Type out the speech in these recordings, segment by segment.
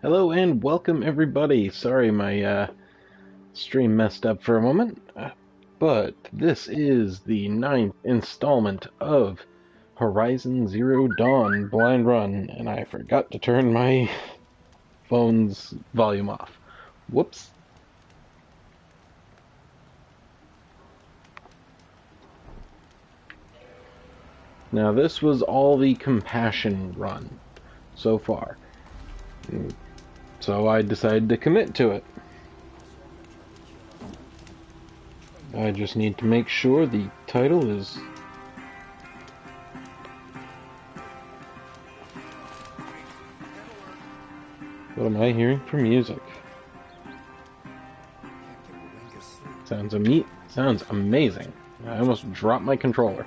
Hello and welcome everybody. Sorry my stream messed up for a moment, but this is the ninth installment of Horizon Zero Dawn Blind Run, and I forgot to turn my phone's volume off. Whoops. Now this was all the Compassion run so far, so I decided to commit to it. I just need to make sure the title is... What am I hearing for music? Sounds amazing. I almost dropped my controller.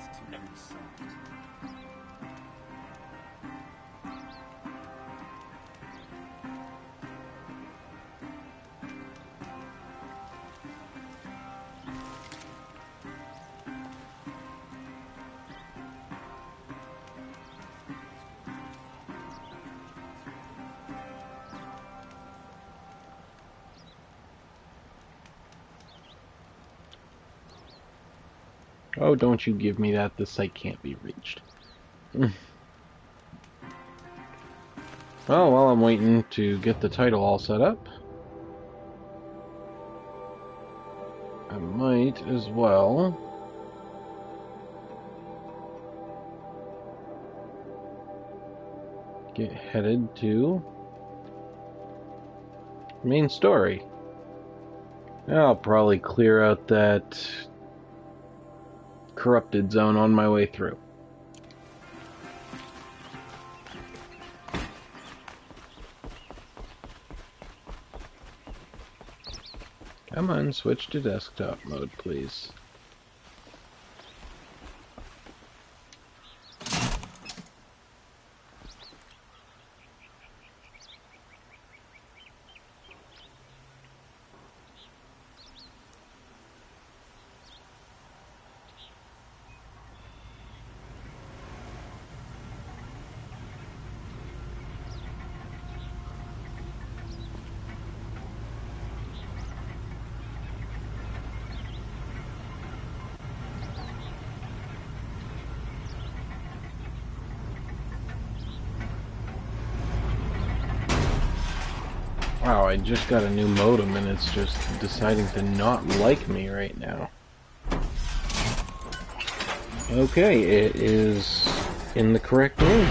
Oh, don't you give me that. The site can't be reached. Well, while I'm waiting to get the title all set up, I might as well get headed to main story. I'll probably clear out that corrupted zone on my way through. Come on, switch to desktop mode, please. Wow, I just got a new modem and it's just deciding to not like me right now. Okay, it is in the correct room.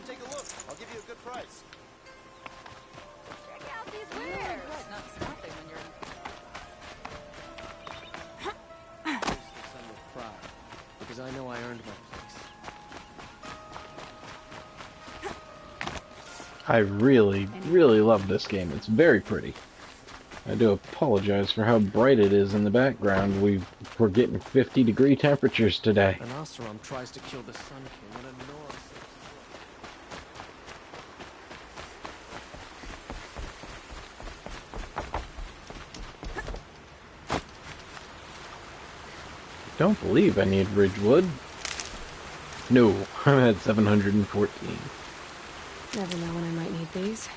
Take a look. I'll give you a good price. Check out these wares. Right, not stopping when you're With pride, because I know I earned my place. I really, really love this game. It's very pretty. I do apologize for how bright it is in the background. We're getting 50-degree temperatures today. An Oseram tries to kill the Sun King and a Nora. Don't believe I need Ridgewood. No, I'm at 714. never know when I might need these.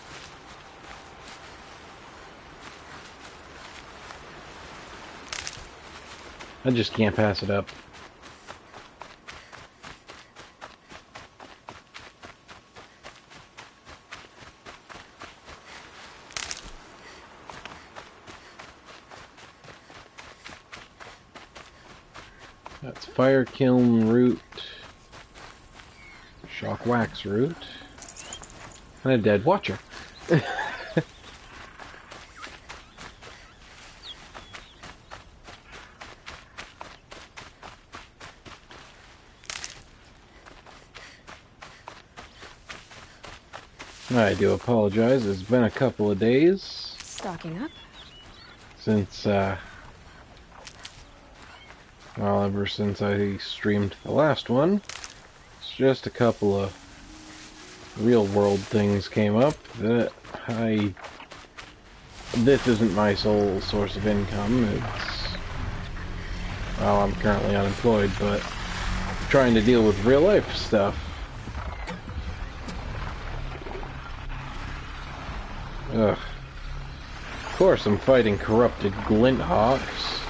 I just can't pass it up. That's Fire Kiln Root, Shock Wax Root, and a Dead Watcher. I do apologize. It's been a couple of days Stocking up. since, well, ever since I streamed the last one. It's just a couple of real-world things came up that this isn't my sole source of income. Well, I'm currently unemployed, but trying to deal with real-life stuff. Ugh. Of course I'm fighting corrupted Glinthawks.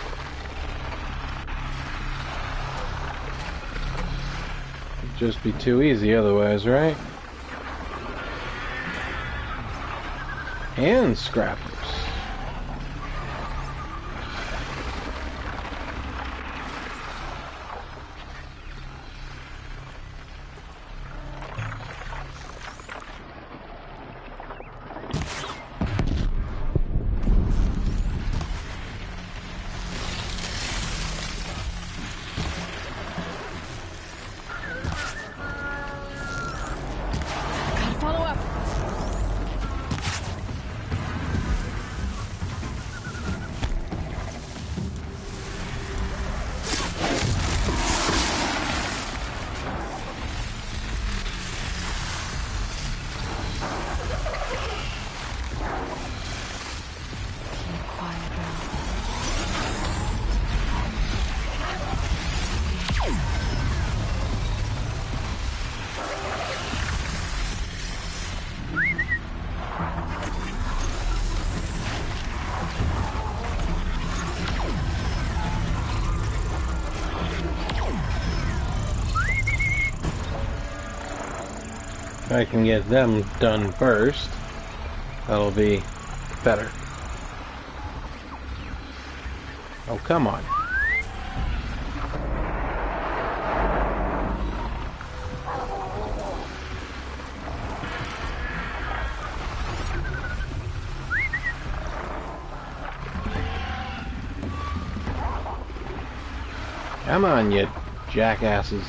It'd just be too easy otherwise, right? And scrappers. Gotta follow up. Keep quiet now. If I can get them done first, that'll be better. Oh, come on. Come on, you jackasses.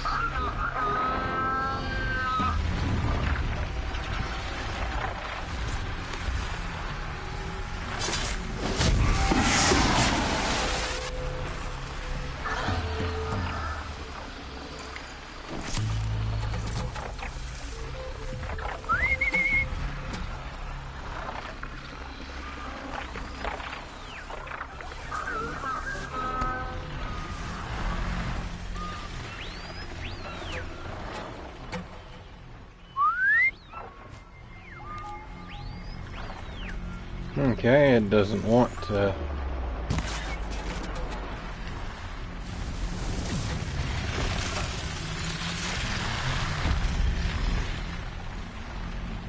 Okay, it doesn't want to.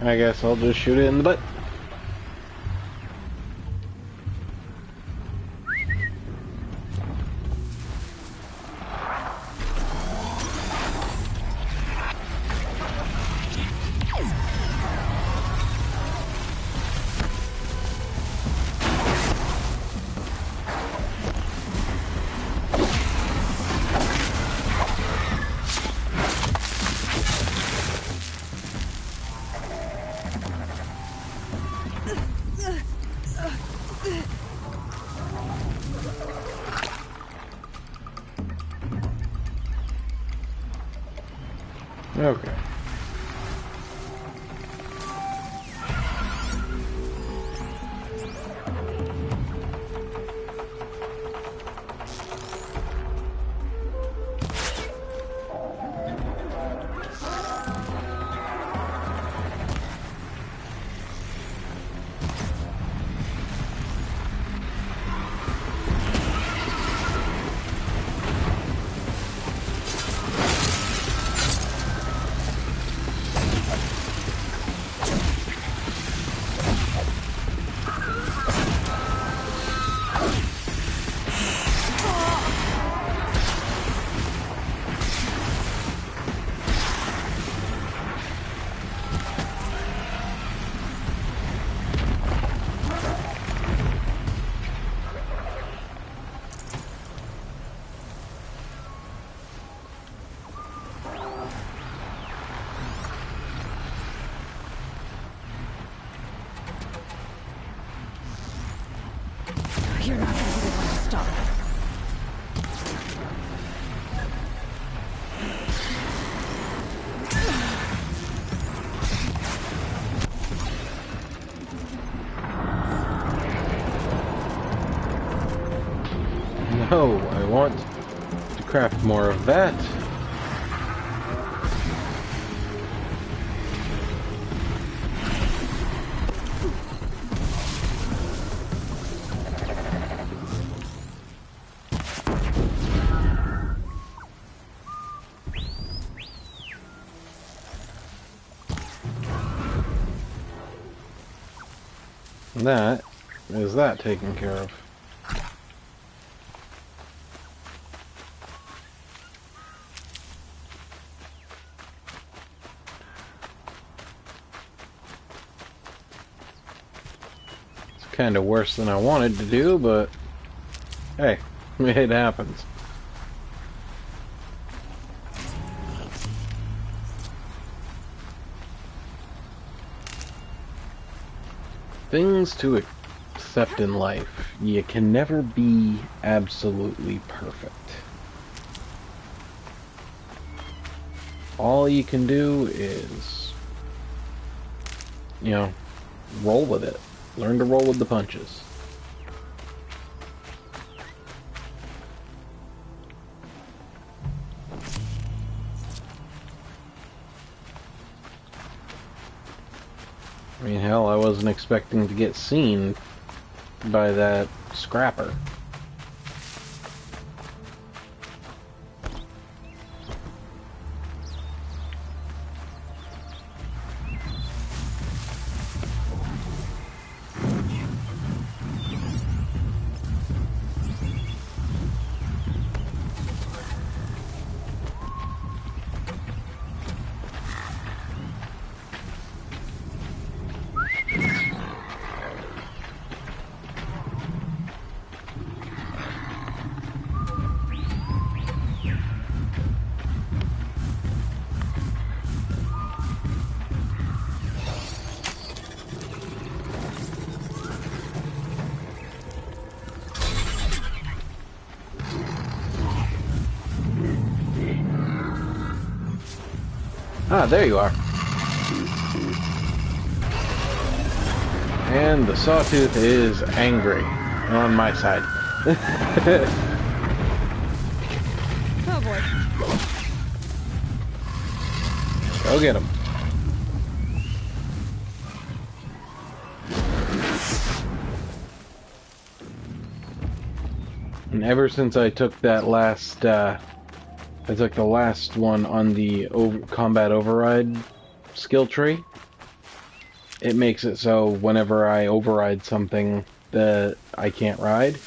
I guess I'll just shoot it in the butt. Okay. You're not gonna be the one to stop it. No, I want to craft more of that. That is that taken care of. It's kind of worse than I wanted to do, but hey, it happens. Things to accept in life. You can never be absolutely perfect. All you can do is, you know, roll with it. Learn to roll with the punches. I mean, hell, I wasn't expecting to get seen by that scrapper. Ah, there you are. And the Sawtooth is angry on my side. Oh boy. Go get him. And ever since I took that last, I took the last one on the combat override skill tree, it makes it so whenever I override something that I can't ride,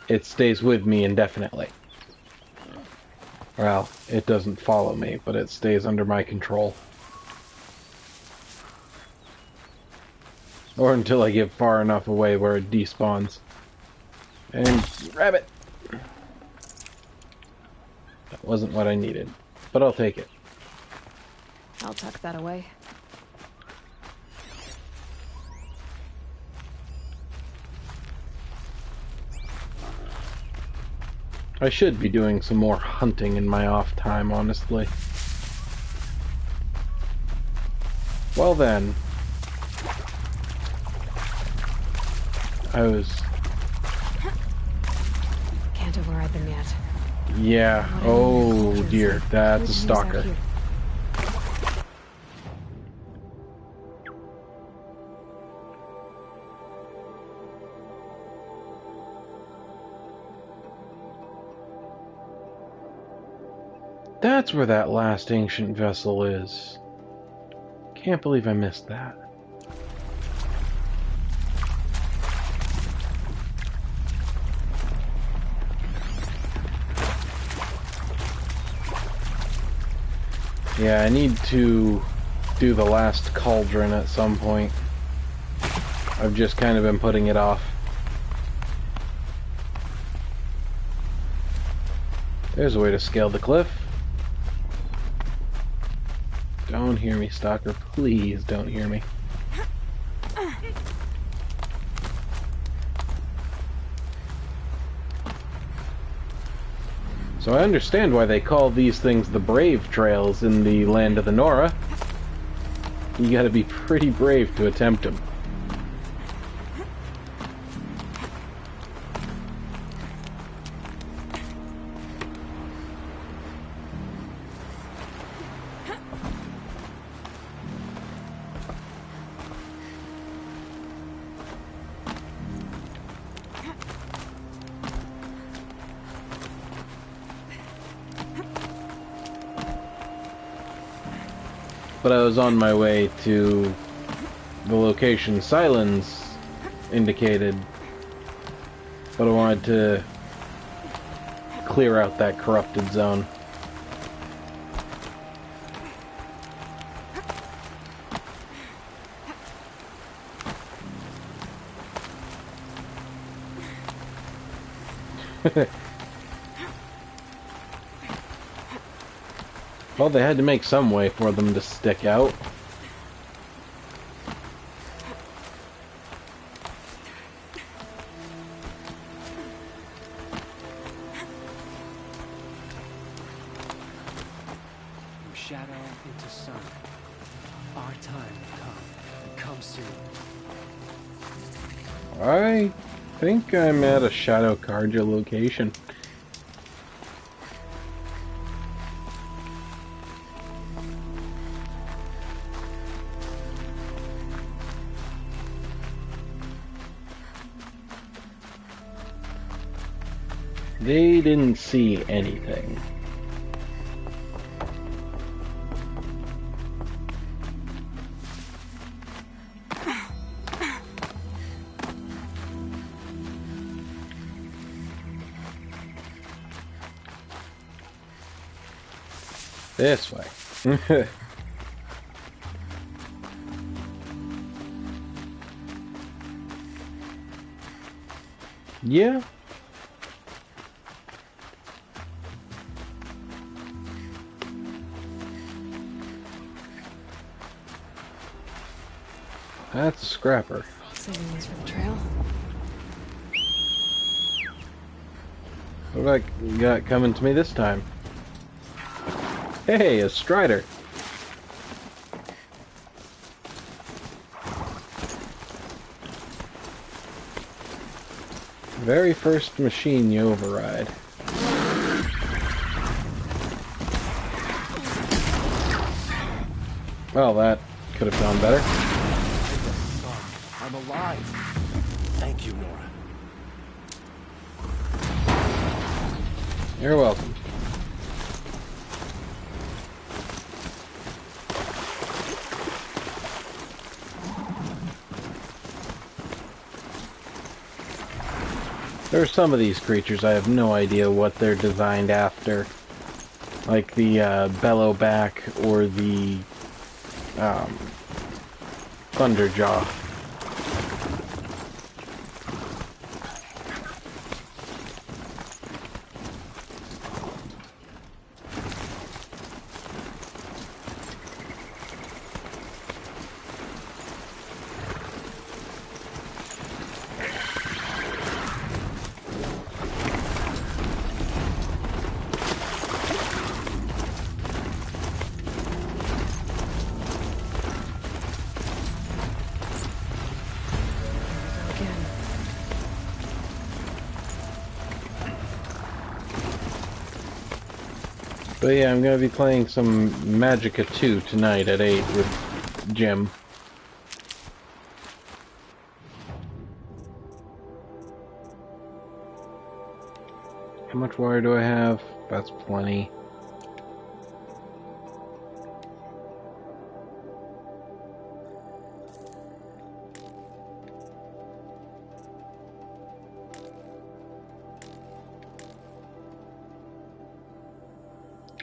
it stays with me indefinitely. Well, it doesn't follow me, but it stays under my control. Or until I get far enough away where it despawns. And grab it! That wasn't what I needed, but I'll take it. I'll tuck that away. I should be doing some more hunting in my off time, honestly. Well then, I was... Can't override them yet. Yeah, oh dear, that's a stalker. That's where that last ancient vessel is. Can't believe I missed that. Yeah, I need to do the last cauldron at some point. I've just kind of been putting it off. There's a way to scale the cliff. Don't hear me, Stalker. Please don't hear me. So I understand why they call these things the brave trails in the land of the Nora. You gotta be pretty brave to attempt them. But I was on my way to the location Silence indicated, but I wanted to clear out that corrupted zone. Well, they had to make some way for them to stick out. From shadow into sun. Our time will come, and come soon. I think I'm at a Shadow Carja location. They didn't see anything. This way. Yeah. That's a scrapper. Saving these for the trail. What do I got coming to me this time? Hey, a Strider. Very first machine you override. Well, that could have gone better. I'm alive. Thank you, Nora. You're welcome. There are some of these creatures I have no idea what they're designed after. Like the Bellowback or the Thunderjaw. Again. But yeah, I'm gonna be playing some Magicka 2 tonight at 8 with Jim. How much water do I have? That's plenty.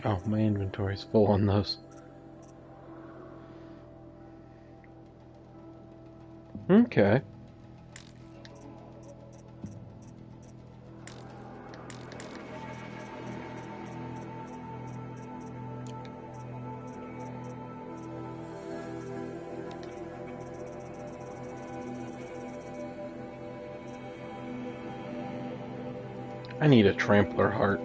Oh, my inventory's full on those. Okay. I need a trampler heart.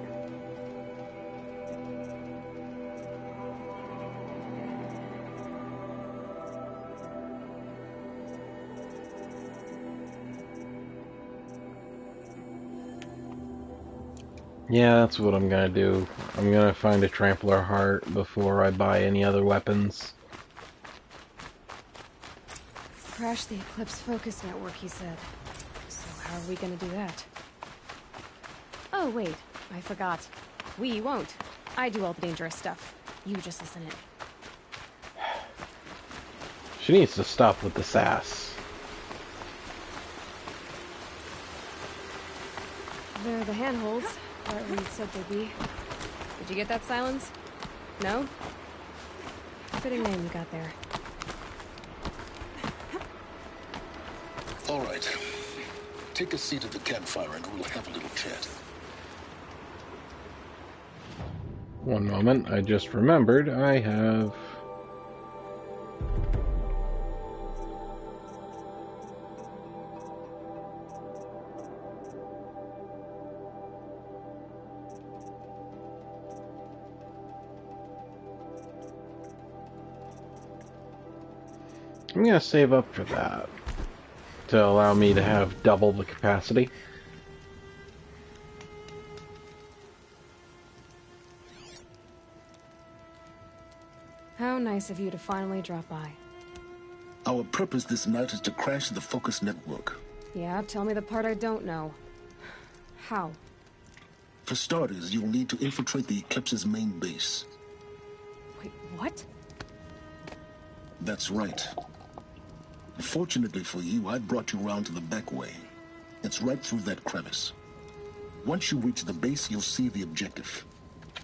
Yeah, that's what I'm gonna do. I'm gonna find a Trampler Heart before I buy any other weapons. Crash the Eclipse Focus Network, he said. So how are we gonna do that? Oh, wait. I forgot. We won't. I do all the dangerous stuff. You just listen in. She needs to stop with the sass. They're the handholds, or Reed said they'd be. Did you get that, Silence? No? Fitting name you got there. All right. Take a seat at the campfire and we'll have a little chat. One moment, I just remembered I have... I'm gonna save up for that, to allow me to have double the capacity. How nice of you to finally drop by. Our purpose this night is to crash the Focus Network. Yeah, tell me the part I don't know. How? For starters, you'll need to infiltrate the Eclipse's main base. Wait, what? That's right. Fortunately for you, I brought you around to the back way. It's right through that crevice. Once you reach the base, you'll see the objective.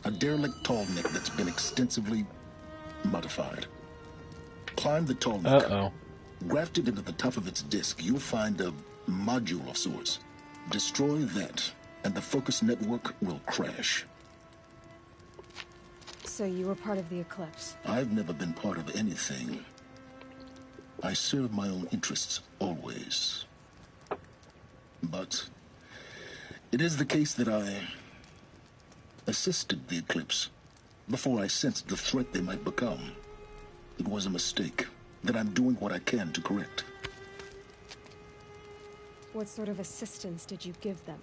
A derelict tall neck that's been extensively modified. Climb the tall neck. Uh-oh. Grafted into the top of its disk, you'll find a module of sorts. Destroy that, and the Focus Network will crash. So you were part of the Eclipse. I've never been part of anything. I serve my own interests, always. But it is the case that I assisted the Eclipse before I sensed the threat they might become. It was a mistake that I'm doing what I can to correct. What sort of assistance did you give them?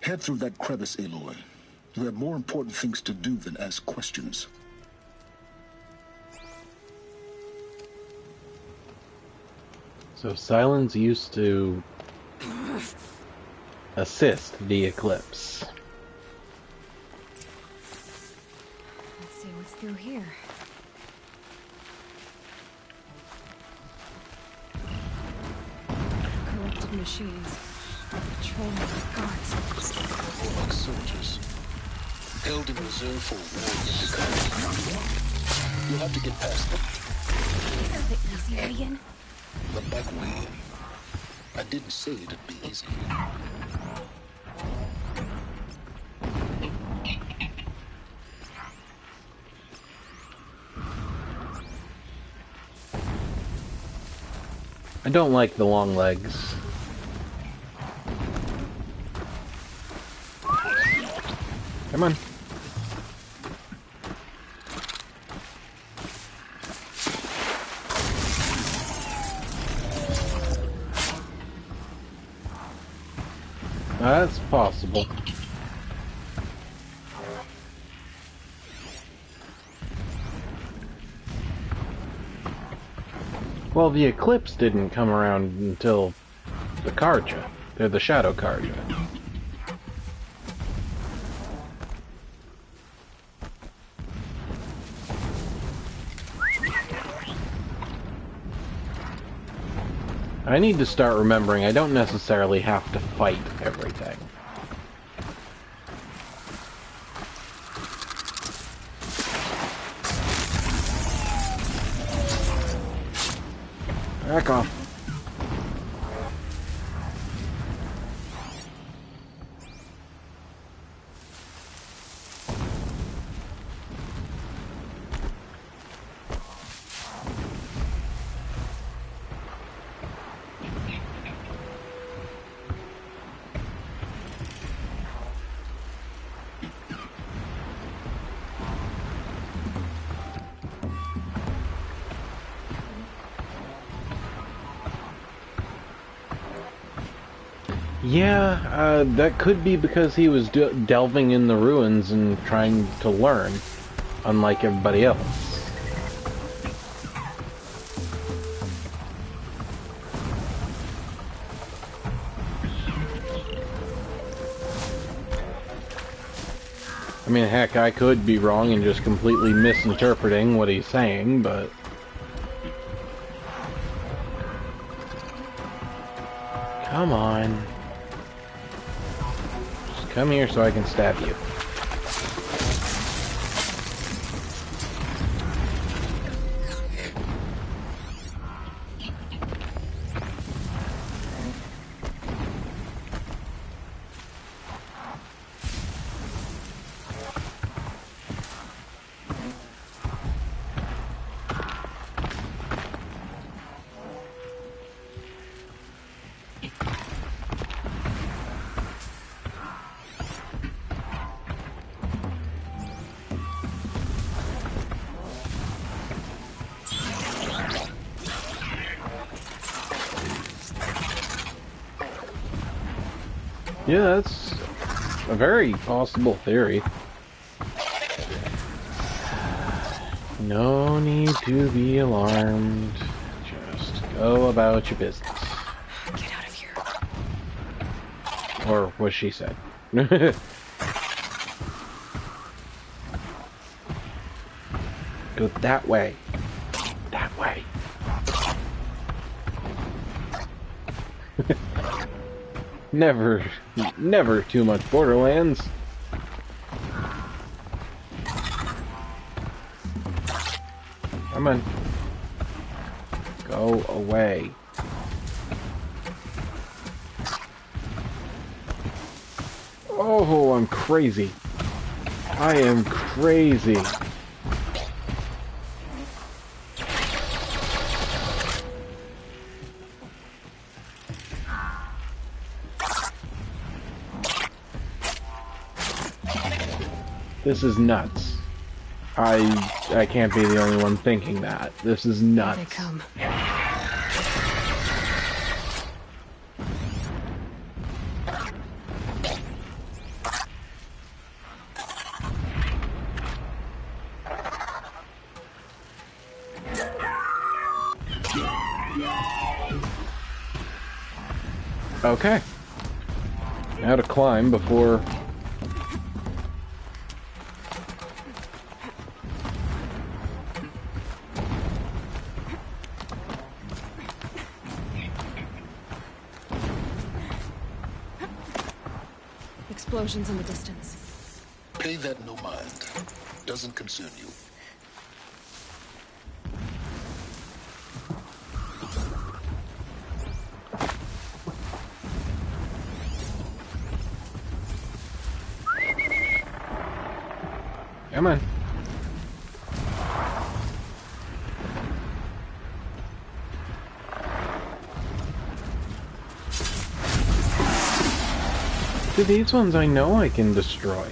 Head through that crevice, Aloy. You have more important things to do than ask questions. So Silence used to assist the Eclipse. Let's see what's through here. Corrupted machines. Patrolling the guards. More like soldiers. Held in reserve for war yet to come. You'll have to get past them. This is the easy way in? The back way. I didn't say it'd be easy. I don't like the long legs. Come on. That's possible. Well, the Eclipse didn't come around until the Carja. They're the Shadow Carja. I need to start remembering I don't necessarily have to fight everything. Back off. Yeah, that could be because he was delving in the ruins and trying to learn, unlike everybody else. I mean, heck, I could be wrong and just completely misinterpreting what he's saying, but... Come on. Just come here so I can stab you. Yeah, that's a very possible theory. No need to be alarmed. Just go about your business. Get out of here. Or what she said. Go that way. That way. Never too much Borderlands. Come on. Go away. Oh, I'm crazy. I am crazy. This is nuts. I can't be the only one thinking that. This is nuts. Here they come. Okay. Now to climb before... Explosions in the distance. Pay that no mind. Doesn't concern you. Come on. See, these ones I know I can destroy.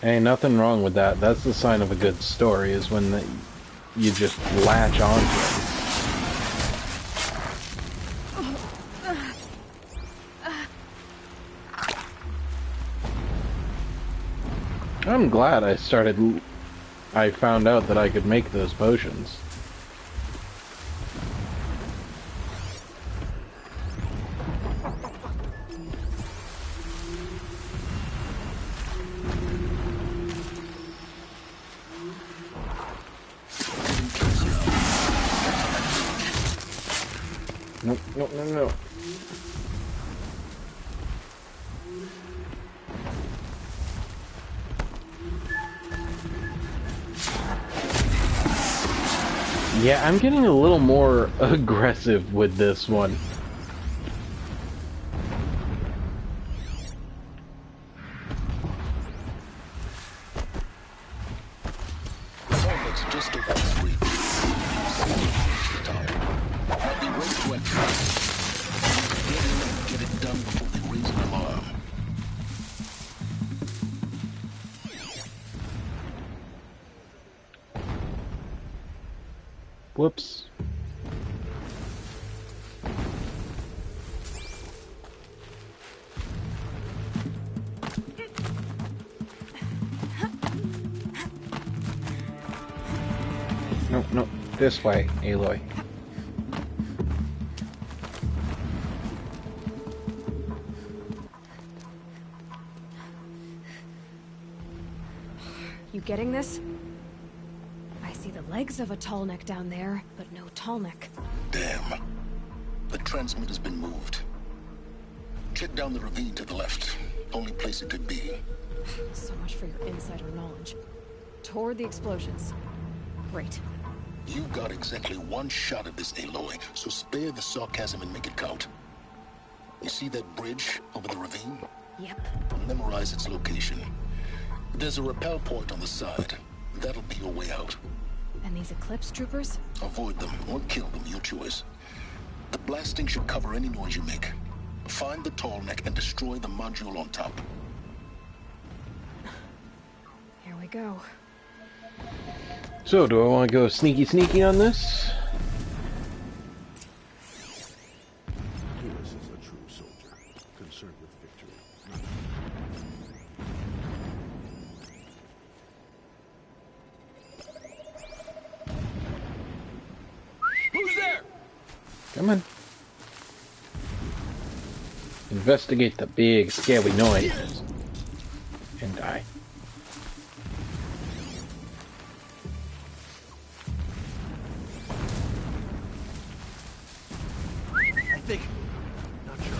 Hey, nothing wrong with that. That's the sign of a good story, is when you just latch onto it. I'm glad I found out that I could make those potions. Nope, nope, no, no. Yeah, I'm getting a little more aggressive with this one. Almost just over this week. I'll be right to it. Get in and get it Whoops. No, no, this way, Aloy. You getting this? I see the legs of a Tallneck down there, but no Tallneck. Damn. The transmitter's been moved. Check down the ravine to the left. Only place it could be. So much for your insider knowledge. Toward the explosions. Great. You got exactly one shot at this, Aloy, so spare the sarcasm and make it count. You see that bridge over the ravine? Yep. Memorize its location. There's a rappel point on the side. That'll be your way out. And these Eclipse troopers? Avoid them or kill them, your choice. The blasting should cover any noise you make. Find the Tallneck and destroy the module on top. Here we go. So, do I want to go sneaky on this? Lewis is a true soldier, concerned with victory. Who's there? Come on. Investigate the big, scary noise. And die. I think. Not sure.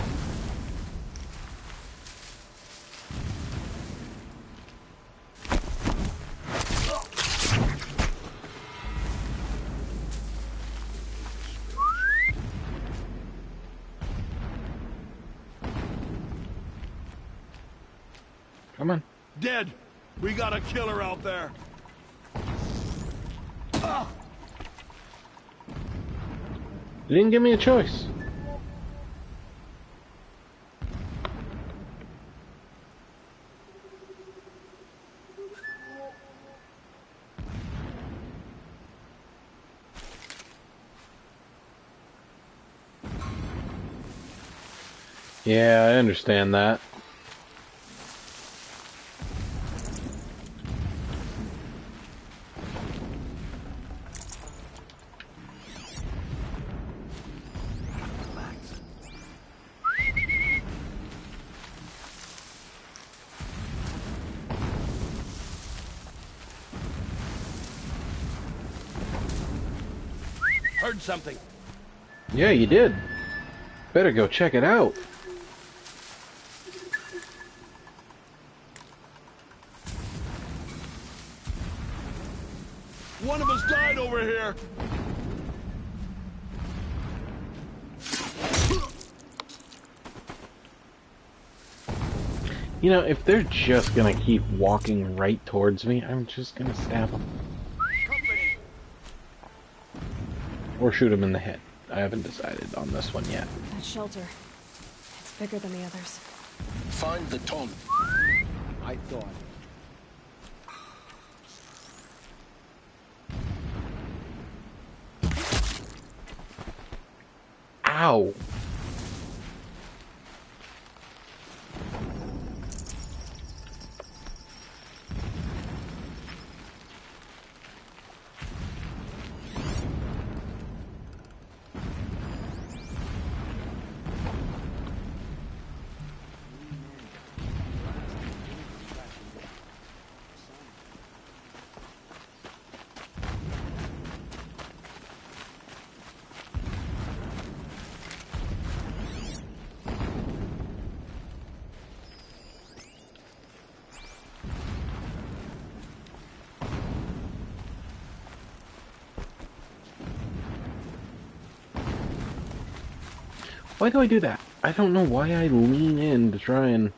Come on. Dead! We got a killer out there! You didn't give me a choice. Yeah, I understand that. Heard something. Yeah, you did. Better go check it out. One of us died over here! You know, if they're just gonna keep walking right towards me, I'm just gonna stab them. Company. Or shoot them in the head. I haven't decided on this one yet. That shelter. It's bigger than the others. Find the Tall. I thought. Ow! Why do I do that? I don't know why I lean in to try and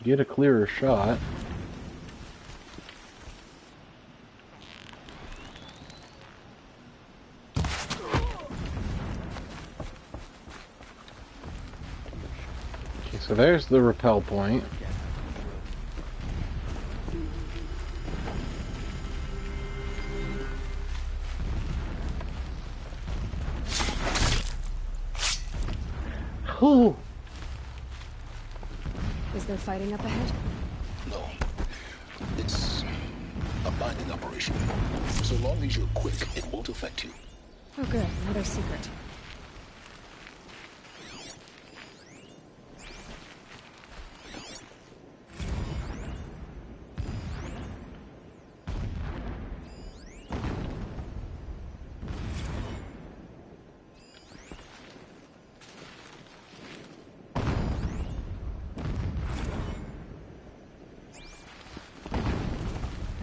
get a clearer shot. Okay, so there's the rappel point. Ooh. Is there fighting up ahead? No. It's a mining operation. So long as you're quick, it won't affect you. Oh good, another secret.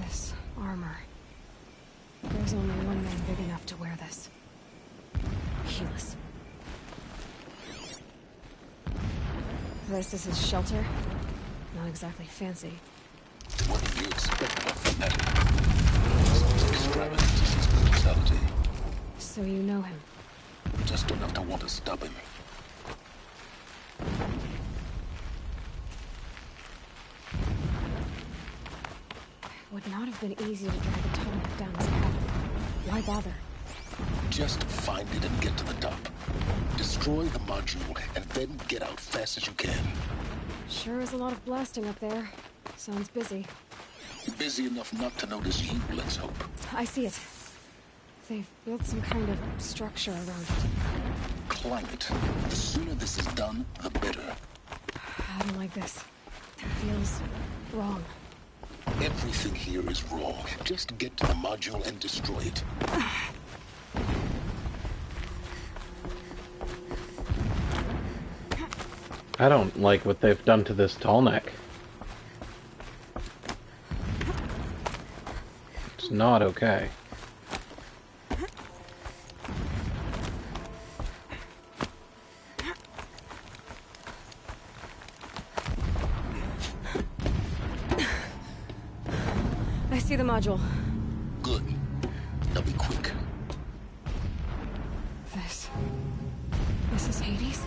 This armor. There's only one man big enough to wear this. Helis. This is his shelter? Not exactly fancy. What did you expect of a fanatic? Sounds extravagant as his brutality. So you know him. Just enough to want to stop him. Would not have been easy to drag a Tallneck down his path. Why bother? Just find it and get to the top. Destroy the module and then get out fast as you can. Sure is a lot of blasting up there. Sounds busy. Busy enough not to notice you, let's hope. I see it. They've built some kind of structure around it. Climate. The sooner this is done, the better. I don't like this. It feels wrong. Everything here is wrong. Just get to the module and destroy it. I don't like what they've done to this Tallneck. It's not okay. I see the module. Good. Now be quick. This is Hades?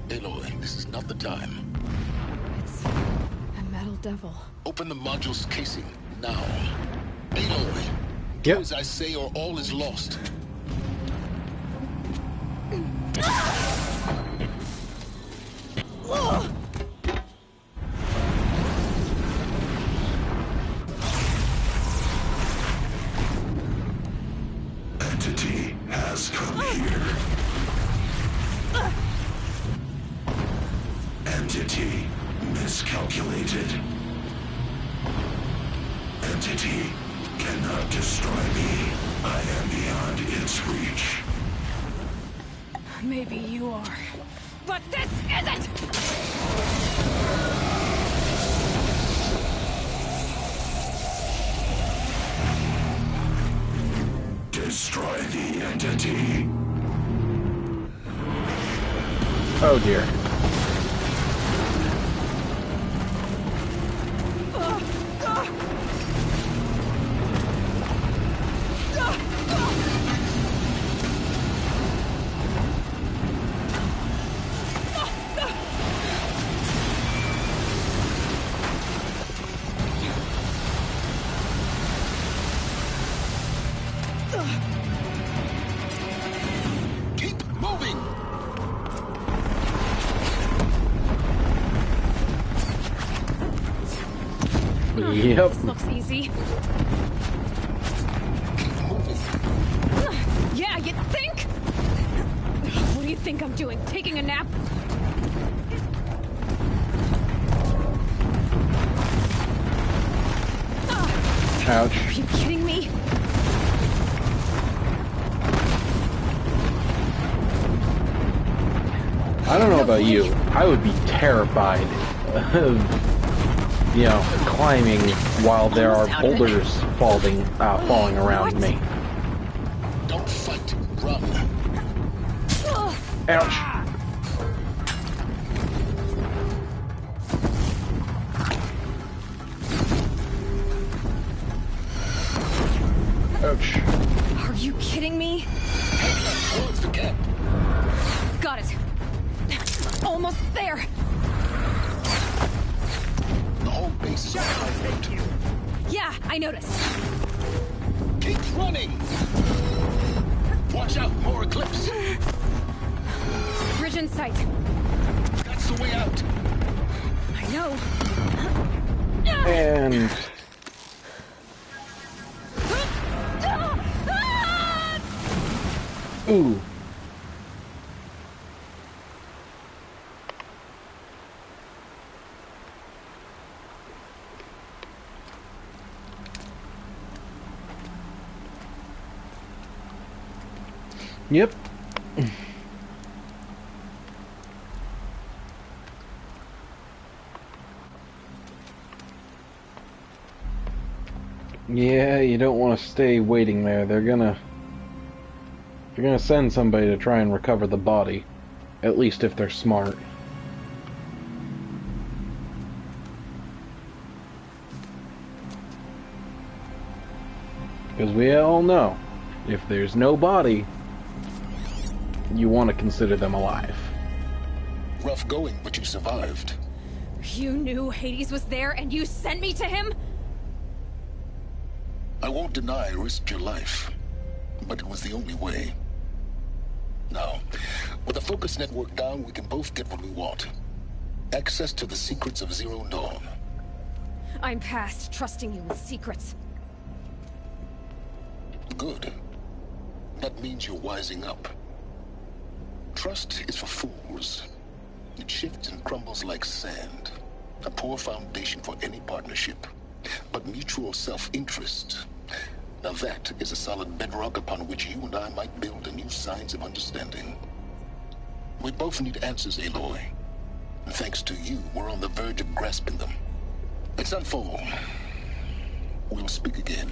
Aloy, this is not the time. It's a metal devil. Open the module's casing, now. Aloy, do Yep. as I say or all is lost. Entity has come here. Entity miscalculated. Entity cannot destroy me. I am beyond its reach. Maybe you are. But this isn't! Destroy the entity. Oh dear. Keep moving! Yep. This looks easy. Keep moving. Yeah, you think? What do you think I'm doing? Taking a nap? Ouch. Are you kidding me? I don't know about you. I would be terrified of, climbing while there are Almost out of it. boulders falling around me. Don't fight, run. Ouch. Ouch. Are you kidding me? Towards the gap. Got it. Almost there. The whole base is on high road. Yeah, I noticed. Keep running! Watch out, more Eclipse! Bridge in sight. That's the way out. I know. And ooh. Yep. Yeah, you don't want to stay waiting there. They're gonna send somebody to try and recover the body. At least if they're smart. Because we all know, if there's no body, you want to consider them alive. Rough going, but you survived. You knew Hades was there and you sent me to him? I won't deny I risked your life, but it was the only way. Now, with the focus network down, we can both get what we want. Access to the secrets of Zero Dawn. I'm past trusting you with secrets. Good. That means you're wising up. Trust is for fools. It shifts and crumbles like sand. A poor foundation for any partnership. But mutual self-interest, now that is a solid bedrock upon which you and I might build a new science of understanding. We both need answers, Aloy. And thanks to you, we're on the verge of grasping them. Let's unfold. We'll speak again.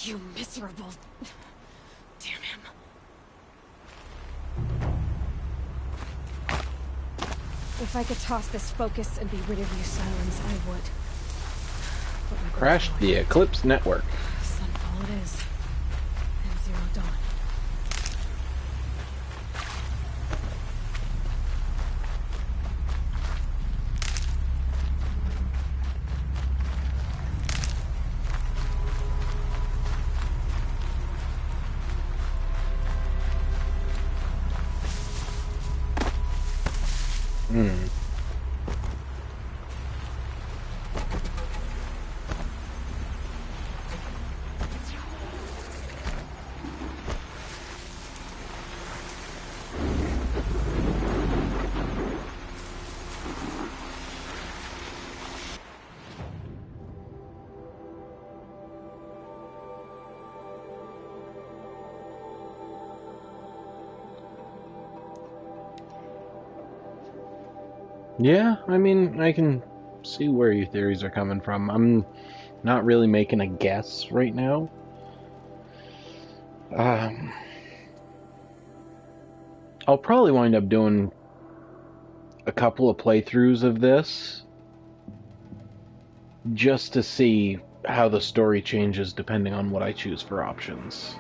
You miserable... Damn him. If I could toss this focus and be rid of you, Silence, I would. But we Crashed the Eclipse network. Sunfall it is. And Zero Dawn. Yeah, I mean, I can see where your theories are coming from. I'm not really making a guess right now. I'll probably wind up doing a couple of playthroughs of this just to see how the story changes depending on what I choose for options.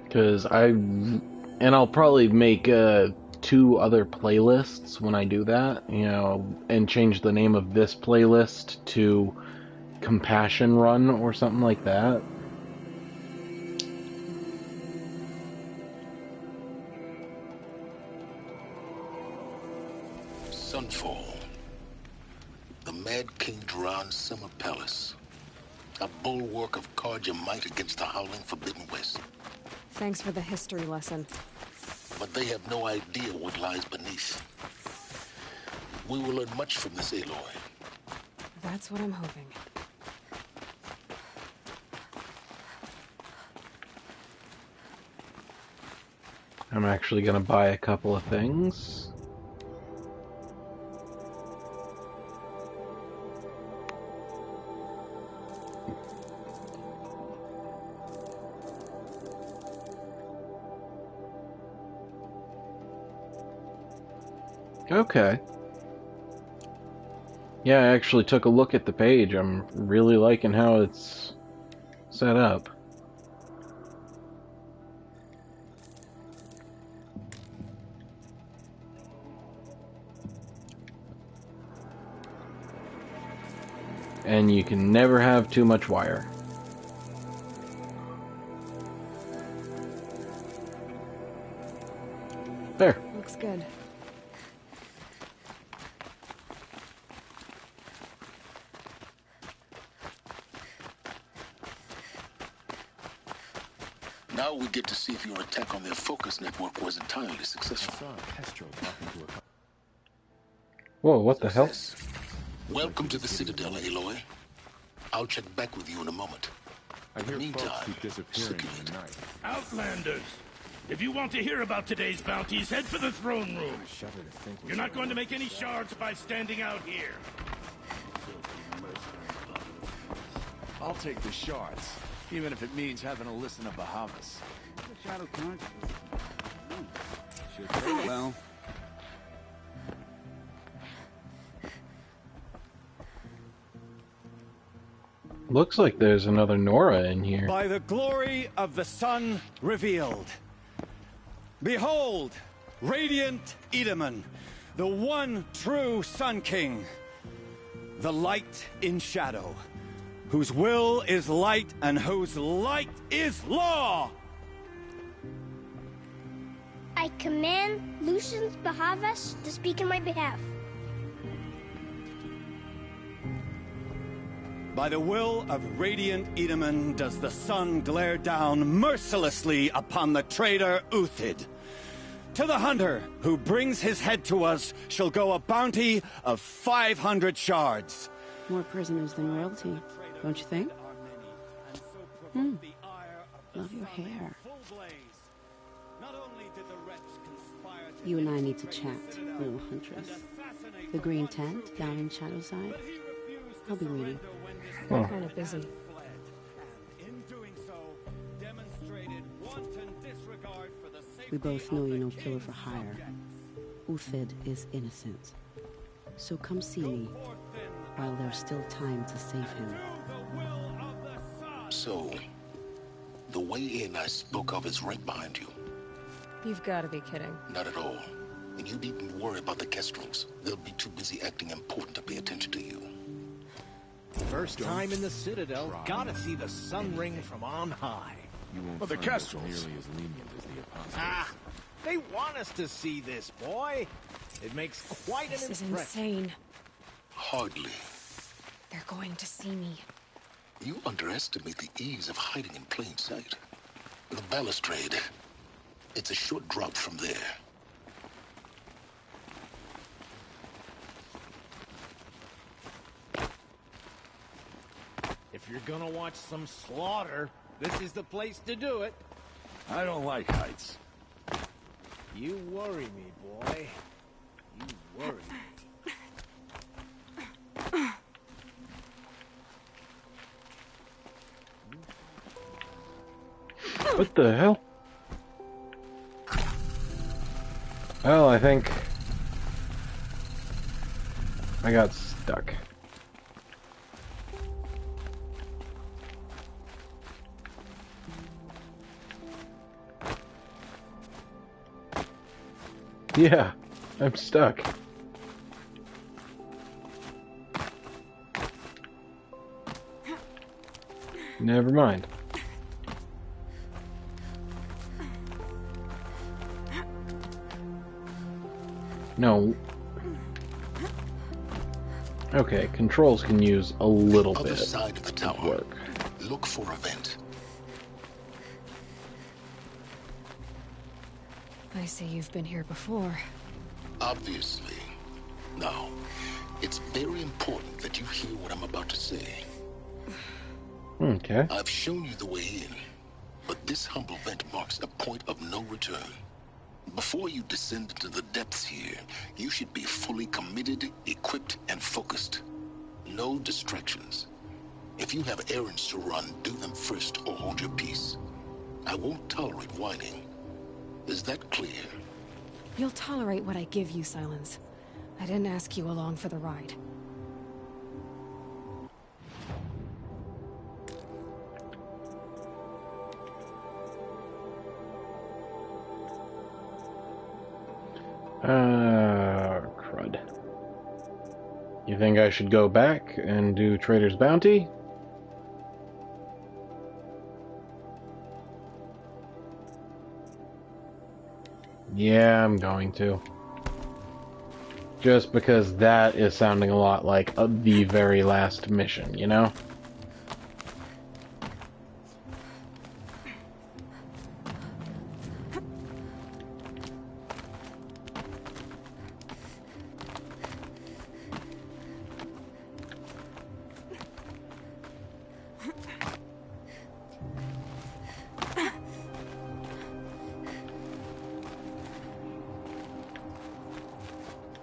Because I'll probably make 2 other playlists when I do that, and change the name of this playlist to Compassion Run or something like that. Sunfall. The Mad King Duran's summer palace. A bulwark of Carja might against the howling Forbidden West. Thanks for the history lesson. But they have no idea what lies beneath. We will learn much from this, Aloy. That's what I'm hoping. I'm actually going to buy a couple of things. Okay. Yeah, I actually took a look at the page. I'm really liking how it's set up. And you can never have too much wire. There. Looks good. Now we get to see if your attack on their focus network was entirely I successful. saw Pestro talking to a... Whoa, what the hell? Welcome to the Citadel, Aloy. I'll check back with you in a moment. I In the hear folks meantime, keep disappearing in circulate. the night. Outlanders! If you want to hear about today's bounties, head for the throne room. I shudder to think You're not going to make any shards by standing out here. I'll take the shards, even if it means having to listen to Bahavas. Shadow Conch. Well, Looks like there's another Nora in here. By the glory of the sun revealed. Behold, radiant Edaman, the one true Sun King. The light in shadow, whose will is light and whose light is law. I command Lucius Bahavas to speak in my behalf. By the will of radiant Edaman does the sun glare down mercilessly upon the traitor Uthid. To the hunter who brings his head to us shall go a bounty of 500 shards. More prisoners than royalty, don't you think? Love your hair. You and I need to chat, little huntress. The green tent down in Shadowside. I'll be waiting. I'm kind of busy. We both know you're no killer for hire. Uthid is innocent. So come see me while there's still time to save him. So, the way in I spoke of is right behind you. You've got to be kidding. Not at all. And you needn't worry about the Kestrels. They'll be too busy acting important to pay attention to you. First time in the Citadel, gotta see the sun ring from on high. You won't But the find us Kestrels. nearly as lenient as the apostles. Ah, they want us to see this, boy. It makes quite This an is impression. insane. Hardly. They're going to see me. You underestimate the ease of hiding in plain sight. The balustrade, it's a short drop from there. If you're gonna watch some slaughter, this is the place to do it. I don't like heights. You worry me, boy. You worry me. What the hell? Well, I think I got stuck. Yeah, I'm stuck. Never mind. No. Okay, controls can use a little Other bit side of the tower. of work. Look for a vent. I see you've been here before. Obviously. Now, it's very important that you hear what I'm about to say. Okay. I've shown you the way in, but this humble vent marks a point of no return. Before you descend into the depths here, you should be fully committed, equipped, and focused. No distractions. If you have errands to run, do them first or hold your peace. I won't tolerate whining. Is that clear? You'll tolerate what I give you, Silence. I didn't ask you along for the ride. Crud. You think I should go back and do Trader's Bounty? Yeah, I'm going to. Just because that is sounding a lot like the very last mission, you know?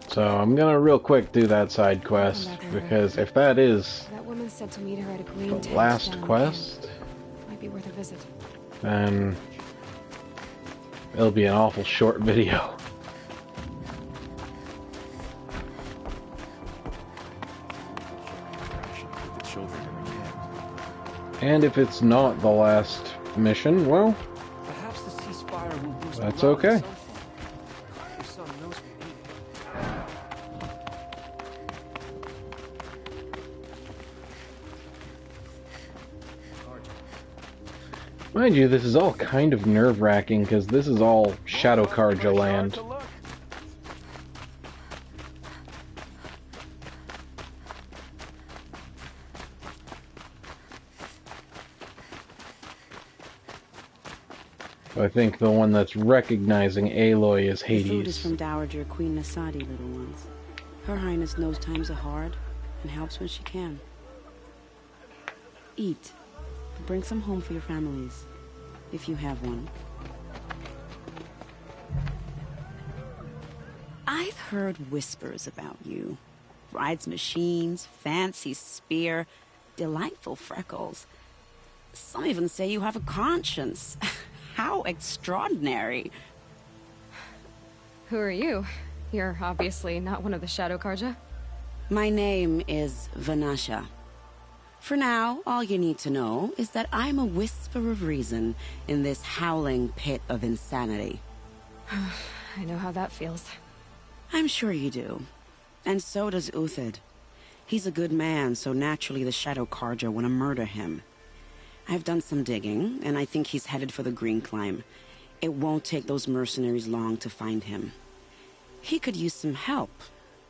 So I'm gonna real quick do that side quest, because if that is That woman said to meet her at a green the tent last down quest, might be worth a visit. then it'll be an awful short video. And if it's not the last mission, well, Perhaps the ceasefire will boost that's morale okay. in some form. Your son knows we need it. Mind you, this is all kind of nerve-wracking, because this is all Shadow Karja land. I think the one that's recognizing Aloy is The food is Hades. from Dowager Queen Nasadi, little ones. Her Highness knows times are hard and helps when she can. Eat. Bring some home for your families, if you have one. I've heard whispers about you. Rides machines, fancy spear, delightful freckles. Some even say you have a conscience. How extraordinary. Who are you? You're obviously not one of the Shadow Karja. My name is Vanasha. For now, all you need to know is that I'm a whisper of reason in this howling pit of insanity. I know how that feels. I'm sure you do. And so does Uthid. He's a good man, so naturally the Shadow Karja want to murder him. I've done some digging, and I think he's headed for the Green Climb. It won't take those mercenaries long to find him. He could use some help,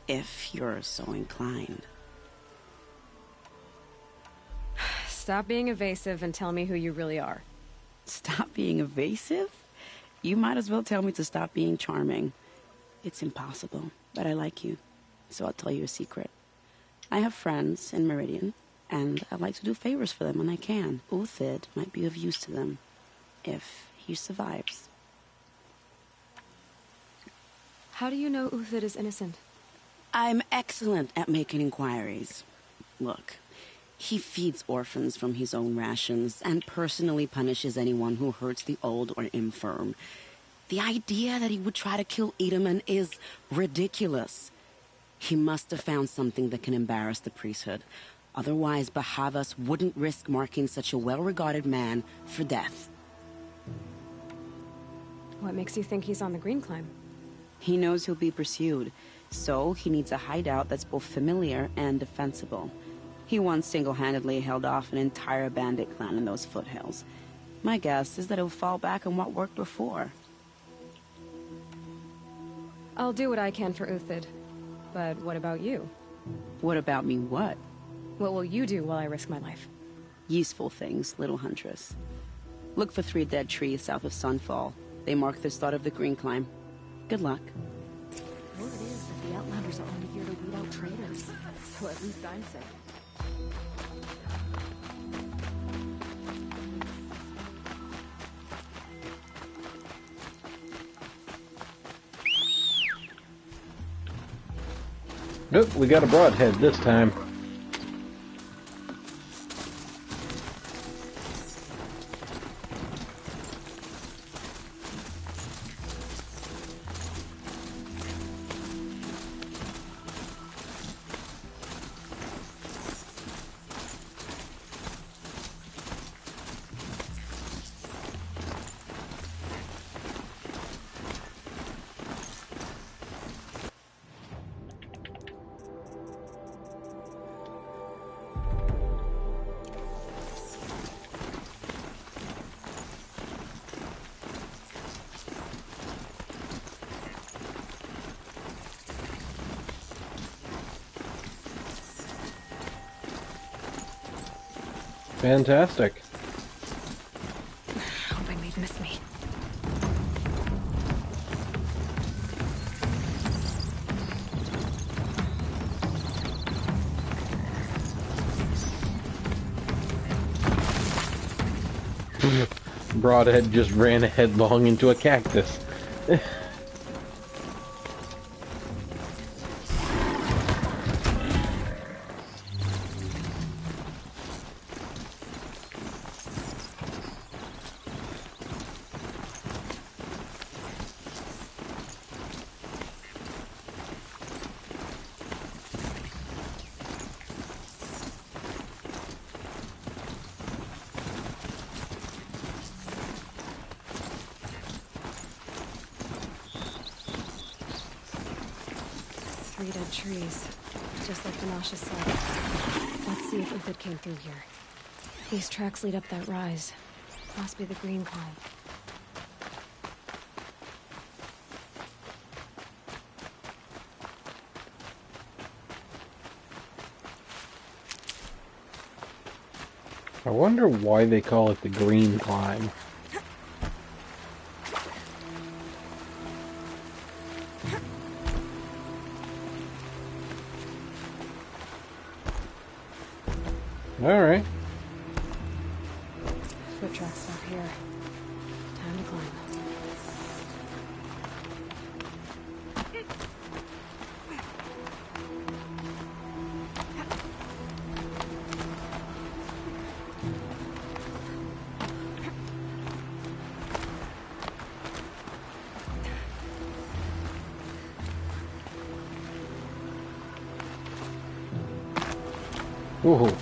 if you're so inclined. Stop being evasive and tell me who you really are. Stop being evasive? You might as well tell me to stop being charming. It's impossible, but I like you, so I'll tell you a secret. I have friends in Meridian, and I like to do favors for them when I can. Uthid might be of use to them, if he survives. How do you know Uthid is innocent? I'm excellent at making inquiries. Look, he feeds orphans from his own rations and personally punishes anyone who hurts the old or infirm. The idea that he would try to kill Edaman is ridiculous. He must have found something that can embarrass the priesthood. Otherwise, Bahavas wouldn't risk marking such a well-regarded man for death. What makes you think he's on the Green Climb? He knows he'll be pursued, so he needs a hideout that's both familiar and defensible. He once single-handedly held off an entire bandit clan in those foothills. My guess is that he'll fall back on what worked before. I'll do what I can for Uthid. But what about you? What about me what? What will you do while I risk my life? Useful things, little huntress. Look for 3 dead trees south of Sunfall. They mark the start of the Green Climb. Good luck. Word is that the Outlanders are only here to weed out traitors. So at least I'm safe. Nope, we got a broadhead this time. Fantastic. Hope I made miss me. Broadhead just ran headlong into a cactus. Three dead trees, just like Venetia said. Let's see if Uthid came through here. These tracks lead up that rise. Must be the green climb. I wonder why they call it the green climb. Alright. Foot tracks stop here. Time to climb. Woohoo.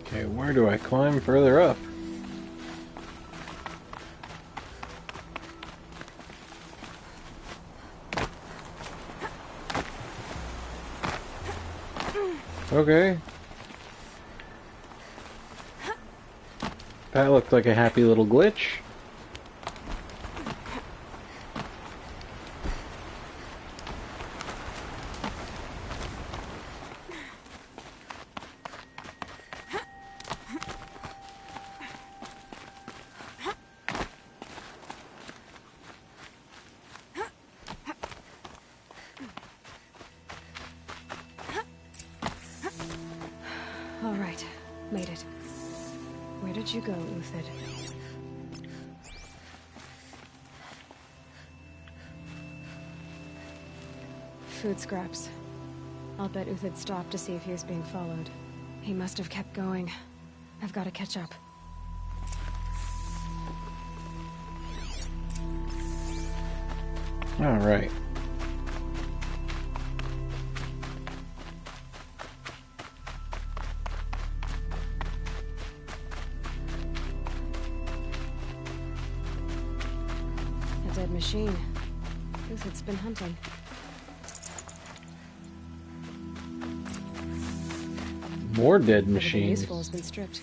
Okay, where do I climb further up? Okay. That looked like a happy little glitch. All right, made it. Where did you go, Uthid? Food scraps. I'll bet Uthid stopped to see if he was being followed. He must have kept going. I've got to catch up. All right. A dead machine. Uthid's been hunting. More dead Everything machines. useful has been stripped.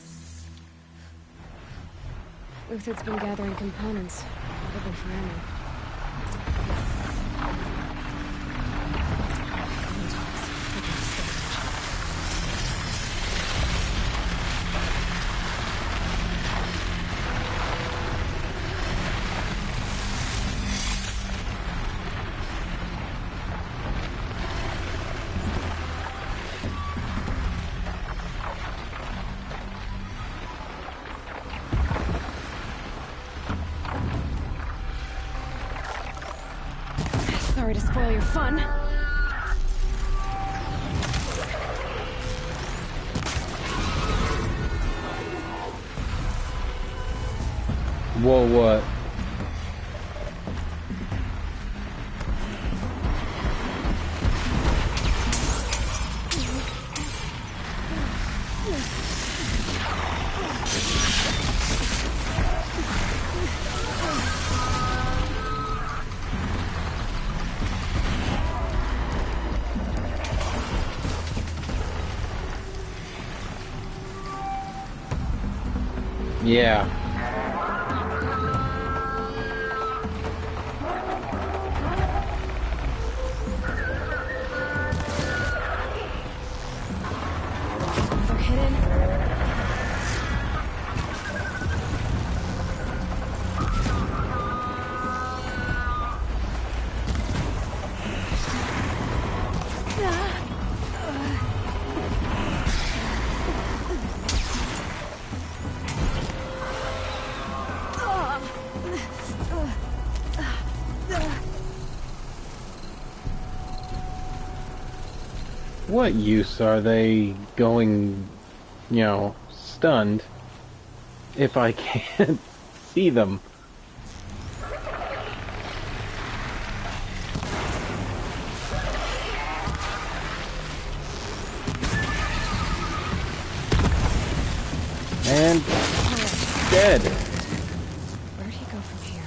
Uthid's been gathering components, probably for ammo. Sorry to spoil your fun. Whoa, what? Yeah. They're hidden. What use are they going, stunned if I can't see them? And dead. Where'd he go from here?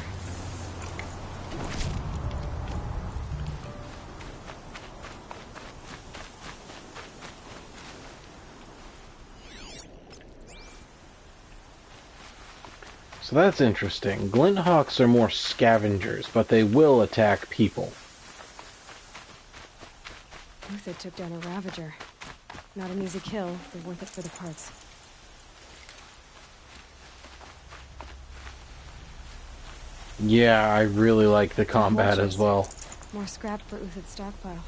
So that's interesting. Glinthawks are more scavengers, but they will attack people. Uthid took down a Ravager. Not an easy kill, but worth it for the parts. Yeah, I really like the combat as well. More scrap for Uthid's stockpile.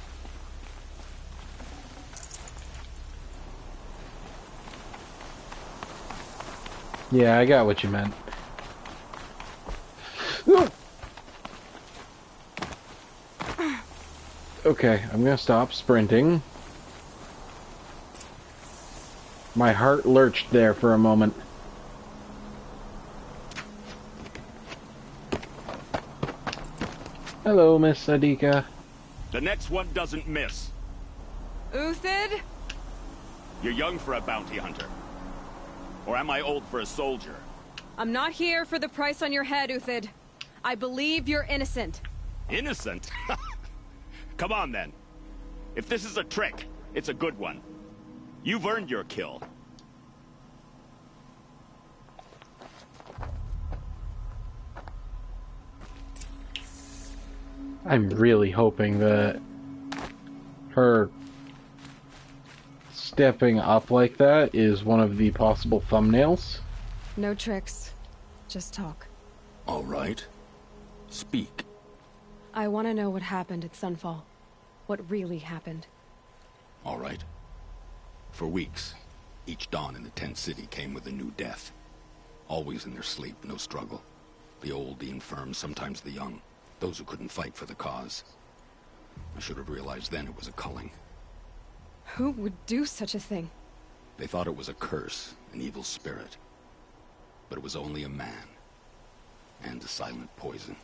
Yeah, I got what you meant. Okay, I'm gonna stop sprinting. My heart lurched there for a moment. Hello, Miss Adika. The next one doesn't miss. Uthid? You're young for a bounty hunter. Or am I old for a soldier? I'm not here for the price on your head, Uthid. I believe you're innocent. Innocent? Come on, then. If this is a trick, it's a good one. You've earned your kill. I'm really hoping that her stepping up like that is one of the possible thumbnails. No tricks. Just talk. All right. Speak. I want to know what happened at Sunfall. What really happened. All right. For weeks, each dawn in the tent city came with a new death. Always in their sleep, no struggle. The old, the infirm, sometimes the young. Those who couldn't fight for the cause. I should have realized then it was a culling. Who would do such a thing? They thought it was a curse, an evil spirit. But it was only a man. And a silent poison.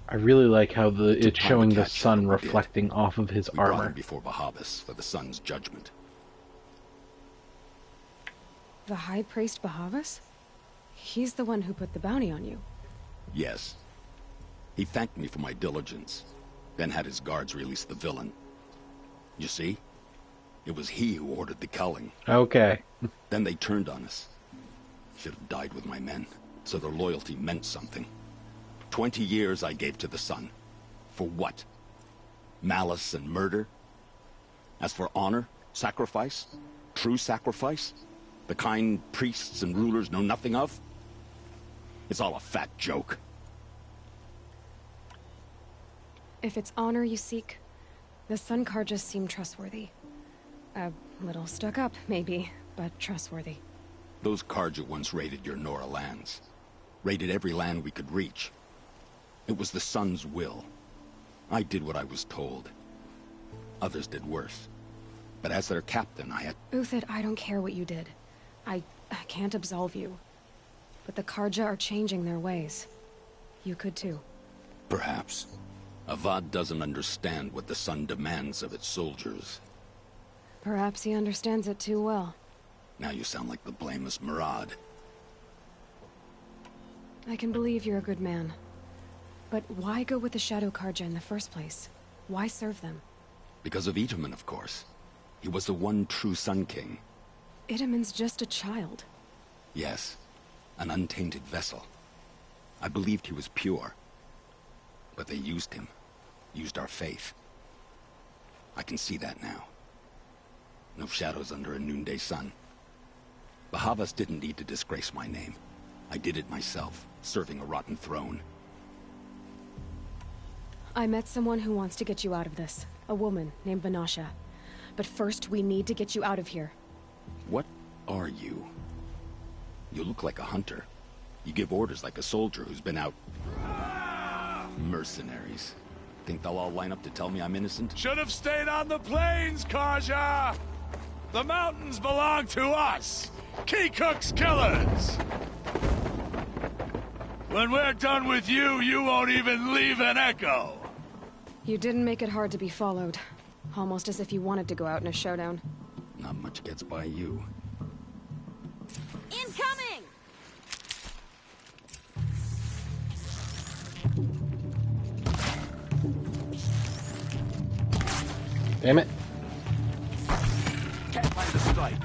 I really like how it's showing the sun reflecting off of his we brought armor. him before Bahavas for the sun's judgment. The High Priest Bahavas? He's the one who put the bounty on you. Yes. He thanked me for my diligence, then had his guards release the villain. You see? It was he who ordered the culling. Okay. Then they turned on us. Should have died with my men, so their loyalty meant something. 20 years I gave to the sun. For what? Malice and murder? As for honor, sacrifice, true sacrifice, the kind priests and rulers know nothing of? It's all a fat joke. If it's honor you seek, the Sun Carjas seem trustworthy. A little stuck up, maybe, but trustworthy. Those Carja once raided your Nora lands. Raided every land we could reach. It was the Sun's will. I did what I was told. Others did worse. But as their captain, I had... Uthid, I don't care what you did. I can't absolve you. But the Carja are changing their ways. You could too. Perhaps. Avad doesn't understand what the Sun demands of its soldiers. Perhaps he understands it too well. Now you sound like the blameless Murad. I can believe you're a good man. But why go with the Shadow Carja in the first place? Why serve them? Because of Itamen, of course. He was the one true Sun King. Itamen's just a child. Yes. An untainted vessel. I believed he was pure. But they used him. Used our faith. I can see that now. No shadows under a noonday sun. Bahavas didn't need to disgrace my name. I did it myself, serving a rotten throne. I met someone who wants to get you out of this. A woman named Vanasha. But first, we need to get you out of here. What are you? You look like a hunter. You give orders like a soldier who's been out... Mercenaries. Think they'll all line up to tell me I'm innocent? Should have stayed on the plains, Kaja! The mountains belong to us! Keekook's killers! When we're done with you, you won't even leave an echo! You didn't make it hard to be followed. Almost as if you wanted to go out in a showdown. Not much gets by you. Incoming! Damn it. Can't find the strike.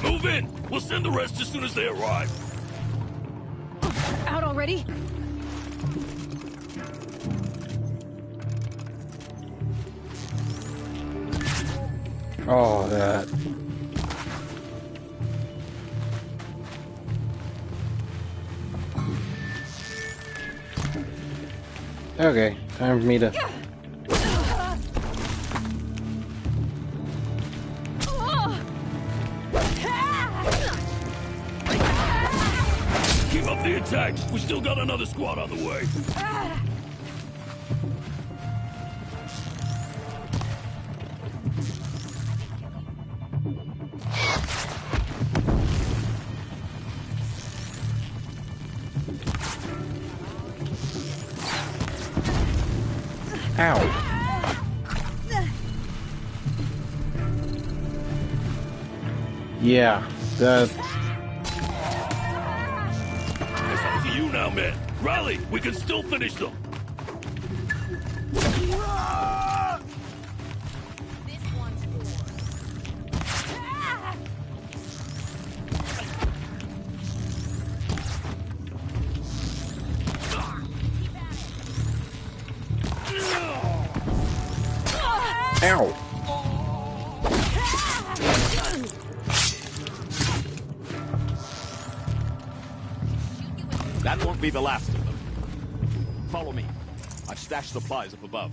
Move in! We'll send the rest as soon as they arrive. Out already? Oh, that. Okay, time for me to... Keep up the attack. We still got another squad on the way. Ow. Yeah, that's... It's up to you now, man. Rally! We can still finish them. Ow. That won't be the last of them. Follow me. I've stashed supplies up above.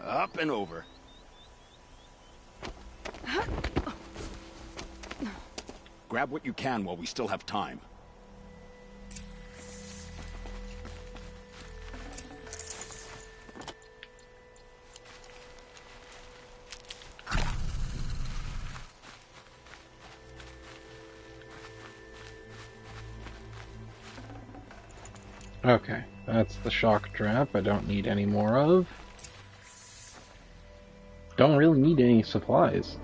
Up and over. Grab what you can while we still have time. Okay, that's the shock trap I don't need any more of. Don't really need any supplies.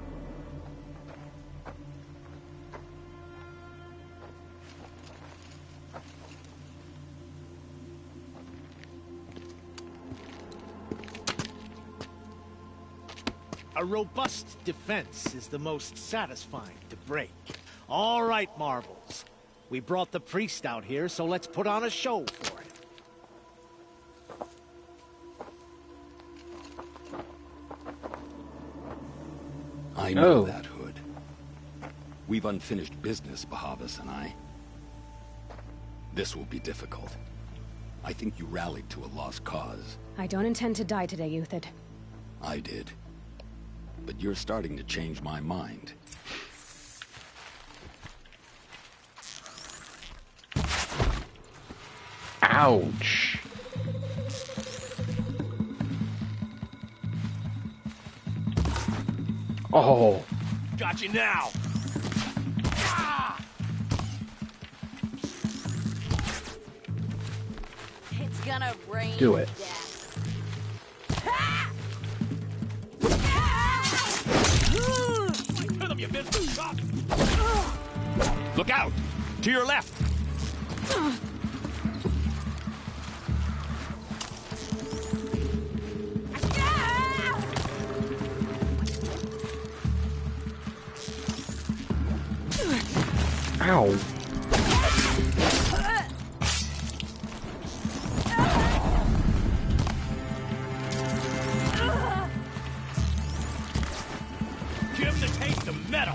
A robust defense is the most satisfying to break. All right, Marvels. We brought the priest out here, so let's put on a show for him. I know that, Hood. We've unfinished business, Bahavas and I. This will be difficult. I think you rallied to a lost cause. I don't intend to die today, Euthyd. I did. But you're starting to change my mind. Ouch. Oh. Got you now. It's gonna rain Do it. Look out! To your left! Ow. Give him the taste of metal.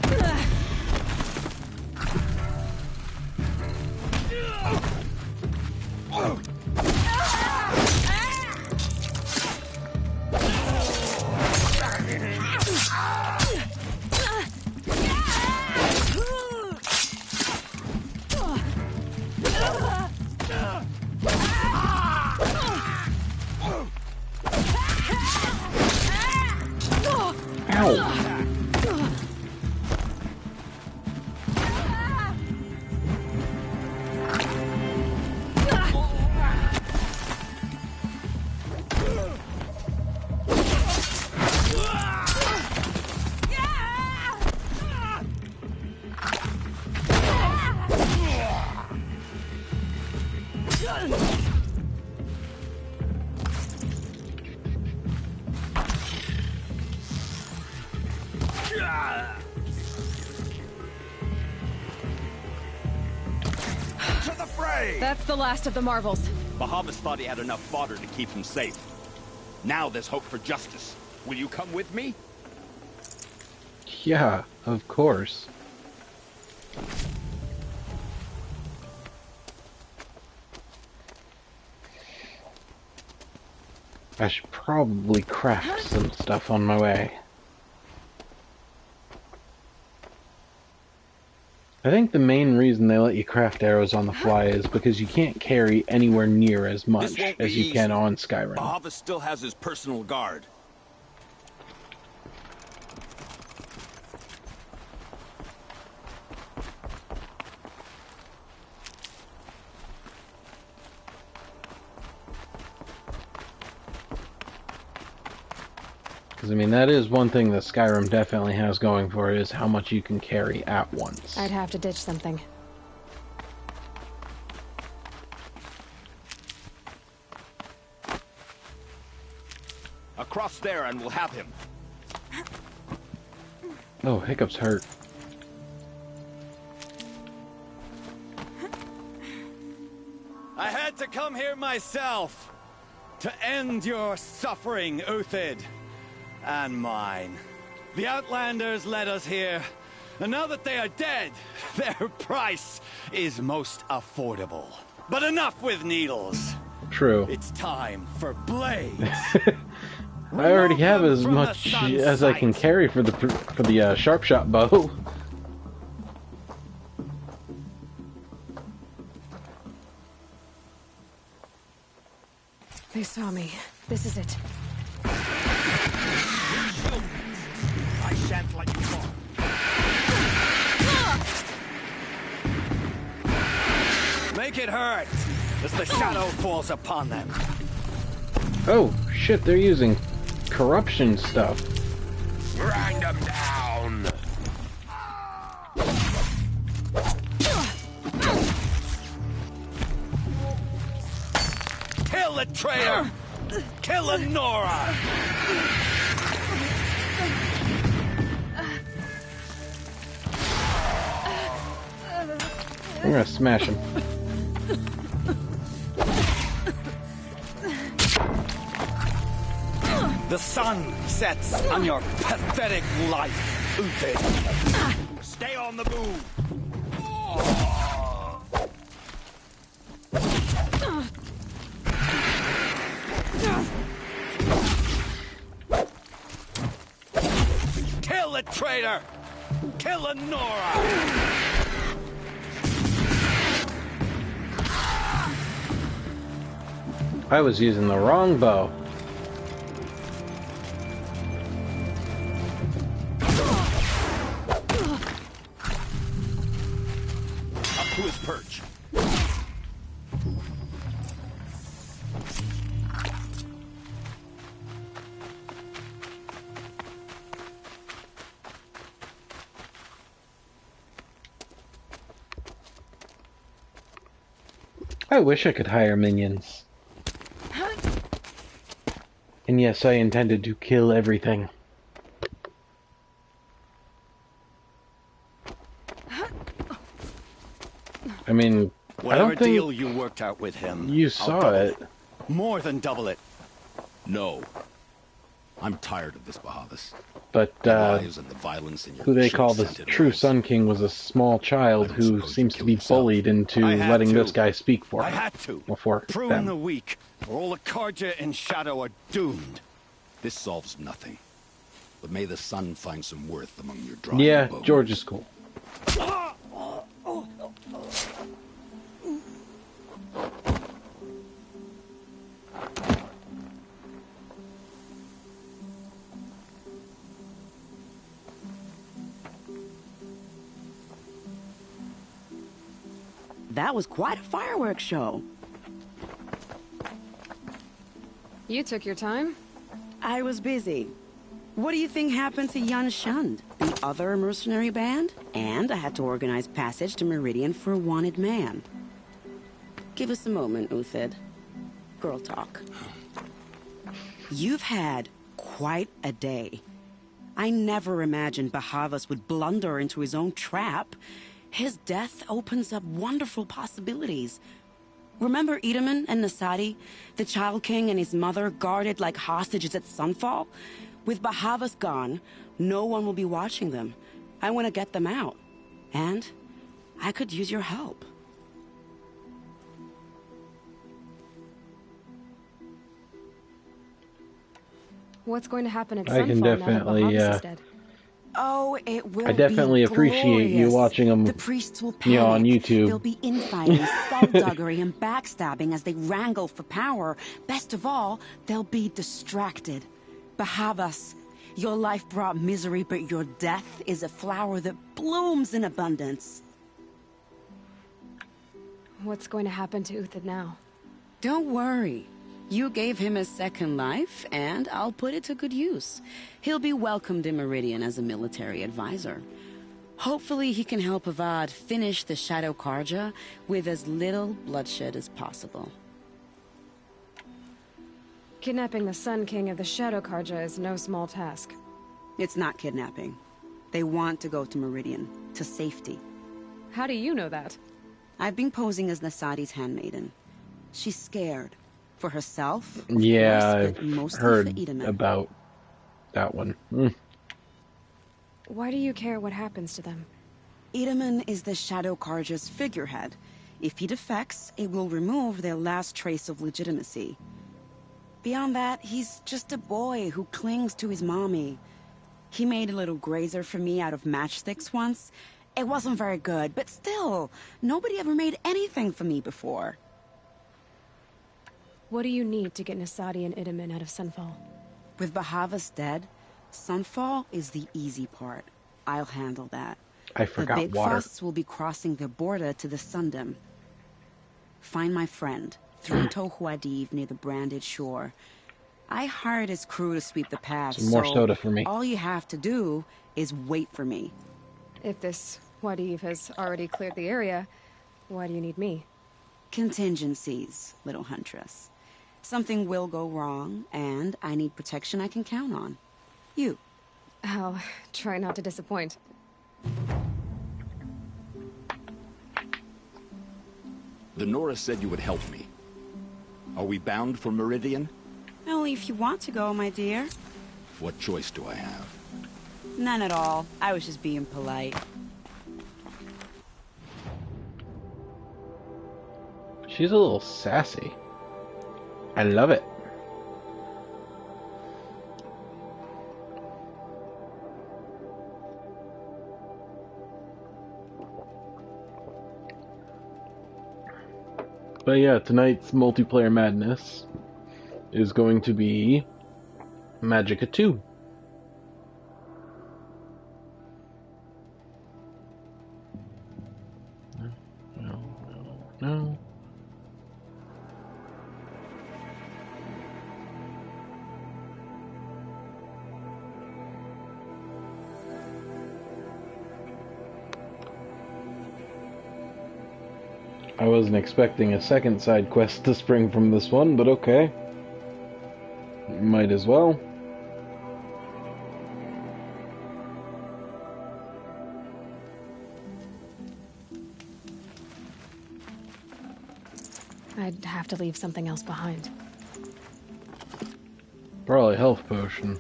That's the last of the marvels. Bahavas thought he had enough fodder to keep him safe. Now there's hope for justice. Will you come with me? Yeah, of course. I should probably craft some stuff on my way. I think the main reason they let you craft arrows on the fly is because you can't carry anywhere near as much as you can on Skyrim. Bahavas still has his personal guard. Because, I mean, that is one thing that Skyrim definitely has going for it, is how much you can carry at once. I'd have to ditch something. Across there and we'll have him. Oh, Hiccup's hurt. I had to come here myself to end your suffering, Uthid. And mine. The Outlanders led us here, and now that they are dead, their price is most affordable. But enough with needles. True. It's time for blades. I already have as much as I can carry for the sharp shot bow. They saw me. This is it. I shan't let you fall. Make it hurt as the shadow falls upon them. Oh, shit, they're using corruption stuff. Grind them down. Kill the traitor! Kill Anora! I'm gonna smash him. The sun sets on your pathetic life, Uthid. Stay on the move. Kill the traitor! Kill Anora! I was using the wrong bow. Up to his perch. I wish I could hire minions. And yes, I intended to kill everything. I mean, Whatever I don't think deal you worked out with him, you I'll saw double it. More than double it. No. I'm tired of this, Bahavas. But The lies and the violence in your who they call the chip-scented true lives. Sun King was a small child who seems to be bullied into I had letting to. this guy speak for I him. had to. For Prune them. the weak, or all the Karja and Shadow are doomed. This solves nothing. But may the sun find some worth among your drawing Yeah, bows. George is cool. That was quite a fireworks show. You took your time. I was busy. What do you think happened to Yan Shund, the other mercenary band? And I had to organize passage to Meridian for a wanted man. Give us a moment, Uthid. Girl talk. You've had quite a day. I never imagined Bahavas would blunder into his own trap. His death opens up wonderful possibilities. Remember Edaman and Nasadi, the Child King and his mother guarded like hostages at Sunfall? With Bahavas gone, no one will be watching them. I want to get them out. And I could use your help. What's going to happen at I can Sunfall definitely, now that Bahavas is dead? Oh, it will I definitely be appreciate you glorious. watching them, The priests will you know, on panic. YouTube. There'll be infighting, skullduggery, and backstabbing as they wrangle for power. Best of all, they'll be distracted. Bahavas, your life brought misery, but your death is a flower that blooms in abundance. What's going to happen to Uthid now? Don't worry. You gave him a second life, and I'll put it to good use. He'll be welcomed in Meridian as a military advisor. Hopefully he can help Avad finish the Shadow Karja with as little bloodshed as possible. Kidnapping the Sun King of the Shadow Karja is no small task. It's not kidnapping. They want to go to Meridian, to safety. How do you know that? I've been posing as Nasadi's handmaiden. She's scared. For herself, of Yeah, course, but I've mostly heard for Edaman. about that one. Why do you care what happens to them? Edaman is the Shadow Karja's figurehead. If he defects, it will remove their last trace of legitimacy. Beyond that, he's just a boy who clings to his mommy. He made a little grazer for me out of matchsticks once. It wasn't very good, but still, nobody ever made anything for me before. What do you need to get Nasadi and Edaman out of Sunfall? With Bahavas dead, Sunfall is the easy part. I'll handle that. I forgot the big water. fuss will be crossing the border to the Sundom. Find my friend, through Tohuadiv near the branded shore. I hired his crew to sweep the path, Some more so soda for me. all you have to do is wait for me. If this Wadiv has already cleared the area, why do you need me? Contingencies, little huntress. Something will go wrong, and I need protection I can count on. You. I'll try not to disappoint. The Nora said you would help me. Are we bound for Meridian? Only if you want to go, my dear. What choice do I have? None at all. I was just being polite. She's a little sassy. I love it. But yeah, tonight's multiplayer madness is going to be Magicka 2. No. I wasn't expecting a second side quest to spring from this one, but okay. Might as well. I'd have to leave something else behind. Probably health potion.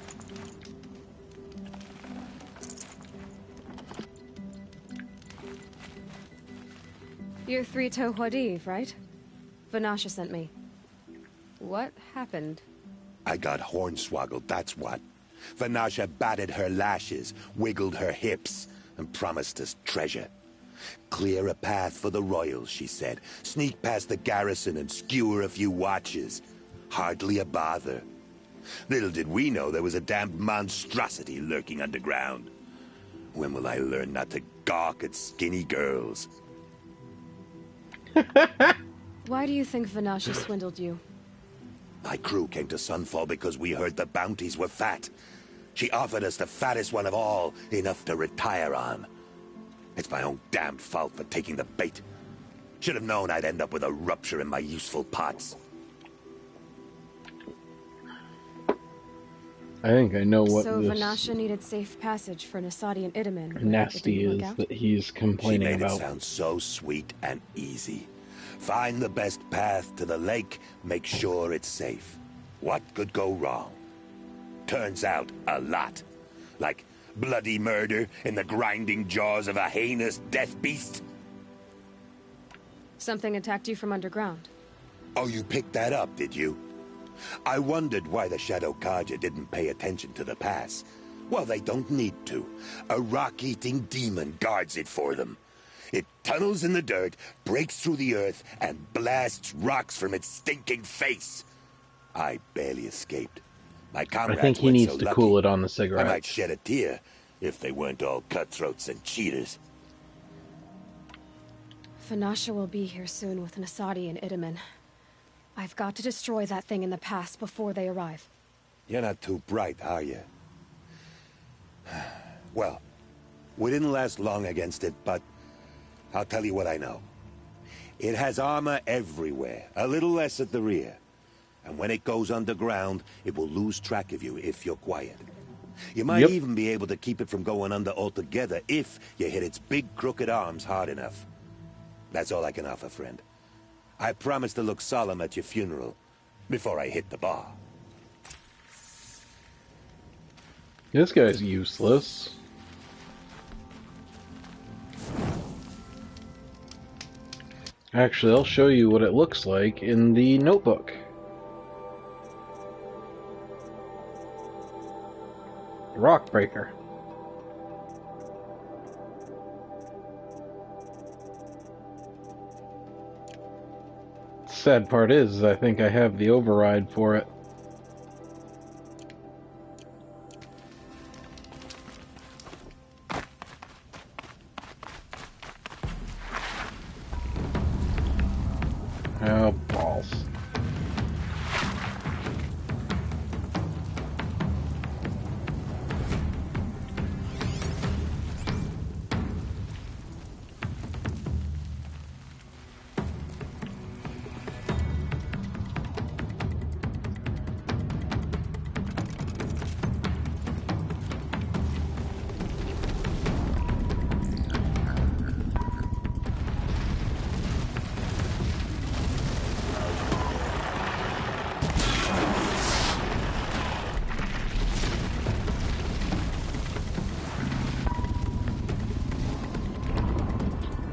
You're Three-Toe Huadiv, right? Vanasha sent me. What happened? I got hornswoggled, that's what. Vanasha batted her lashes, wiggled her hips, and promised us treasure. Clear a path for the royals, she said. Sneak past the garrison and skewer a few watches. Hardly a bother. Little did we know there was a damned monstrosity lurking underground. When will I learn not to gawk at skinny girls? Why do you think Vanasha swindled you? My crew came to Sunfall because we heard the bounties were fat. She offered us the fattest one of all, enough to retire on. It's my own damned fault for taking the bait. Should have known I'd end up with a rupture in my useful parts. I think I know what so this Vanasha needed safe passage for Nasadi and Idaman. nasty is that he's complaining She made about. it sound so sweet and easy. Find the best path to the lake, make sure it's safe. What could go wrong? Turns out, a lot. Like bloody murder in the grinding jaws of a heinous death beast. Something attacked you from underground. Oh, you picked that up, did you? I wondered why the Shadow Carja didn't pay attention to the pass. Well, they don't need to. A rock-eating demon guards it for them. It tunnels in the dirt, breaks through the earth, and blasts rocks from its stinking face. I barely escaped. My comrades I think he weren't needs so to lucky. cool it on the I cigarette. might shed a tear if they weren't all cutthroats and cheaters. Vanasha will be here soon with Nasadi and Idaman. I've got to destroy that thing in the pass before they arrive. You're not too bright, are you? Well, we didn't last long against it, but I'll tell you what I know. It has armor everywhere, a little less at the rear. And when it goes underground, it will lose track of you if you're quiet. You might even be able to keep it from going under altogether if you hit its big crooked arms hard enough. That's all I can offer, friend. I promise to look solemn at your funeral before I hit the bar. This guy's useless. Actually, I'll show you what it looks like in the notebook. Rockbreaker. Sad part is, I think I have the override for it. Oh, balls.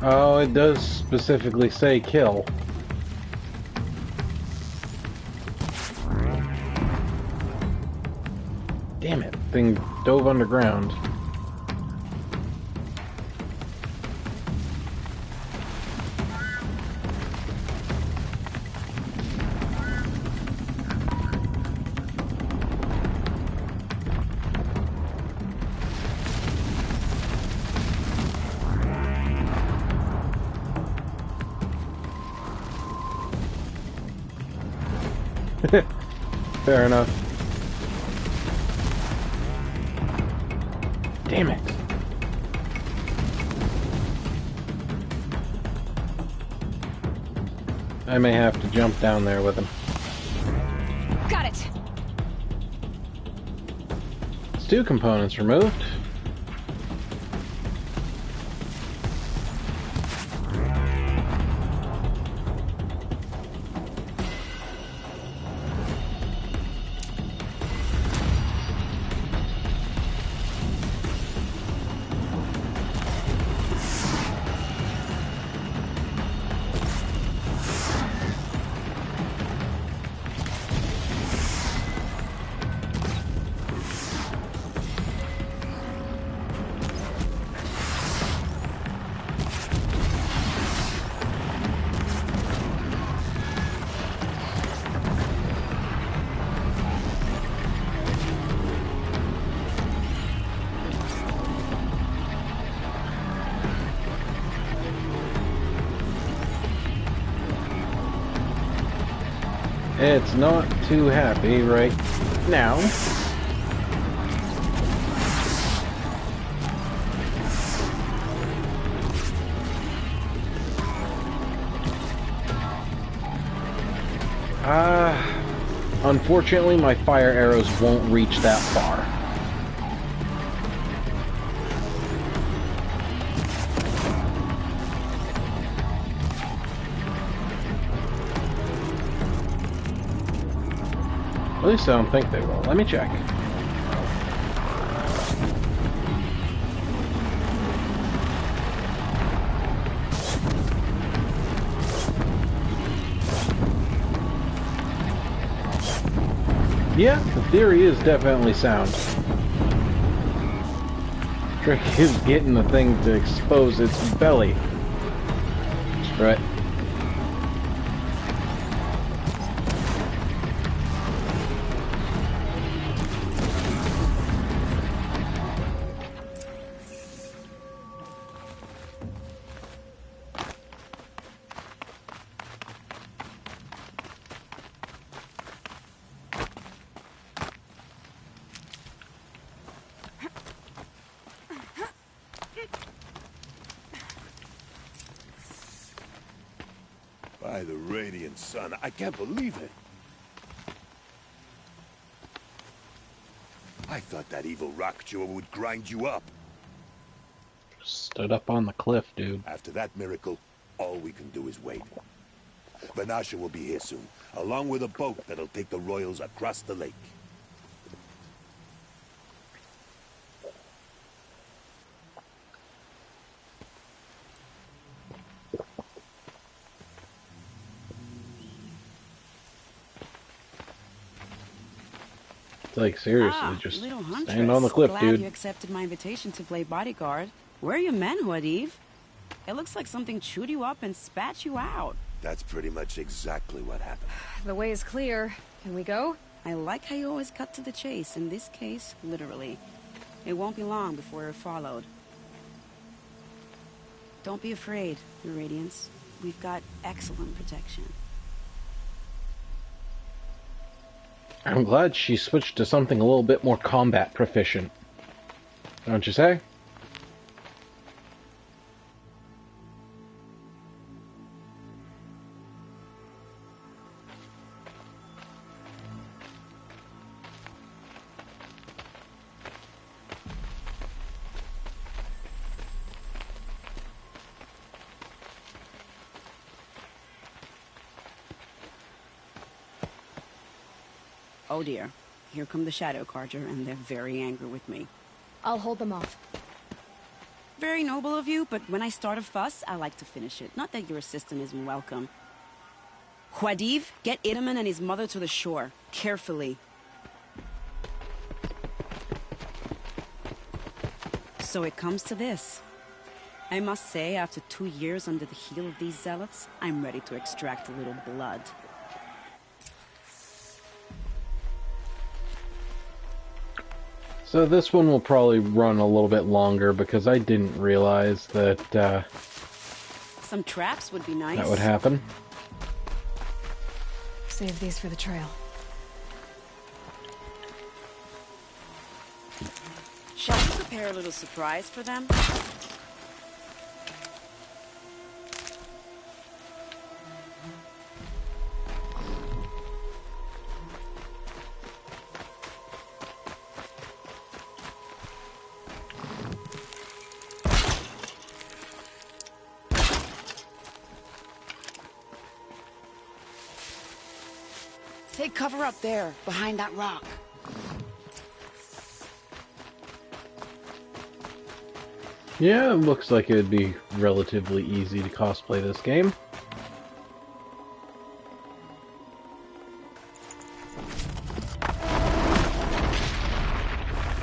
Oh, it does specifically say kill. Damn it, thing dove underground. Fair enough. Damn it. I may have to jump down there with him. Got it. It's 2 components removed. It's not too happy right now. Unfortunately, my fire arrows won't reach that far. At least I don't think they will. Let me check. Yeah, the theory is definitely sound. Trick is getting the thing to expose its belly. Right. By the radiant sun, I can't believe it. I thought that evil rock chewer would grind you up. Stood up on the cliff, dude. After that miracle, all we can do is wait. Vanasha will be here soon, along with a boat that'll take the royals across the lake. Like, seriously, just stand on the cliff, Glad dude. you accepted my invitation to play bodyguard. Where are your men, Huadiv? It looks like something chewed you up and spat you out. That's pretty much exactly what happened. The way is clear. Can we go? I like how you always cut to the chase. In this case, literally. It won't be long before we're followed. Don't be afraid, Your Radiance. We've got excellent protection. I'm glad she switched to something a little bit more combat proficient. Don't you say? Oh dear. Here come the Shadow Carja, and they're very angry with me. I'll hold them off. Very noble of you, but when I start a fuss, I like to finish it. Not that your assistant isn't welcome. Huadiv, get Itaman and his mother to the shore. Carefully. So it comes to this. I must say, after 2 years under the heel of these zealots, I'm ready to extract a little blood. So this one will probably run a little bit longer because I didn't realize that some traps would be nice. That would happen. Save these for the trail. Shall we prepare a little surprise for them? Take cover up there, behind that rock. Yeah, it looks like it would be relatively easy to cosplay this game.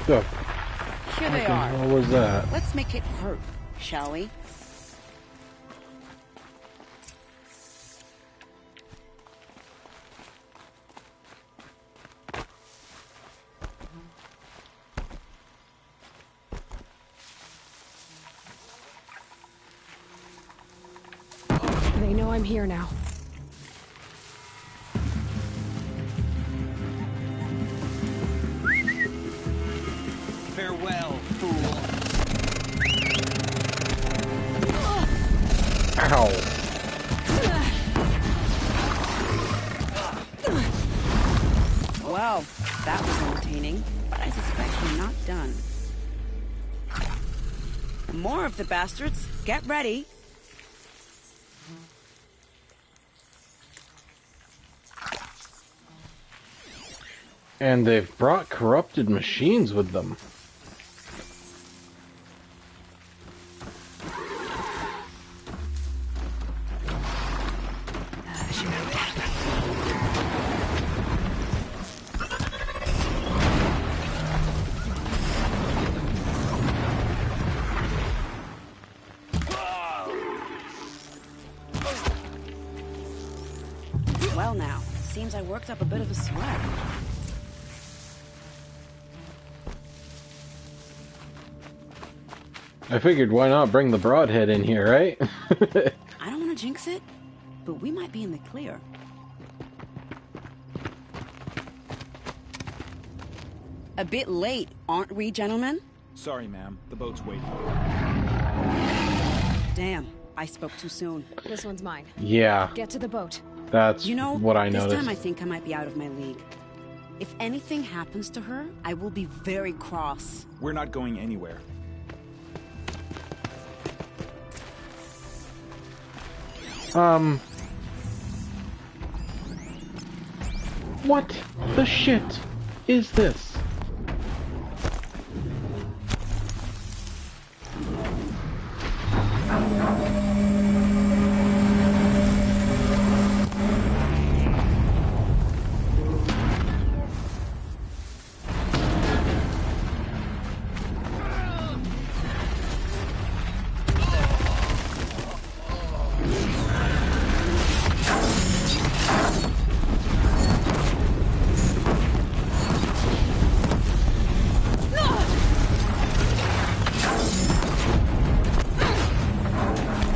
So, Here they are. what was that? Let's make it hurt, shall we? They know I'm here now. Farewell, fool. Ow. Well, that was entertaining, but I suspect we're not done. More of the bastards. Get ready. And they've brought corrupted machines with them. Well now, seems I worked up a bit of a sweat. I figured why not bring the broadhead in here, right? I don't want to jinx it, but we might be in the clear. A bit late, aren't we, gentlemen? Sorry, ma'am. The boat's waiting. Damn, I spoke too soon. This one's mine. Yeah. Get to the boat. That's what I this noticed. time I think I might be out of my league. If anything happens to her, I will be very cross. We're not going anywhere. What the shit is this?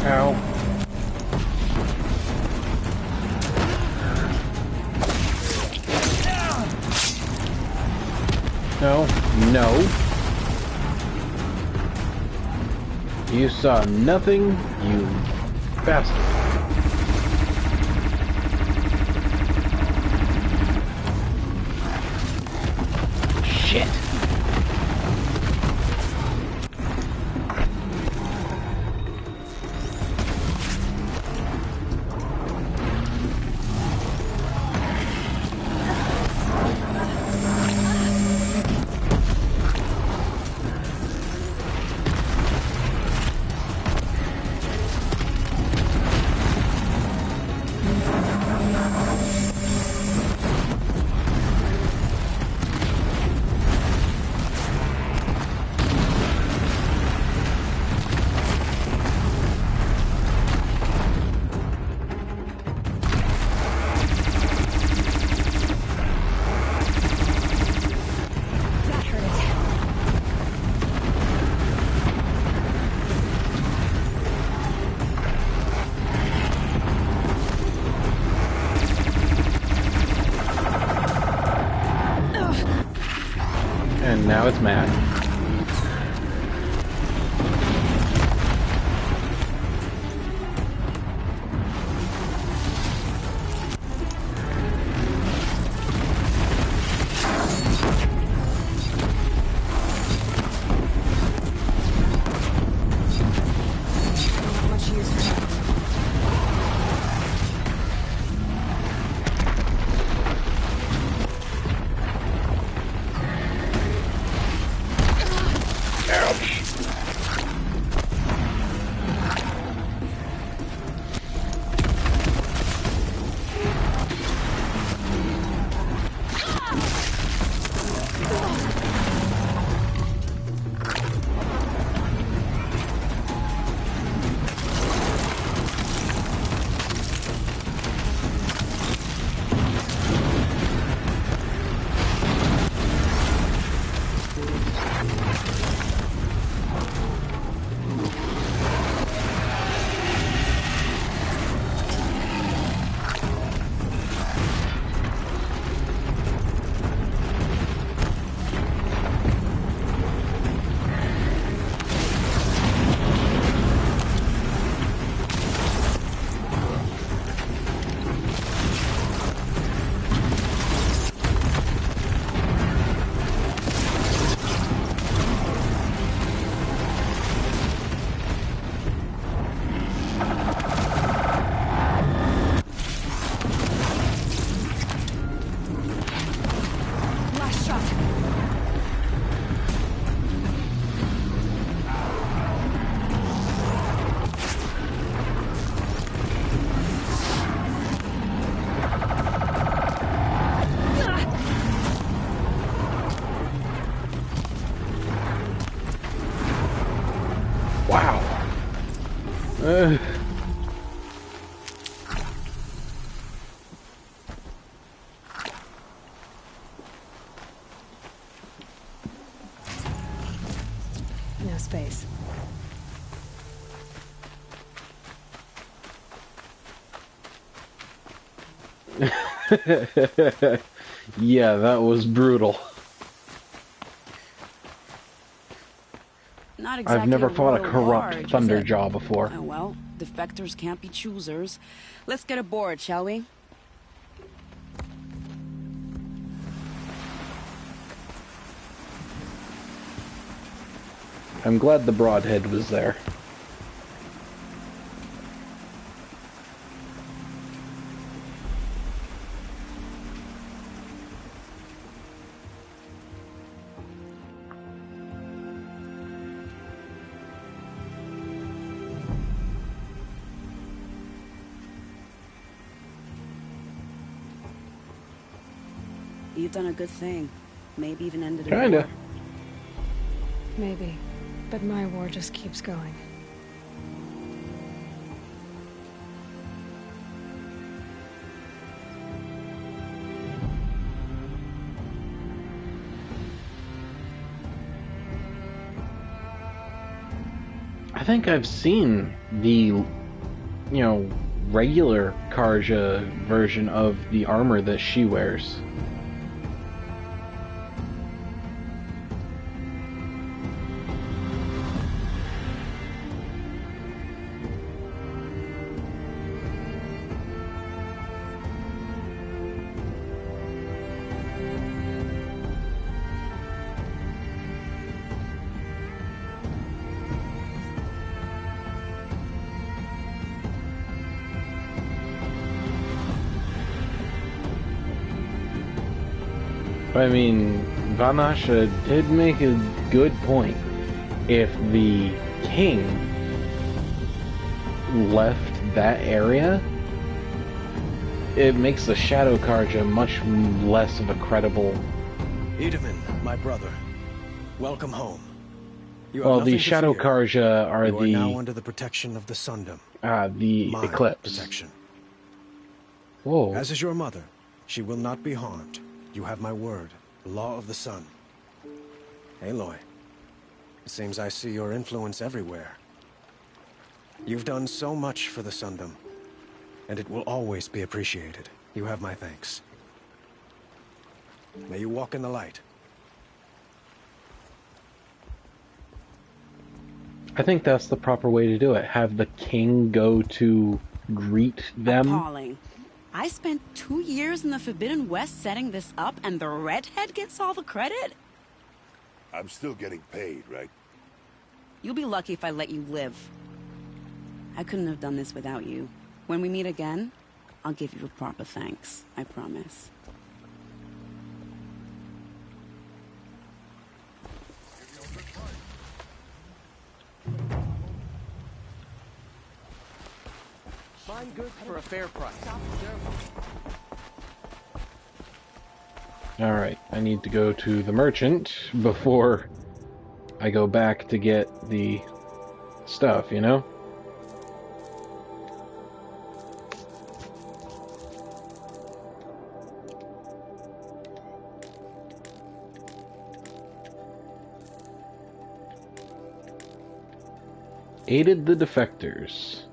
Ow. No, no. You saw nothing, you bastard. Shit. And now it's Matt. No space. Yeah, that was brutal. Not exactly I've never fought a royal corrupt large, is Thunderjaw it? before. Oh, well, defectors can't be choosers. Let's get aboard, shall we? I'm glad the Broadhead was there. You've done a good thing. Maybe even ended it. Kinda. Maybe. But my war just keeps going. I think I've seen the, regular Karja version of the armor that she wears. I mean, Vanasha did make a good point. If the king left that area, it makes the Shadow Karja much less of a credible... Itamen, my brother, welcome home. You have Well, nothing the to Shadow fear. Karja are You are the... now under the protection of the Sundom. the My Eclipse. protection. Whoa. As is your mother, she will not be harmed. You have my word, the law of the sun. Aloy, it seems I see your influence everywhere. You've done so much for the Sundom, and it will always be appreciated. You have my thanks. May you walk in the light. I think that's the proper way to do it. Have the king go to greet them. Appalling. I spent 2 years in the Forbidden West setting this up, and the redhead gets all the credit? I'm still getting paid, right? You'll be lucky if I let you live. I couldn't have done this without you. When we meet again, I'll give you a proper thanks. I promise. Find goods for a fair price. Alright, I need to go to the merchant before I go back to get the stuff, you know? Aided the defectors.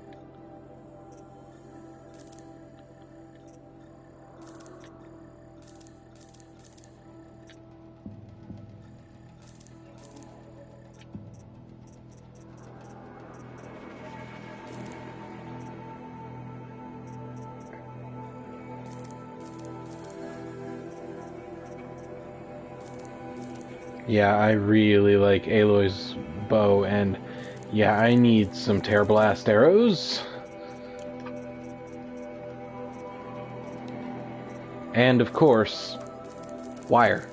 Yeah, I really like Aloy's bow, and yeah, I need some Tear Blast arrows. And of course, wire.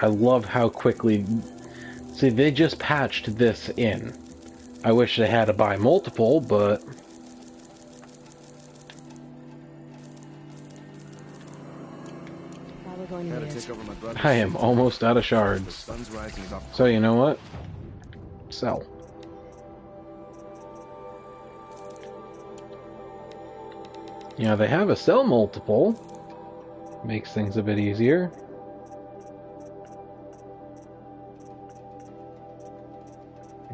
I love how quickly... See, they just patched this in. I wish they had to buy multiple, but... I am almost out of shards. So you know what? Sell. You know, they have a cell multiple. Makes things a bit easier.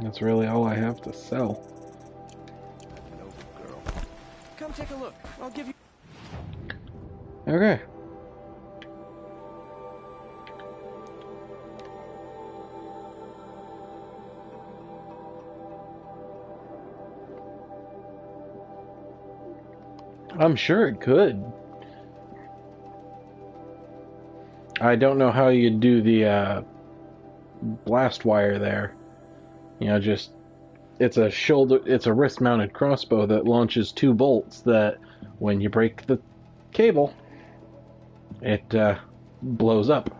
That's really all I have to sell. Come take a look. I'll give you... Okay. I'm sure it could. I don't know how you do the blast wire there. You know, just it's a wrist-mounted crossbow that launches 2 bolts that, when you break the cable, it blows up.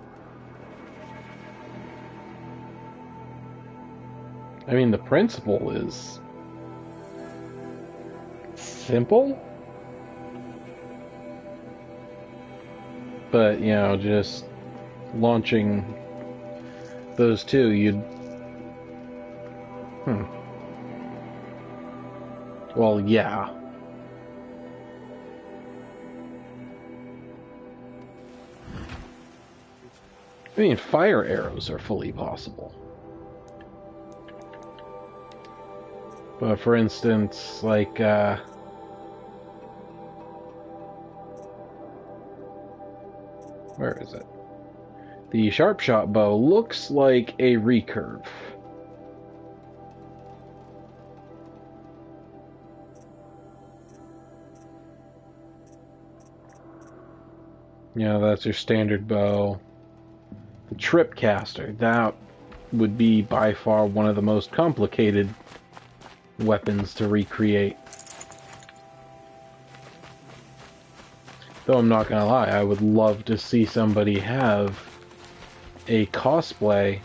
I mean, the principle is simple, but, you know, just launching those 2, you'd... Well, yeah. I mean, fire arrows are fully possible. But for instance, like, where is it? The sharp shot bow looks like a recurve. You know, that's your standard bow. The tripcaster, that would be by far one of the most complicated weapons to recreate. Though I'm not gonna lie, I would love to see somebody have a cosplay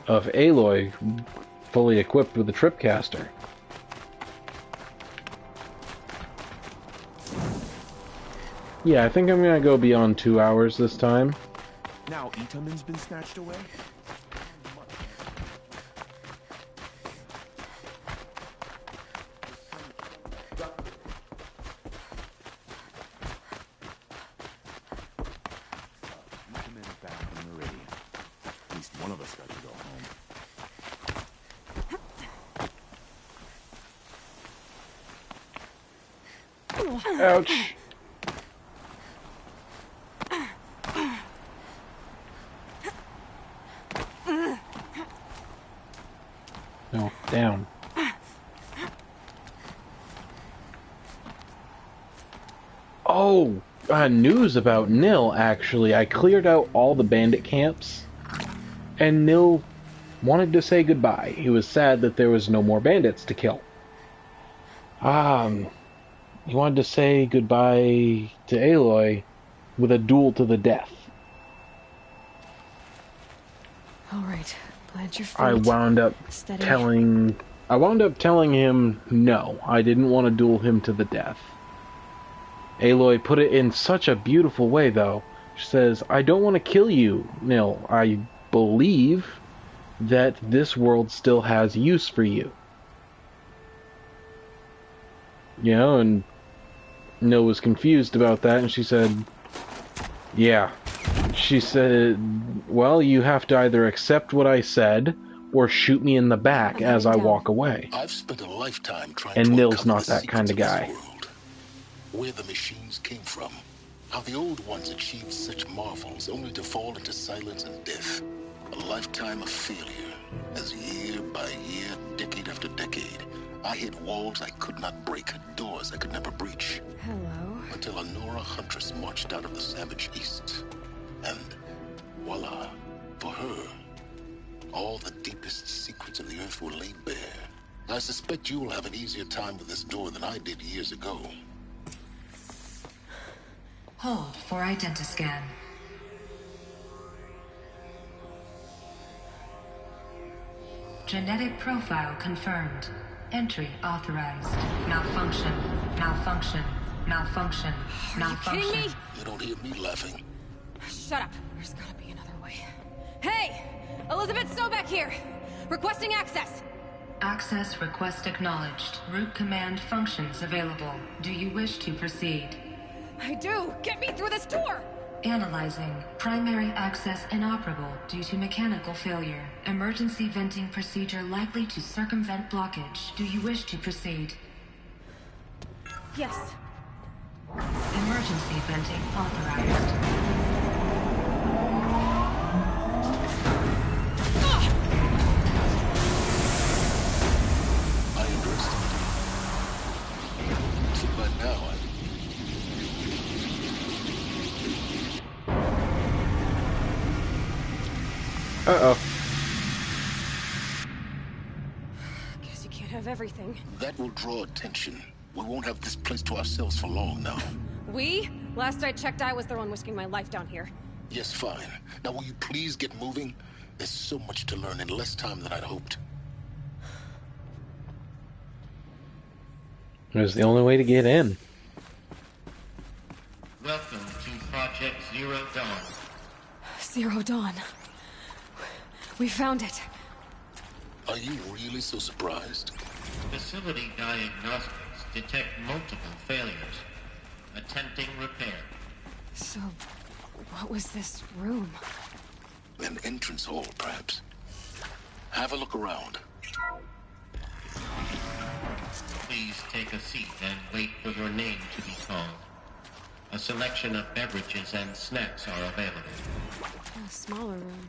of Aloy fully equipped with a tripcaster. Yeah, I think I'm gonna go beyond 2 hours this time. Now Itaman's been snatched away? Itaman's back in Meridian. At least one of us got to go home. Ouch. No, down. Oh, news about Nil, actually. I cleared out all the bandit camps, and Nil wanted to say goodbye. He was sad that there was no more bandits to kill. He wanted to say goodbye to Aloy with a duel to the death. Alright, plant your feet. I wound up telling him no. I didn't want to duel him to the death. Aloy put it in such a beautiful way, though. She says, I don't want to kill you, Nil. I believe that this world still has use for you. You know, and Nil was confused about that, and she said, yeah. She said, well, you have to either accept what I said, or shoot me in the back as I walk away. I've spent a lifetime trying and to Nil's not that kind of guy. Where the machines came from, how the old ones achieved such marvels only to fall into silence and death. A lifetime of failure, as year by year, decade after decade, I hit walls I could not break, doors I could never breach. Hello. Until a Nora huntress marched out of the savage east. And voila, for her, all the deepest secrets of the earth were laid bare. I suspect you will have an easier time with this door than I did years ago. Hold for identiscan. Genetic profile confirmed. Entry authorized. Malfunction. Malfunction. Malfunction. Malfunction. Are you kidding me? You don't hear me laughing. Shut up. There's gotta be another way. Hey! Elizabeth Sobek here! Requesting access! Access request acknowledged. Root command functions available. Do you wish to proceed? I do! Get me through this door! Analyzing. Primary access inoperable due to mechanical failure. Emergency venting procedure likely to circumvent blockage. Do you wish to proceed? Yes. Emergency venting authorized. Uh-oh. Guess you can't have everything. That will draw attention. We won't have this place to ourselves for long now. We? Last I checked, I was the one risking my life down here. Yes, fine. Now will you please get moving? There's so much to learn in less time than I'd hoped. It was the only way to get in. Welcome to Project Zero Dawn. Zero Dawn. We found it. Are you really so surprised? Facility diagnostics detect multiple failures. Attempting repair. So, what was this room? An entrance hall, perhaps. Have a look around. Please take a seat and wait for your name to be called. A selection of beverages and snacks are available. A smaller room.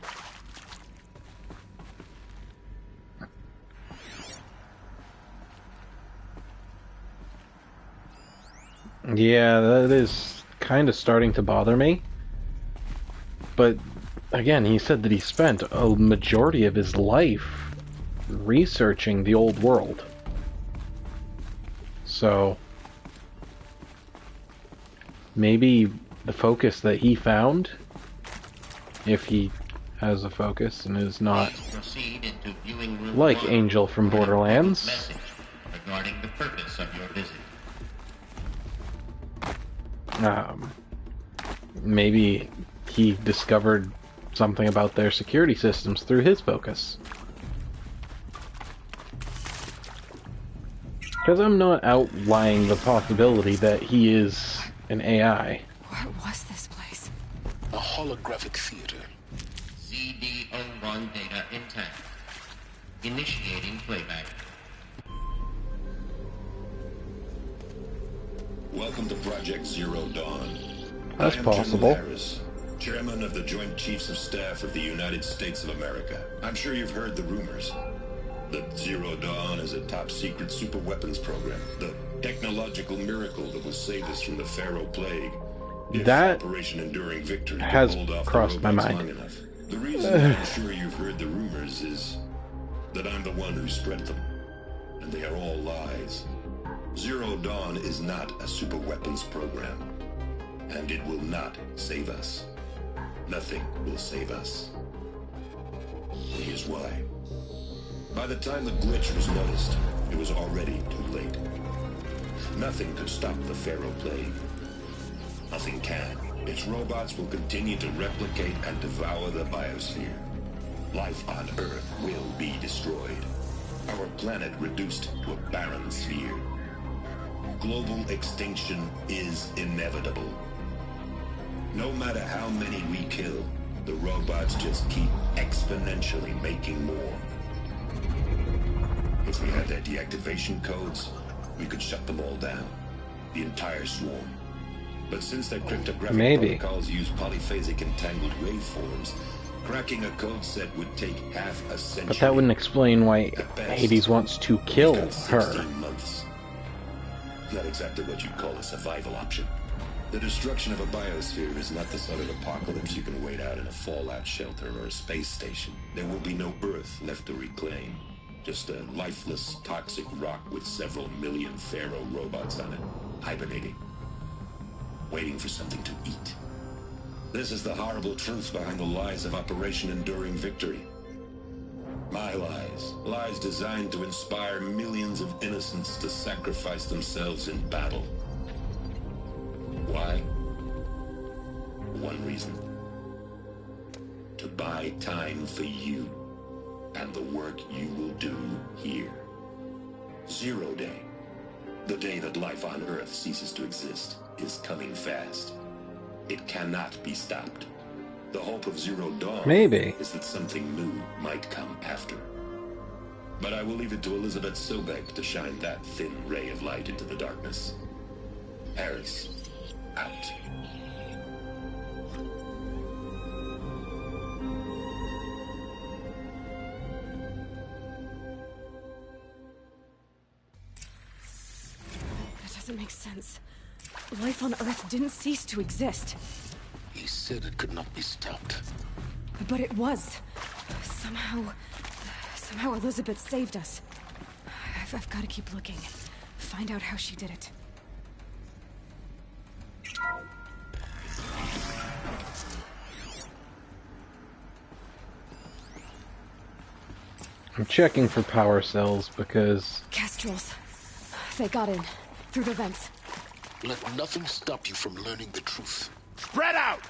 Yeah, that is kind of starting to bother me. But, again, he said that he spent a majority of his life researching the old world. So, maybe the focus that he found, if he has a focus and is not like Angel from Borderlands. Message regarding the purpose of your visit. Maybe he discovered something about their security systems through his focus. Because I'm not outlying the possibility that he is an AI. What was this place? A holographic theater. CD01 data intact. Initiating playback. Welcome to Project Zero Dawn. That's I am possible. General Harris, Chairman of the Joint Chiefs of Staff of the United States of America. I'm sure you've heard the rumors. That Zero Dawn is a top-secret super-weapons program. The technological miracle that will save us from the Pharaoh Plague. If That Operation Enduring Victory can has hold off the crossed my robots mind. long enough. The reason I'm sure you've heard the rumors is that I'm the one who spread them. And they are all lies. Zero Dawn is not a super weapons program. And it will not save us. Nothing will save us. Here's why. By the time the glitch was noticed, it was already too late. Nothing could stop the Pharaoh Plague. Nothing can. Its robots will continue to replicate and devour the biosphere. Life on Earth will be destroyed. Our planet reduced to a barren sphere. Global extinction is inevitable. No matter how many we kill, the robots just keep exponentially making more. If we had their deactivation codes, we could shut them all down. The entire swarm. But since their cryptographic protocols use polyphasic entangled waveforms, cracking a code set would take half a century. But that wouldn't explain why Hades wants to kill We've got her. 16 months. Not exactly what you'd call a survival option. The destruction of a biosphere is not the sort of apocalypse you can wait out in a fallout shelter or a space station. There will be no Earth left to reclaim. Just a lifeless, toxic rock with several million Pharaoh robots on it, hibernating, waiting for something to eat. This is the horrible truth behind the lies of Operation Enduring Victory. My lies. Lies designed to inspire millions of innocents to sacrifice themselves in battle. Why? One reason. To buy time for you and the work you will do here. Zero Day, the day that life on Earth ceases to exist, is coming fast. It cannot be stopped. The hope of Zero Dawn Maybe. is that something new might come after. But I will leave it to Elizabeth Sobek to shine that thin ray of light into the darkness. Harris, out. That doesn't make sense. Life on Earth didn't cease to exist. He said it could not be stopped. But it was. Somehow Elizabeth saved us. I've got to keep looking. Find out how she did it. I'm checking for power cells because... Kestrels. They got in. Through the vents. Let nothing stop you from learning the truth. Spread out!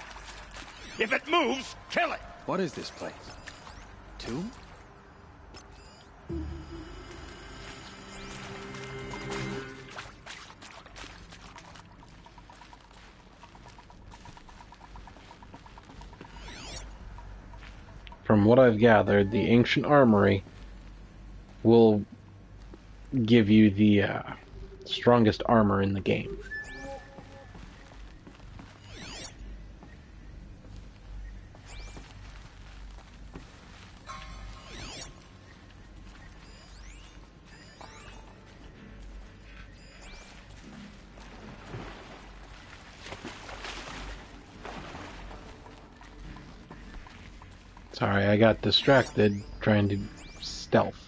If it moves, kill it! What is this place? Tomb? From what I've gathered, the Ancient Armory will give you the strongest armor in the game. Sorry, I got distracted trying to stealth.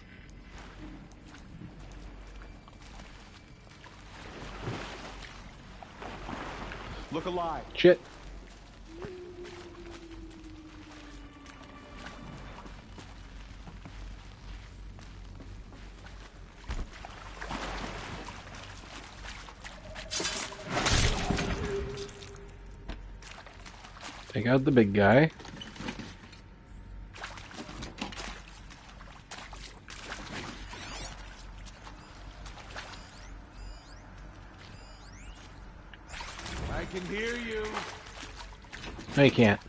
Look alive. Shit. Take out the big guy. I can hear you. No, you can't.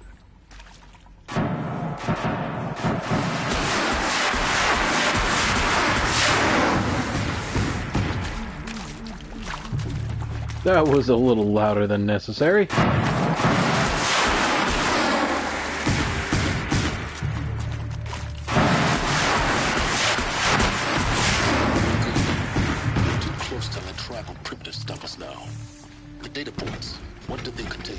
That was a little louder than necessary. Too close to the tribal primitive stop us now. The data points, what did they contain?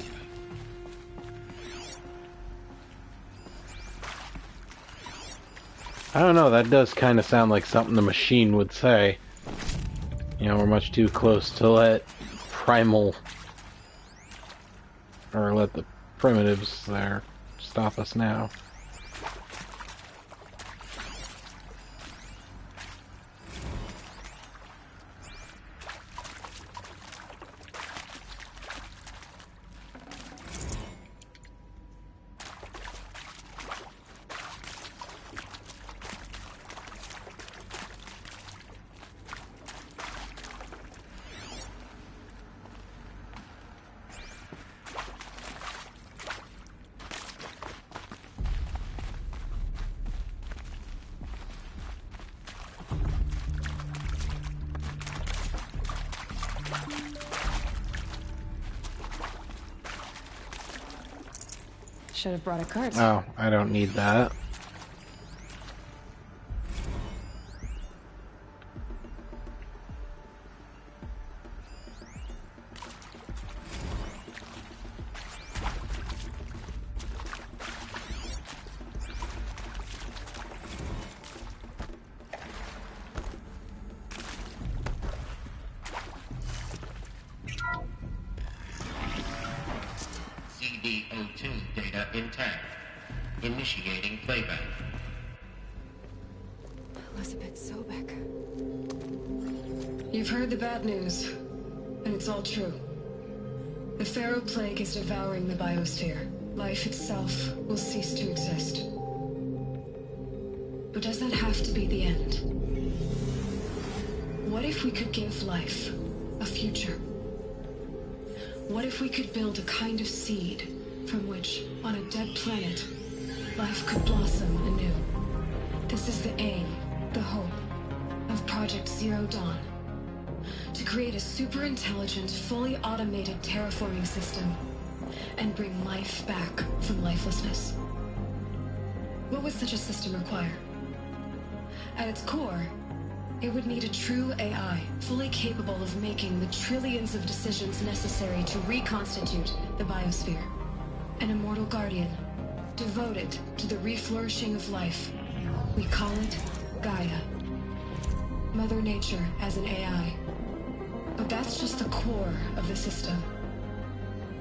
I don't know, that does kind of sound like something the machine would say. You know, we're much too close to let primal... or let the primitives there stop us now. Should have brought a cart. Oh, I don't need that. CD02 data intact. Initiating playback. Elizabeth Sobek. You've heard the bad news, and it's all true. The Pharaoh Plague is devouring the biosphere. Life itself will cease to exist. But does that have to be the end? What if we could give life a future? What if we could build a kind of seed from which, on a dead planet, life could blossom anew? This is the aim, the hope, of Project Zero Dawn. To create a super-intelligent, fully automated terraforming system and bring life back from lifelessness. What would such a system require? At its core, it would need a true AI, fully capable of making the trillions of decisions necessary to reconstitute the biosphere. An immortal guardian, devoted to the reflourishing of life. We call it Gaia. Mother Nature as an AI. But that's just the core of the system.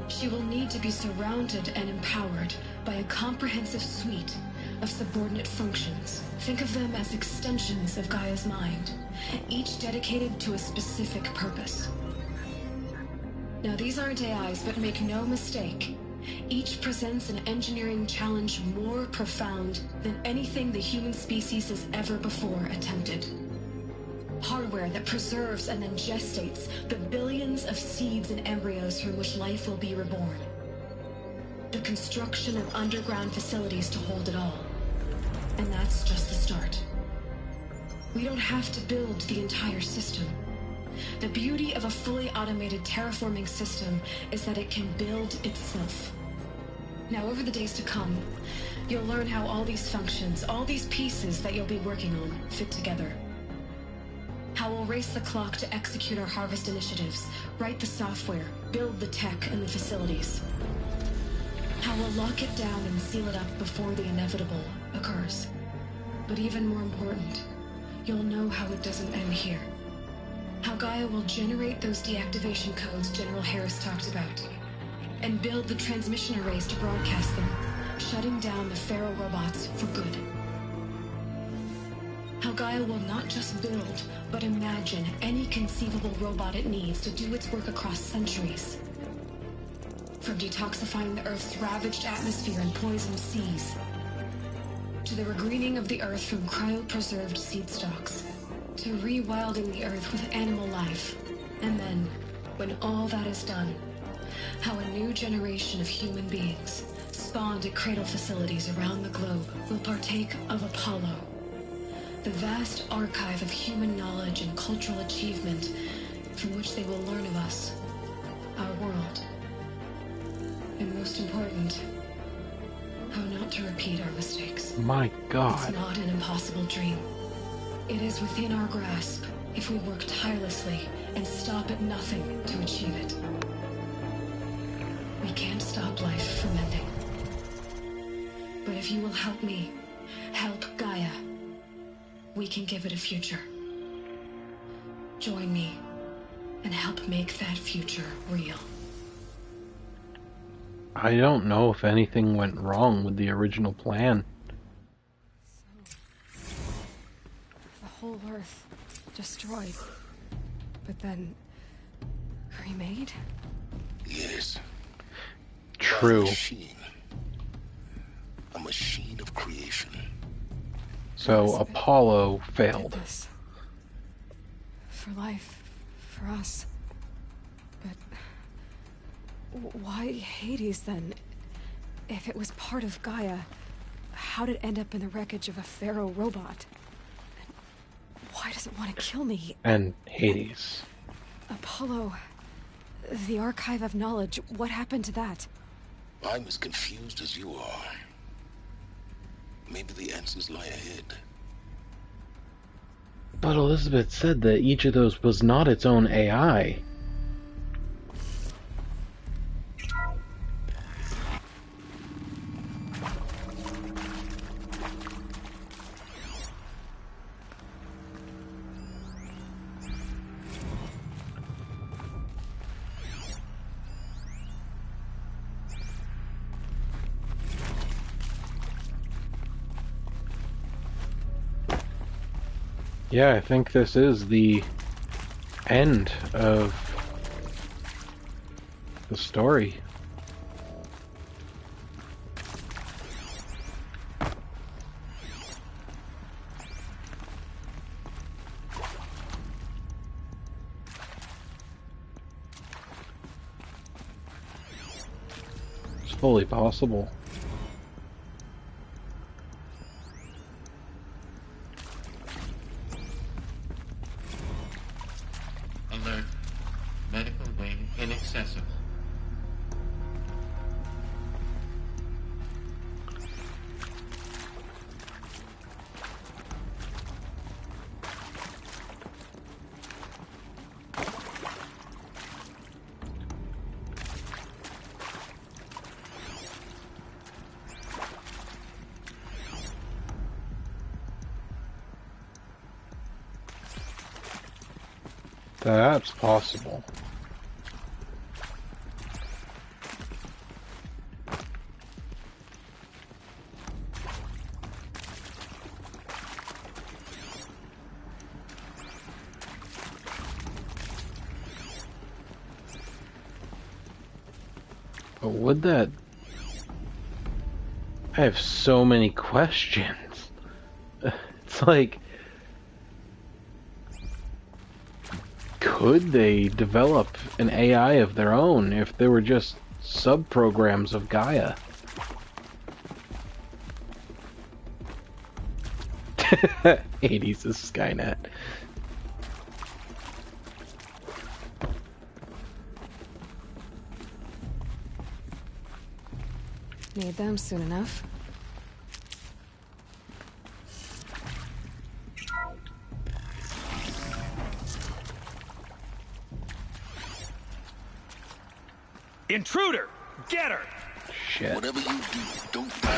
She will need to be surrounded and empowered by a comprehensive suite of subordinate functions. Think of them as extensions of Gaia's mind, each dedicated to a specific purpose. Now, these aren't AIs, but make no mistake, each presents an engineering challenge more profound than anything the human species has ever before attempted. Hardware that preserves and then gestates the billions of seeds and embryos from which life will be reborn. The construction of underground facilities to hold it all. And that's just the start. We don't have to build the entire system. The beauty of a fully automated terraforming system is that it can build itself. Now, over the days to come, you'll learn how all these functions, all these pieces that you'll be working on, fit together. How we'll race the clock to execute our harvest initiatives, write the software, build the tech and the facilities. How we'll lock it down and seal it up before the inevitable occurs. But even more important, you'll know how it doesn't end here. How Gaia will generate those deactivation codes General Harris talked about, and build the transmission arrays to broadcast them, shutting down the Pharaoh robots for good. How Gaia will not just build, but imagine any conceivable robot it needs to do its work across centuries. From detoxifying the Earth's ravaged atmosphere and poisoned seas, to the regreening of the Earth from cryopreserved seed stalks, to rewilding the Earth with animal life. And then, when all that is done, how a new generation of human beings, spawned at cradle facilities around the globe, will partake of Apollo, the vast archive of human knowledge and cultural achievement from which they will learn of us, our world. And most important, how not to repeat our mistakes. My God. It's not an impossible dream. It is within our grasp if we work tirelessly and stop at nothing to achieve it. We can't stop life from ending. But if you will help me, help Gaia, we can give it a future. Join me and help make that future real. I don't know if anything went wrong with the original plan. The whole Earth destroyed, but then remade? Yes. True. A machine of creation. So Apollo failed. For life, for us. But why Hades then? If it was part of Gaia, how did it end up in the wreckage of a Pharaoh robot? And why does it want to kill me? And Hades. Apollo, the archive of knowledge, what happened to that? I'm as confused as you are. Maybe the answers lie ahead. But Elizabeth said that each of those was not its own AI. Yeah, I think this is the end of the story. fully possible. Alert. Medical wing inaccessible. That's possible. But would that... I have so many questions. It's like... Could they develop an AI of their own if they were just sub-programs of Gaia? '80s is Skynet. Need them soon enough. Intruder! Get her! Shit. Whatever you do, don't die.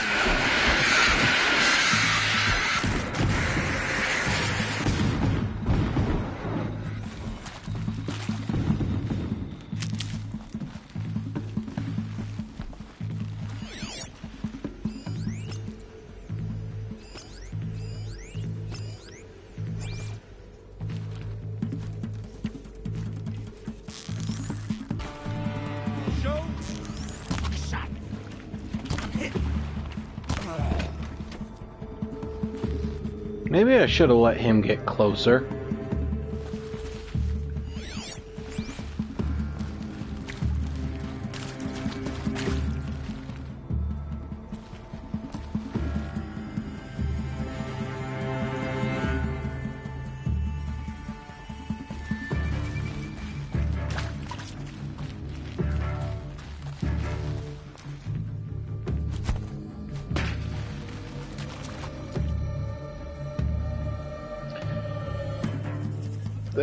Maybe I should have let him get closer.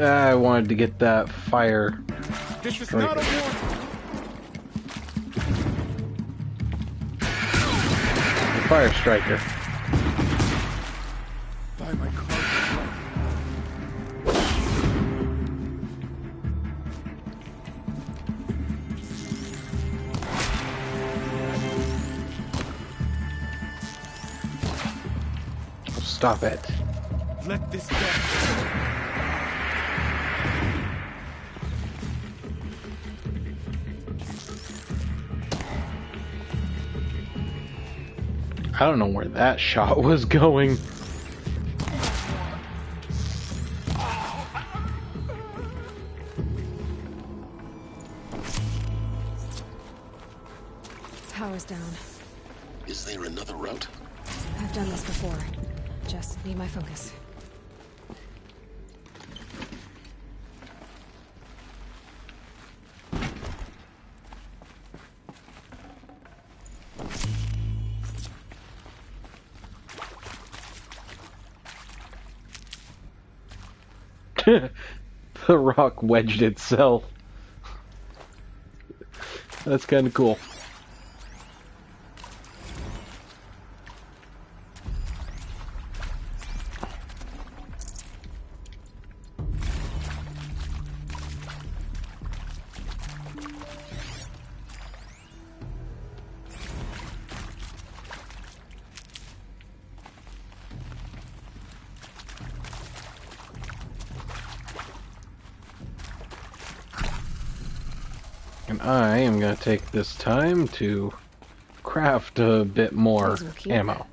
I wanted to get that fire. This is not a war. The fire striker. Buy my car. Stop it. Let this go. I don't know where that shot was going. Power's down. Is there another route? I've done this before. Just need my focus. The rock wedged itself. That's kind of cool. And I am going to take this time to craft a bit more ammo.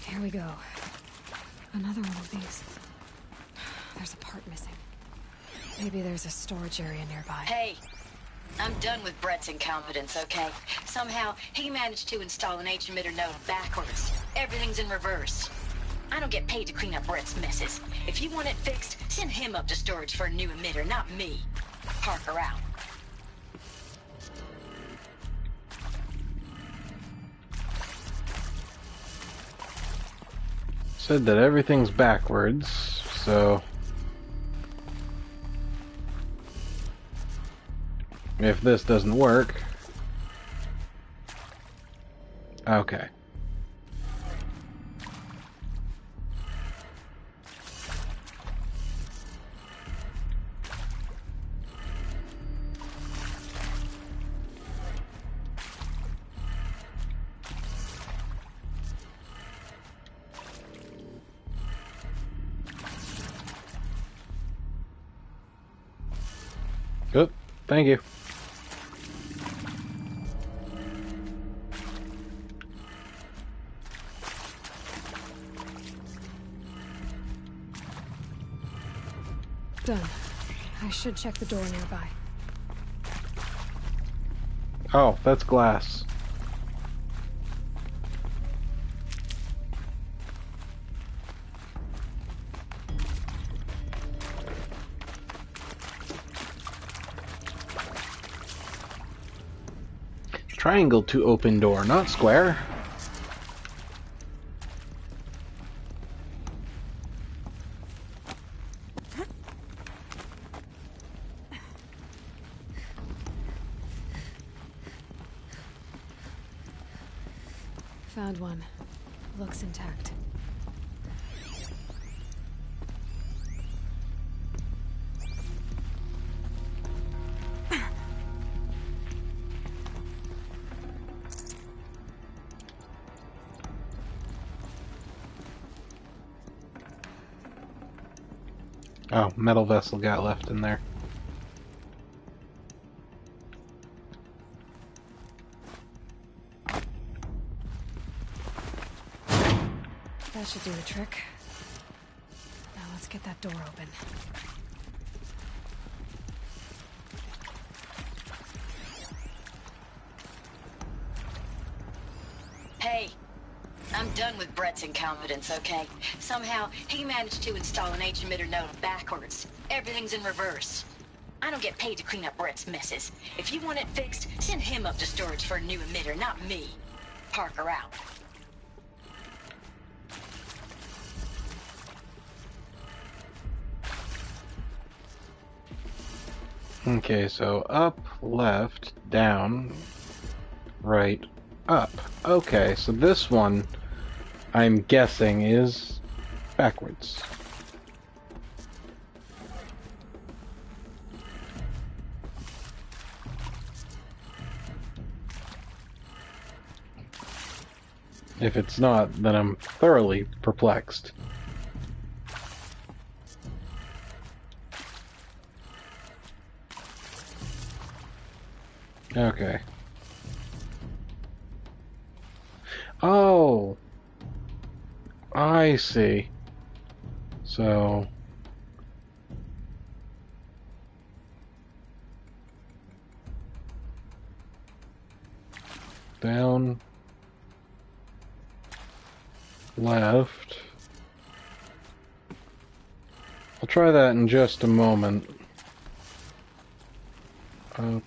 Here we go. Another one of these. There's a part missing. Maybe there's a storage area nearby. Hey, I'm done with Brett's incompetence, okay? Somehow, he managed to install an H-emitter node backwards. Everything's in reverse. I don't get paid to clean up Brett's messes. If you want it fixed, send him up to storage for a new emitter, not me. Parker out. Said that everything's backwards, so if this doesn't work, okay. Oop, thank you. Done. I should check the door nearby. Oh, that's glass. Triangle to open door, not square. Found one. Looks intact. Oh, metal vessel got left in there. That should do the trick. Now let's get that door open. Hey, I'm done with Brett's incompetence, okay? Somehow, he managed to install an H-emitter node backwards. Everything's in reverse. I don't get paid to clean up Brett's messes. If you want it fixed, send him up to storage for a new emitter, not me. Parker out. Okay, so up, left, down, right, up. Okay, so this one, I'm guessing, is backwards. If it's not, then I'm thoroughly perplexed. Okay. Oh! I see. So... down... left... I'll try that in just a moment. Up...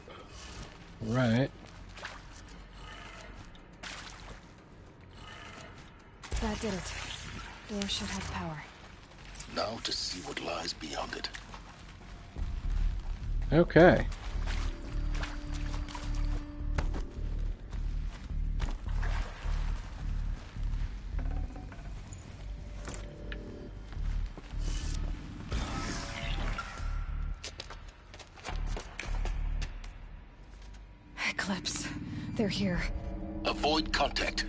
right. That did it. Door should have power. Now to see what lies beyond it. Okay. Eclipse. They're here. Avoid contact.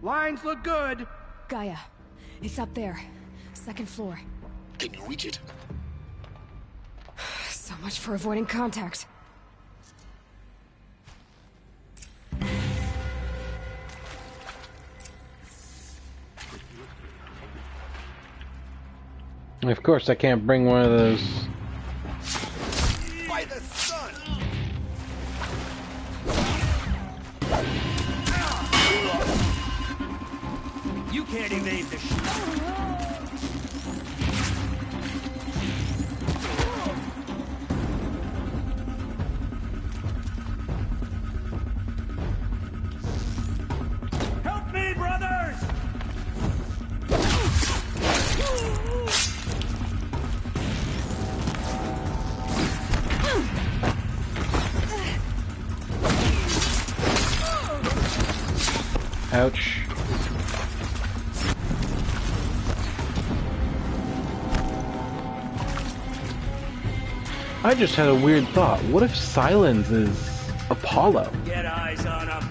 Lines look good. Gaia. It's up there. Second floor. Can you reach it? So much for avoiding contact. And of course, I can't bring one of those. By the sun! You can't evade the Help me, brothers! Ouch. I just had a weird thought. What if Silence is Apollo? Get eyes on him.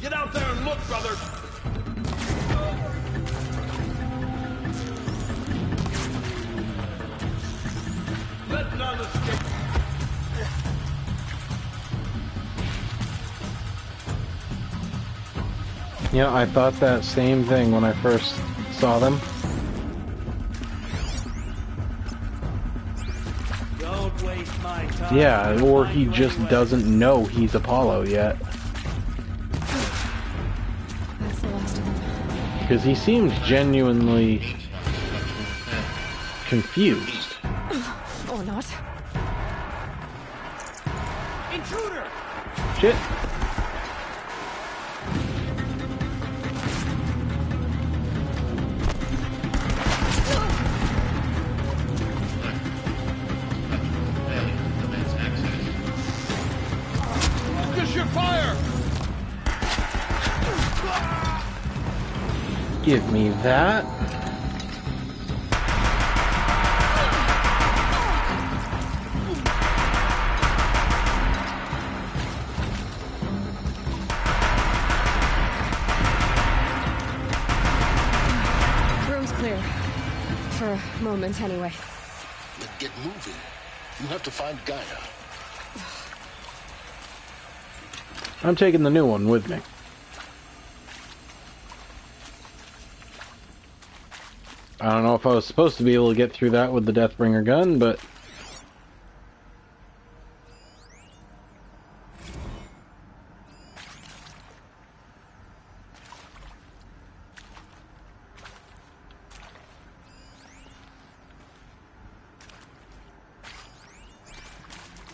Get out there and look, brother! Let none escape. Yeah, I thought that same thing when I first saw them. Don't waste my time. Yeah, or he just doesn't know he's Apollo yet. That's the last of them. Because he seems genuinely confused. Or not. Intruder! Shit. Focus your fire! Give me that. Room's clear. For a moment, anyway. Then get moving. You have to find Gaia. I'm taking the new one with me. I don't know if I was supposed to be able to get through that with the Deathbringer gun, but...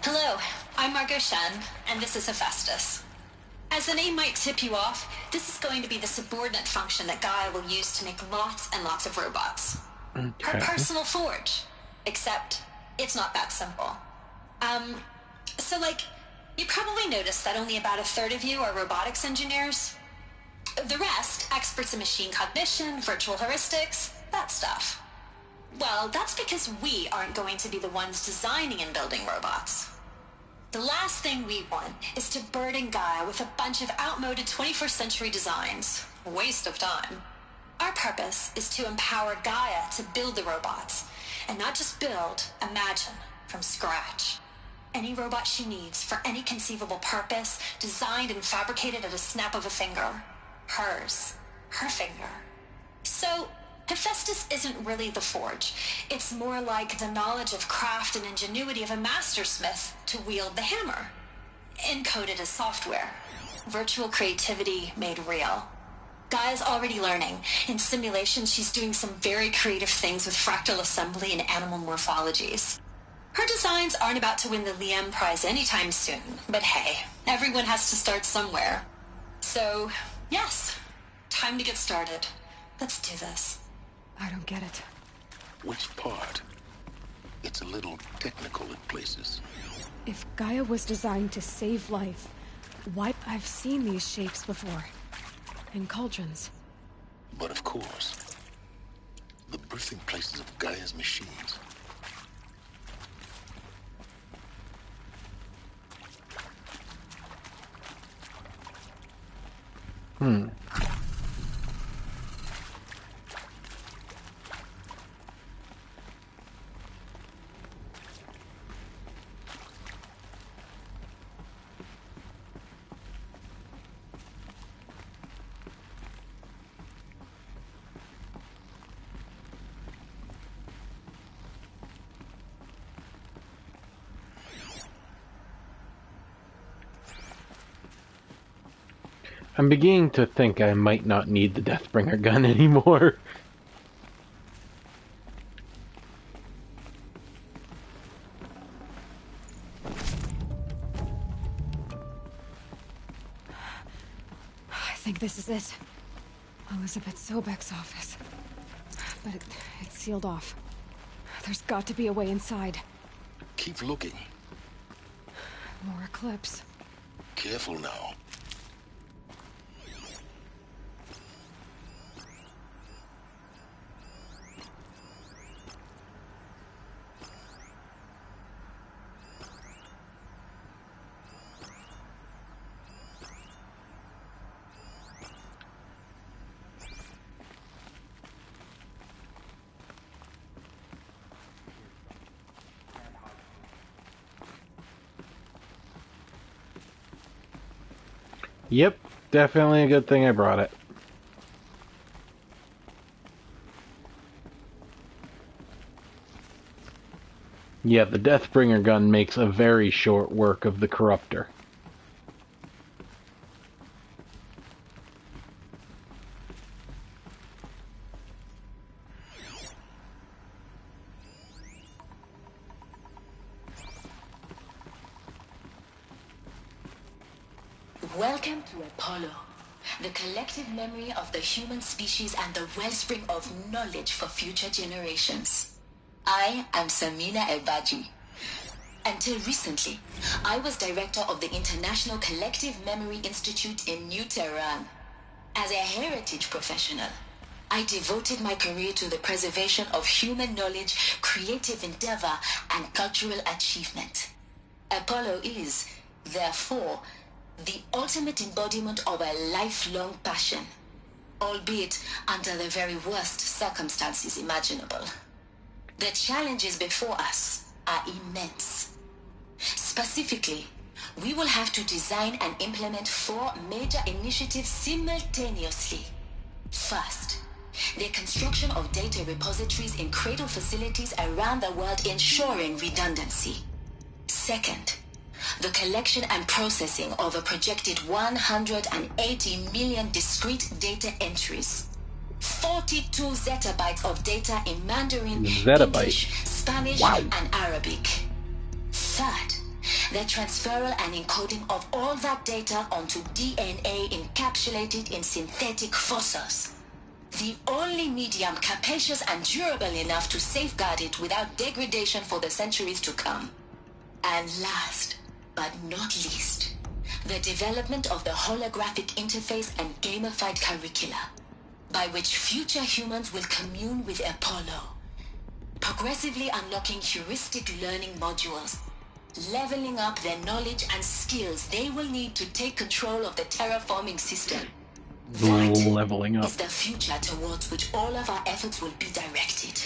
Hello, I'm Margot Shen, and this is Hephaestus. As the name might tip you off, this is going to be the subordinate function that Gaia will use to make lots and lots of robots. Her personal forge. Except, it's not that simple. So you probably noticed that only about a third of you are robotics engineers. The rest, experts in machine cognition, virtual heuristics, that stuff. Well, that's because we aren't going to be the ones designing and building robots. The last thing we want is to burden Gaia with a bunch of outmoded 21st century designs. Waste of time. Our purpose is to empower Gaia to build the robots. And not just build, imagine, from scratch. Any robot she needs for any conceivable purpose, designed and fabricated at a snap of a finger. Hers. Her finger. So, Hephaestus isn't really the forge. It's more like the knowledge of craft and ingenuity of a mastersmith to wield the hammer. Encoded as software. Virtual creativity made real. Gaia's already learning. In simulation, she's doing some very creative things with fractal assembly and animal morphologies. Her designs aren't about to win the Liam Prize anytime soon, but hey, everyone has to start somewhere. So, yes, time to get started. Let's do this. I don't get it. Which part? It's a little technical in places. If Gaia was designed to save life, why... I've seen these shapes before. In cauldrons. But of course, the birthing places of Gaia's machines. I'm beginning to think I might not need the Deathbringer gun anymore. I think this is it. Elizabeth Sobek's office. But it's sealed off. There's got to be a way inside. Keep looking. More Eclipse. Careful now. Yep, definitely a good thing I brought it. Yeah, the Deathbringer gun makes a very short work of the Corruptor. Welcome to Apollo, the collective memory of the human species and the wellspring of knowledge for future generations. I am Samina Ebaji. Until recently, I was director of the International Collective Memory Institute in New Tehran. As a heritage professional, I devoted my career to the preservation of human knowledge, creative endeavor, and cultural achievement. Apollo is, therefore, the ultimate embodiment of a lifelong passion, albeit under the very worst circumstances imaginable. The challenges before us are immense. Specifically, we will have to design and implement 4 major initiatives simultaneously. First, the construction of data repositories in cradle facilities around the world, ensuring redundancy. Second, the collection and processing of a projected 180 million discrete data entries. 42 zettabytes of data in Mandarin, English, Spanish, and Arabic. Third, the transferal and encoding of all that data onto DNA encapsulated in synthetic fossils. The only medium capacious and durable enough to safeguard it without degradation for the centuries to come. And last, but not least, the development of the holographic interface and gamified curricula, by which future humans will commune with Apollo, progressively unlocking heuristic learning modules, leveling up their knowledge and skills they will need to take control of the terraforming system. Leveling up Is the future towards which all of our efforts will be directed.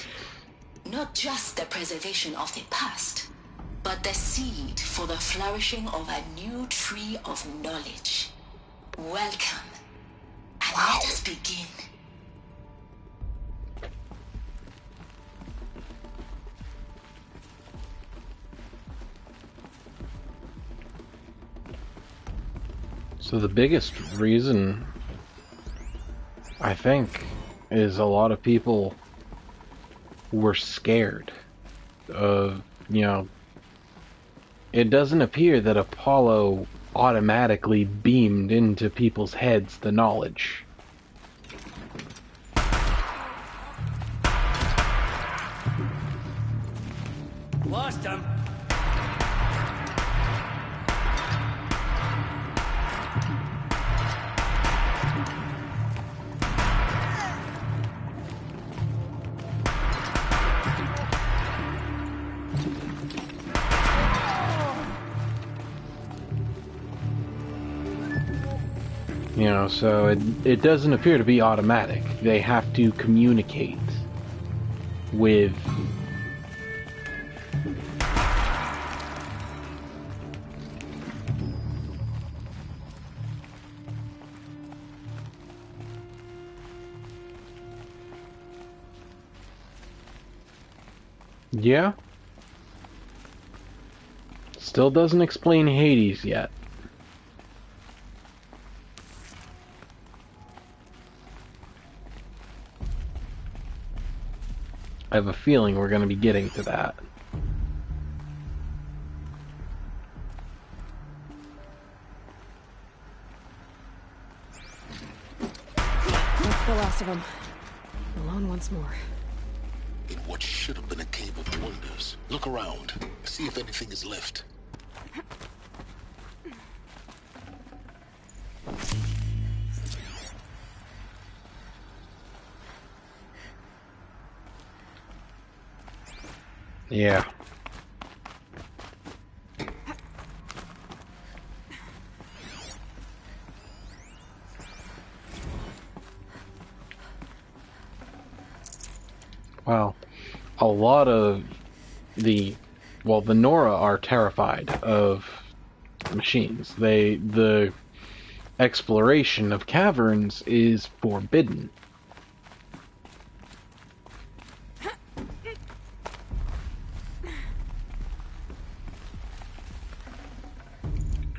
Not just the preservation of the past, but the seed for the flourishing of a new tree of knowledge. Welcome, and let us begin. So the biggest reason, I think, is a lot of people were scared of, it doesn't appear that Apollo automatically beamed into people's heads the knowledge. Lost him. So it doesn't appear to be automatic. They have to communicate with Yeah. Still doesn't explain Hades yet. I have a feeling we're going to be getting to that. That's the last of them. Alone once more. In what should have been a cave of wonders. Look around. See if anything is left. Yeah. Wow. A lot of the Nora are terrified of machines. The exploration of caverns is forbidden.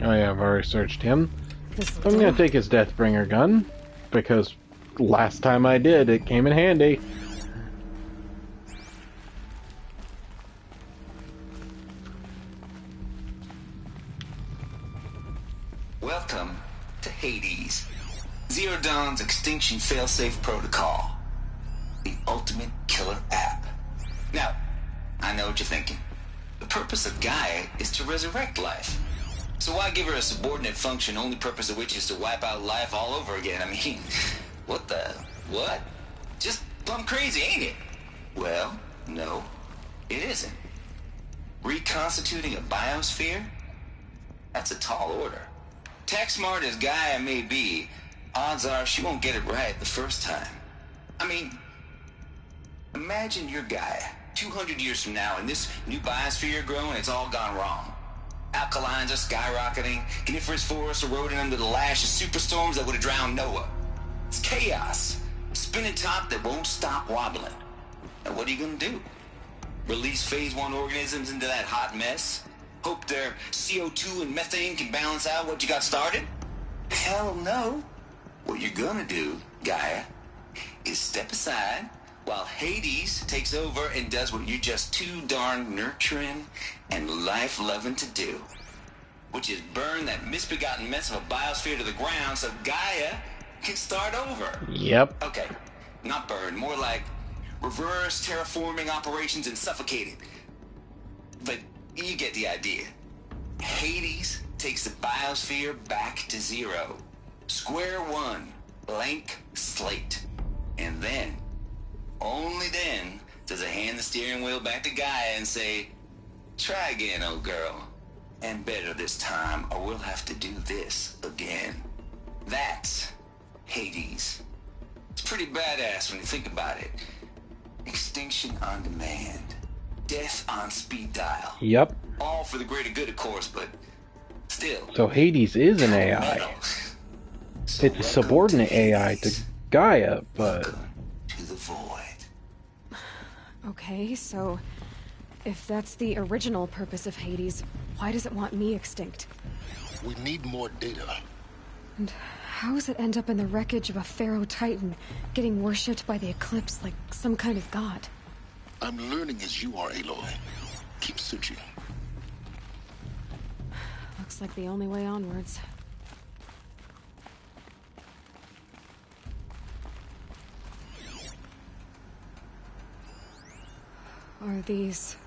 Oh yeah, I've already searched him. I'm gonna take his Deathbringer gun, because last time I did, it came in handy. Welcome to Hades, Zero Dawn's extinction failsafe protocol. The ultimate killer app. Now, I know what you're thinking. The purpose of Gaia is to resurrect life. So why give her a subordinate function, only purpose of which is to wipe out life all over again? I mean, what? Just plumb crazy, ain't it? Well, no, it isn't. Reconstituting a biosphere? That's a tall order. Tech smart as Gaia may be, odds are she won't get it right the first time. I mean, imagine you're Gaia, 200 years from now, and this new biosphere you're growing, it's all gone wrong. Alkalines are skyrocketing, coniferous forests eroding under the lash of superstorms that would have drowned Noah. It's chaos. A spinning top that won't stop wobbling. Now what are you gonna do? Release phase 1 organisms into that hot mess? Hope their CO2 and methane can balance out what you got started? Hell no. What you're gonna do, Gaia, is step aside while Hades takes over and does what you're just too darn nurturing and life-loving to do, which is burn that misbegotten mess of a biosphere to the ground so Gaia can start over. Yep. Okay, not burn, more like reverse terraforming operations and suffocate it. But you get the idea. Hades takes the biosphere back to zero. Square one, blank slate. And then, only then, does it hand the steering wheel back to Gaia and say, try again, old girl. And better this time, or we'll have to do this again. That's Hades. It's pretty badass when you think about it. Extinction on demand. Death on speed dial. Yep. All for the greater good, of course, but still. So Hades is an AI. It's a subordinate AI to Gaia, but... To the void. Okay, so if that's the original purpose of Hades, why does it want me extinct? We need more data. And how does it end up in the wreckage of a Pharaoh Titan, getting worshipped by the Eclipse like some kind of god? I'm learning as you are, Aloy. Keep searching. Looks like the only way onwards. Are these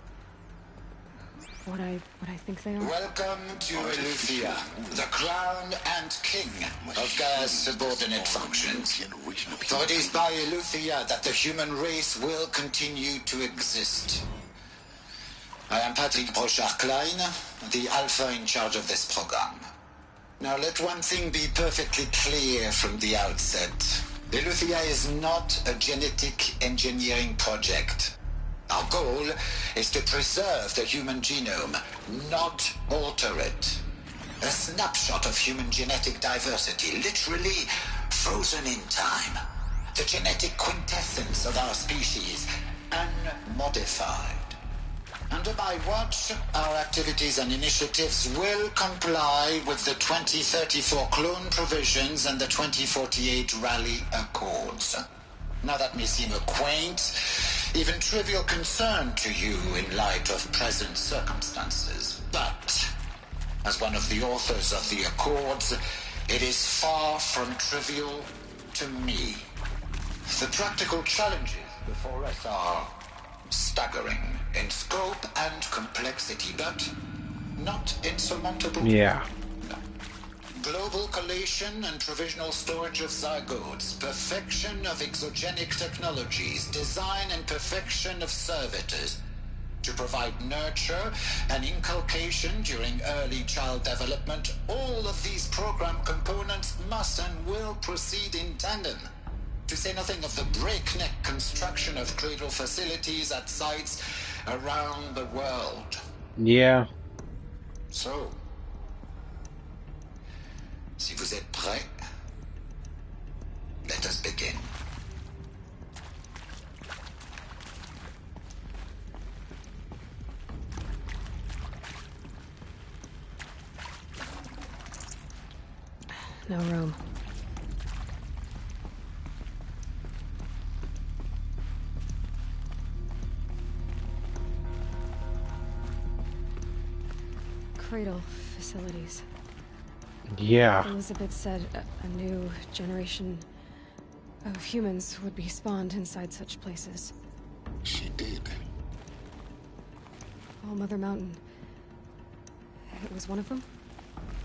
what I think they are? Welcome to Eleuthia, the crown and king of Gaia's subordinate functions. For it is by Eleuthia that the human race will continue to exist. I am Patrick Brochard-Klein, the Alpha in charge of this program. Now let one thing be perfectly clear from the outset. Eleuthia is not a genetic engineering project. Our goal is to preserve the human genome, not alter it. A snapshot of human genetic diversity, literally frozen in time. The genetic quintessence of our species, unmodified. Under my watch, our activities and initiatives will comply with the 2034 clone provisions and the 2048 Raleigh Accords. Now that may seem a quaint, even trivial concern to you in light of present circumstances, but as one of the authors of the Accords, it is far from trivial to me. The practical challenges before us are staggering in scope and complexity, but not insurmountable. Yeah. Global collation and provisional storage of zygotes, perfection of exogenic technologies, design and perfection of servitors to provide nurture and inculcation during early child development. All of these program components must and will proceed in tandem, to say nothing of the breakneck construction of cradle facilities at sites around the world. Yeah. So, si vous êtes prêts, let us begin. No room. Cradle facilities. Yeah. Elizabeth said a new generation of humans would be spawned inside such places. She did. All Mother Mountain. It was one of them?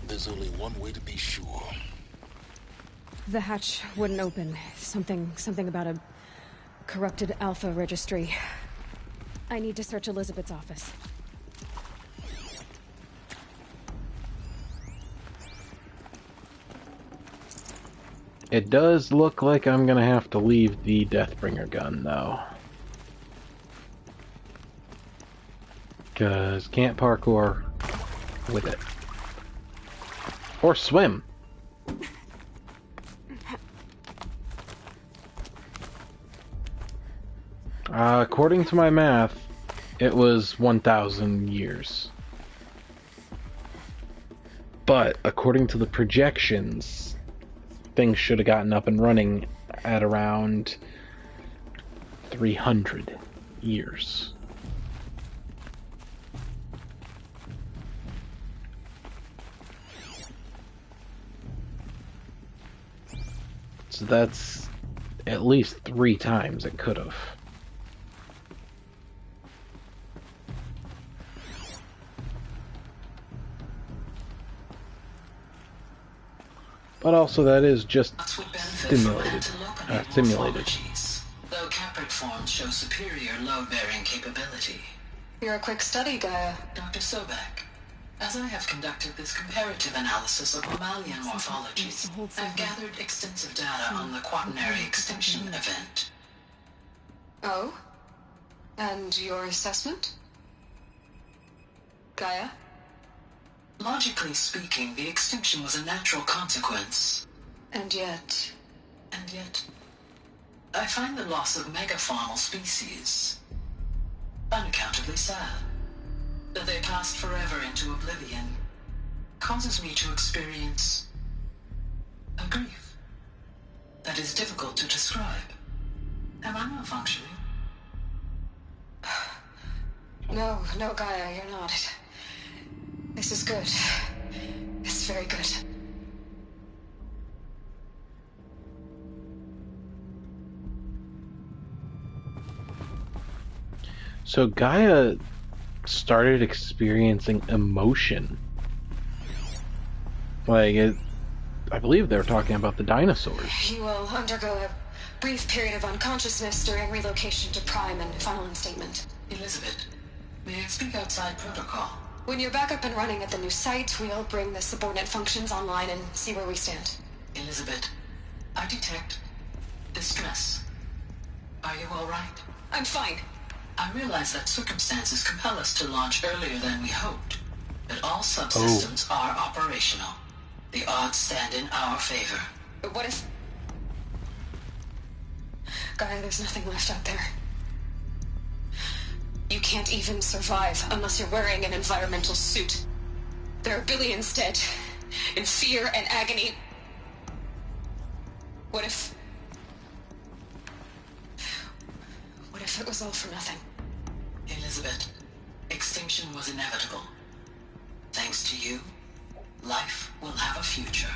There's only one way to be sure. The hatch wouldn't open. Something about a corrupted Alpha registry. I need to search Elizabeth's office. It does look like I'm gonna have to leave the Deathbringer gun, though. Because can't parkour with it. Or swim. According to my math, it was 1,000 years. But according to the projections, things should have gotten up and running at around 300 years. So that's at least 3 times it could have. But also that is just simulated. Though Caprid forms show superior load-bearing capability. You're a quick study, Gaia. Dr. Sobek, as I have conducted this comparative analysis of mammalian morphologies, I've gathered extensive data on the Quaternary extinction event. Oh? And your assessment? Gaia? Logically speaking, the extinction was a natural consequence. And yet, I find the loss of megafaunal species unaccountably sad. That they passed forever into oblivion causes me to experience a grief that is difficult to describe. Am I malfunctioning? No, Gaia, you're not. This is good. It's very good. So Gaia started experiencing emotion. I believe they were talking about the dinosaurs. You will undergo a brief period of unconsciousness during relocation to Prime and final instatement. Elizabeth, may I speak outside protocol? When you're back up and running at the new site, we'll bring the subordinate functions online and see where we stand. Elizabeth, I detect distress. Are you all right? I'm fine. I realize that circumstances compel us to launch earlier than we hoped, but all subsystems are operational. The odds stand in our favor. But what if... Gaia, there's nothing left out there. You can't even survive unless you're wearing an environmental suit. There are billions dead, in fear and agony. What if... if it was all for nothing? Elizabeth, extinction was inevitable. Thanks to you, life will have a future.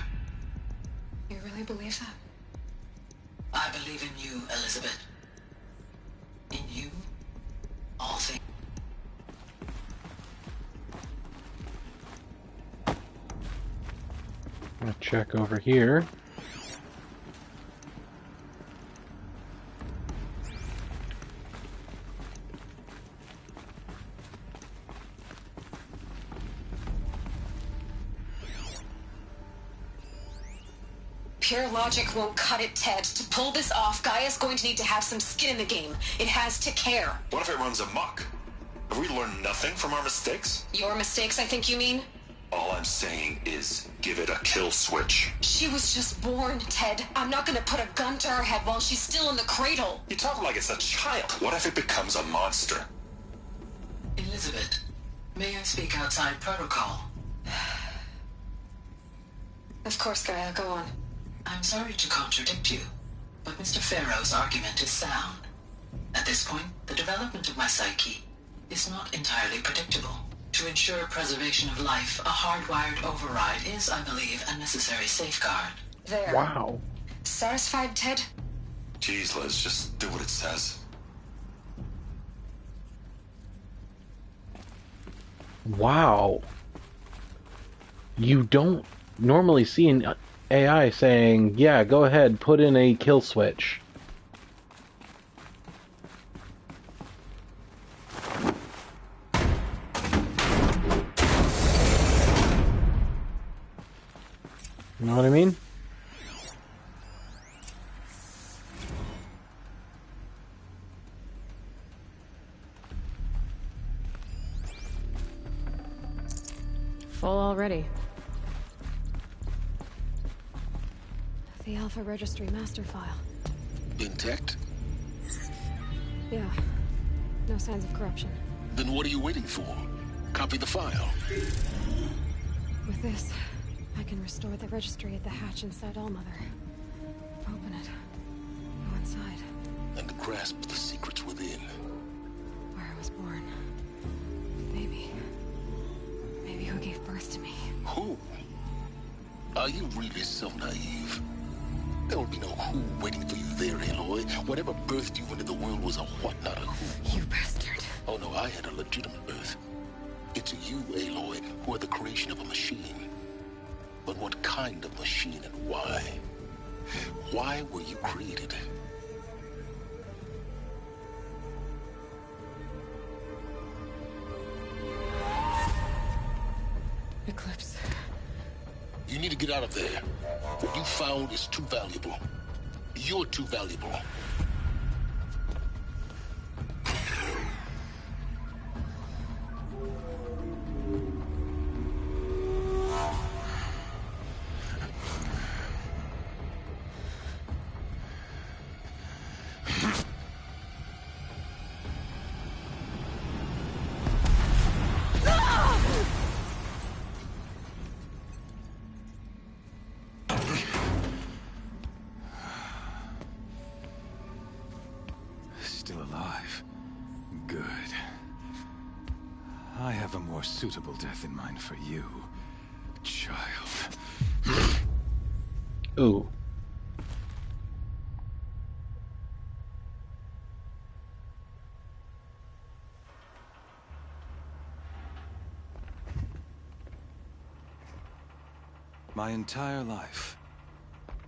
You really believe that? I believe in you, Elizabeth. In you, all things. I'm gonna check over here. Pure logic won't cut it, Ted. To pull this off, Gaia's going to need to have some skin in the game. It has to care. What if it runs amok? Have we learned nothing from our mistakes? Your mistakes, I think you mean? All I'm saying is, give it a kill switch. She was just born, Ted. I'm not gonna put a gun to her head while she's still in the cradle. You talk like it's a child. What if it becomes a monster? Elizabeth, may I speak outside protocol? Of course, Gaia, go on. I'm sorry to contradict you, but Mr. Farrow's argument is sound. At this point, the development of my psyche is not entirely predictable. To ensure preservation of life, a hardwired override is, I believe, a necessary safeguard. There. Wow. Satisfied, Ted? Jeez, Liz, just do what it says. Wow. You don't normally see an AI saying, yeah, go ahead, put in a kill switch. You know what I mean? Full already. The Alpha Registry master file. Intact? Yeah. No signs of corruption. Then what are you waiting for? Copy the file. With this, I can restore the registry at the hatch inside Allmother. Open it. Go inside. And grasp the secrets within. Where I was born. Maybe who gave birth to me. Who? Are you really so naive? There will be no who waiting for you there, Aloy. Whatever birthed you into the world was a what, not a who. You bastard. Oh no, I had a legitimate birth. It's you, Aloy, who are the creation of a machine. But what kind of machine and why? Why were you created? Eclipse. You need to get out of there. What you found is too valuable. You're too valuable. Still alive. Good. I have a more suitable death in mind for you, child. Ooh. My entire life,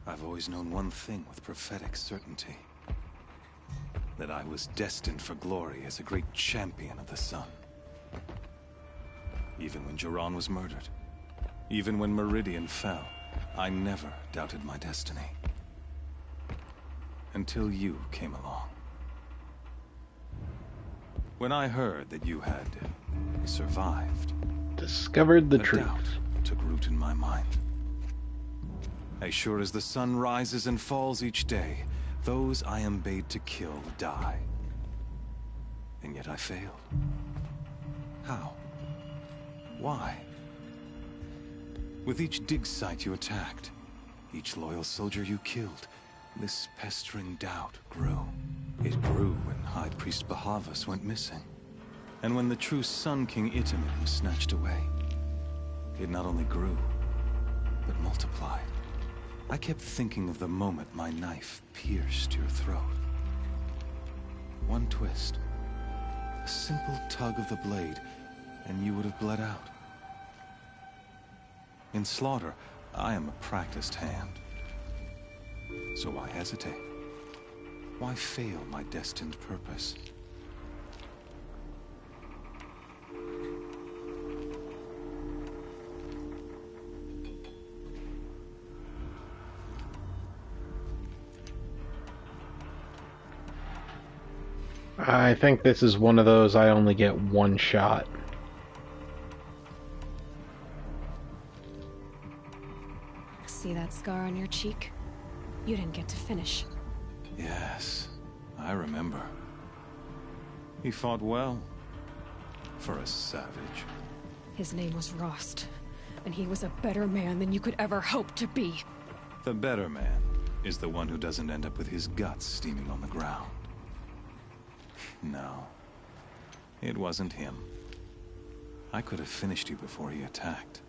I've always known one thing with prophetic certainty. That I was destined for glory as a great champion of the sun. Even when Jiran was murdered, even when Meridian fell, I never doubted my destiny. Until you came along. When I heard that you had survived, discovered the truth, doubt took root in my mind. As sure as the sun rises and falls each day, those I am bade to kill die. And yet I failed. How? Why? With each dig site you attacked, each loyal soldier you killed, this pestering doubt grew. It grew and High Priest Bahavas went missing. And when the true Sun King Itamen was snatched away, it not only grew, but multiplied. I kept thinking of the moment my knife pierced your throat. One twist, a simple tug of the blade, and you would have bled out. In slaughter, I am a practiced hand. So why hesitate? Why fail my destined purpose? I think this is one of those I only get one shot. See that scar on your cheek? You didn't get to finish. Yes, I remember. He fought well. For a savage. His name was Rost, and he was a better man than you could ever hope to be. The better man is the one who doesn't end up with his guts steaming on the ground. No, it wasn't him. I could have finished you before he attacked.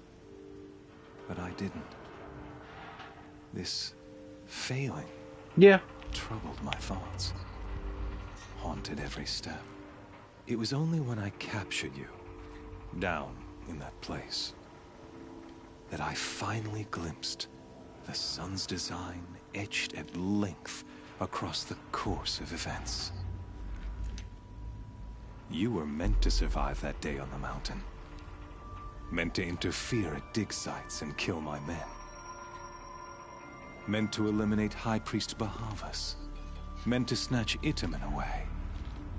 But I didn't. This failing troubled my thoughts. Haunted every step. It was only when I captured you, down in that place, that I finally glimpsed the sun's design etched at length across the course of events. You were meant to survive that day on the mountain. Meant to interfere at dig sites and kill my men. Meant to eliminate High Priest Bahavas. Meant to snatch Itamen away.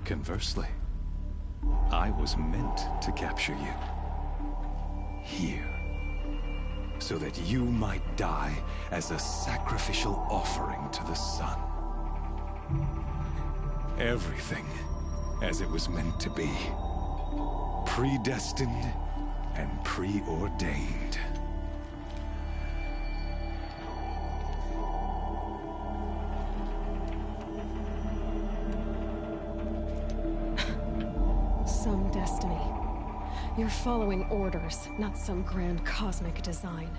Conversely, I was meant to capture you. Here. So that you might die as a sacrificial offering to the sun. Everything as it was meant to be. Predestined and preordained. Some destiny. You're following orders, not some grand cosmic design.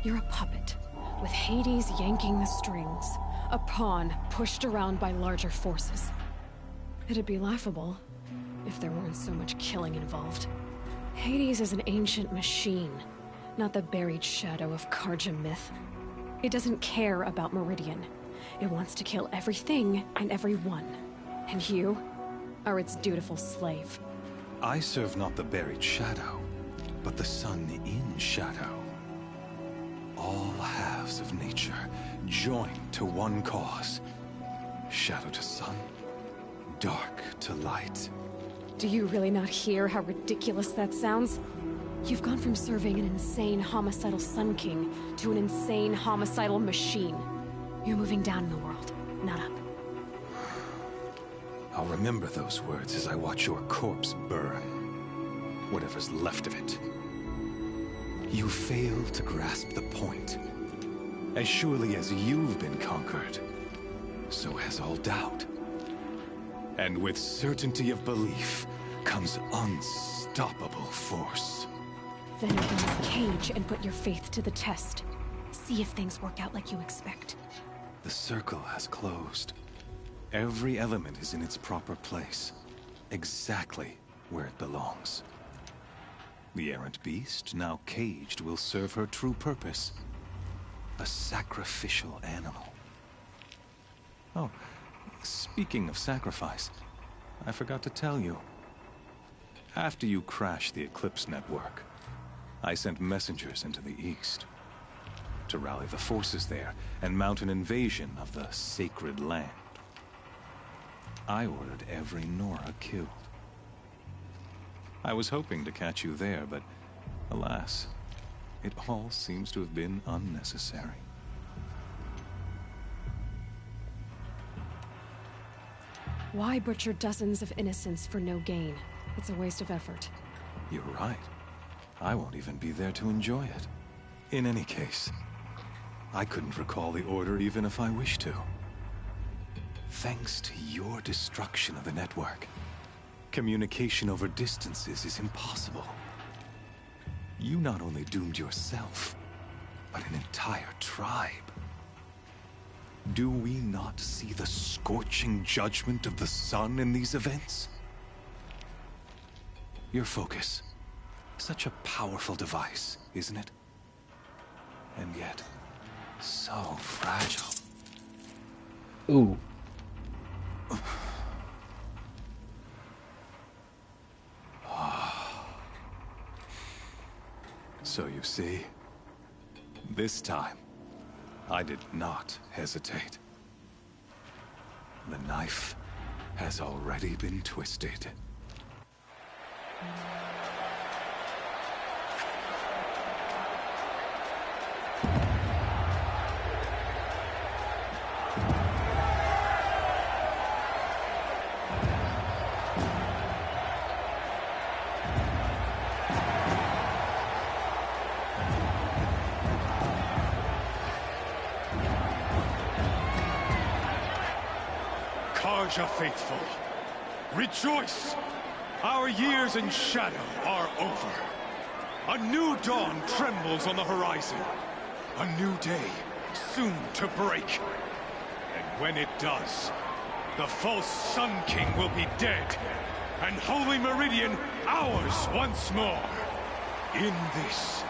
You're a puppet, with Hades yanking the strings. A pawn pushed around by larger forces. It'd be laughable if there weren't so much killing involved. Hades is an ancient machine, not the buried shadow of Carja myth. It doesn't care about Meridian. It wants to kill everything and everyone. And you are its dutiful slave. I serve not the buried shadow, but the sun in shadow. All halves of nature joined to one cause. Shadow to sun, dark to light. Do you really not hear how ridiculous that sounds? You've gone from serving an insane homicidal Sun King to an insane homicidal machine. You're moving down in the world, not up. I'll remember those words as I watch your corpse burn. Whatever's left of it. You fail to grasp the point. As surely as you've been conquered, so has all doubt. And with certainty of belief comes unstoppable force. Then open this cage and put your faith to the test. See if things work out like you expect. The circle has closed. Every element is in its proper place. Exactly where it belongs. The errant beast, now caged, will serve her true purpose. A sacrificial animal. Oh, speaking of sacrifice, I forgot to tell you. After you crashed the Eclipse network, I sent messengers into the east to rally the forces there and mount an invasion of the sacred land. I ordered every Nora killed. I was hoping to catch you there, but alas, it all seems to have been unnecessary. Why butcher dozens of innocents for no gain? It's a waste of effort. You're right. I won't even be there to enjoy it. In any case, I couldn't recall the order even if I wished to. Thanks to your destruction of the network, communication over distances is impossible. You not only doomed yourself, but an entire tribe. Do we not see the scorching judgment of the sun in these events? Your focus. Such a powerful device, isn't it? And yet, so fragile. Ooh. So you see, this time, I did not hesitate. The knife has already been twisted. Karja faithful, rejoice! Our years in shadow are over. A new dawn trembles on the horizon. A new day soon to break. And when it does, the false Sun King will be dead, and Holy Meridian ours once more. In this,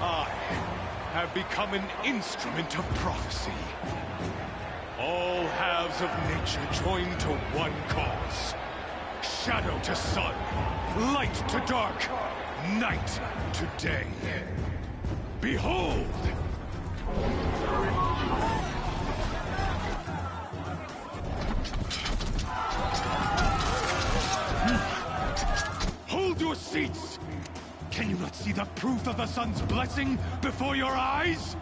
I have become an instrument of prophecy. All halves of nature join to one cause. Shadow to sun, light to dark, night to day. Behold! Hold your seats! Can you not see the proof of the sun's blessing before your eyes?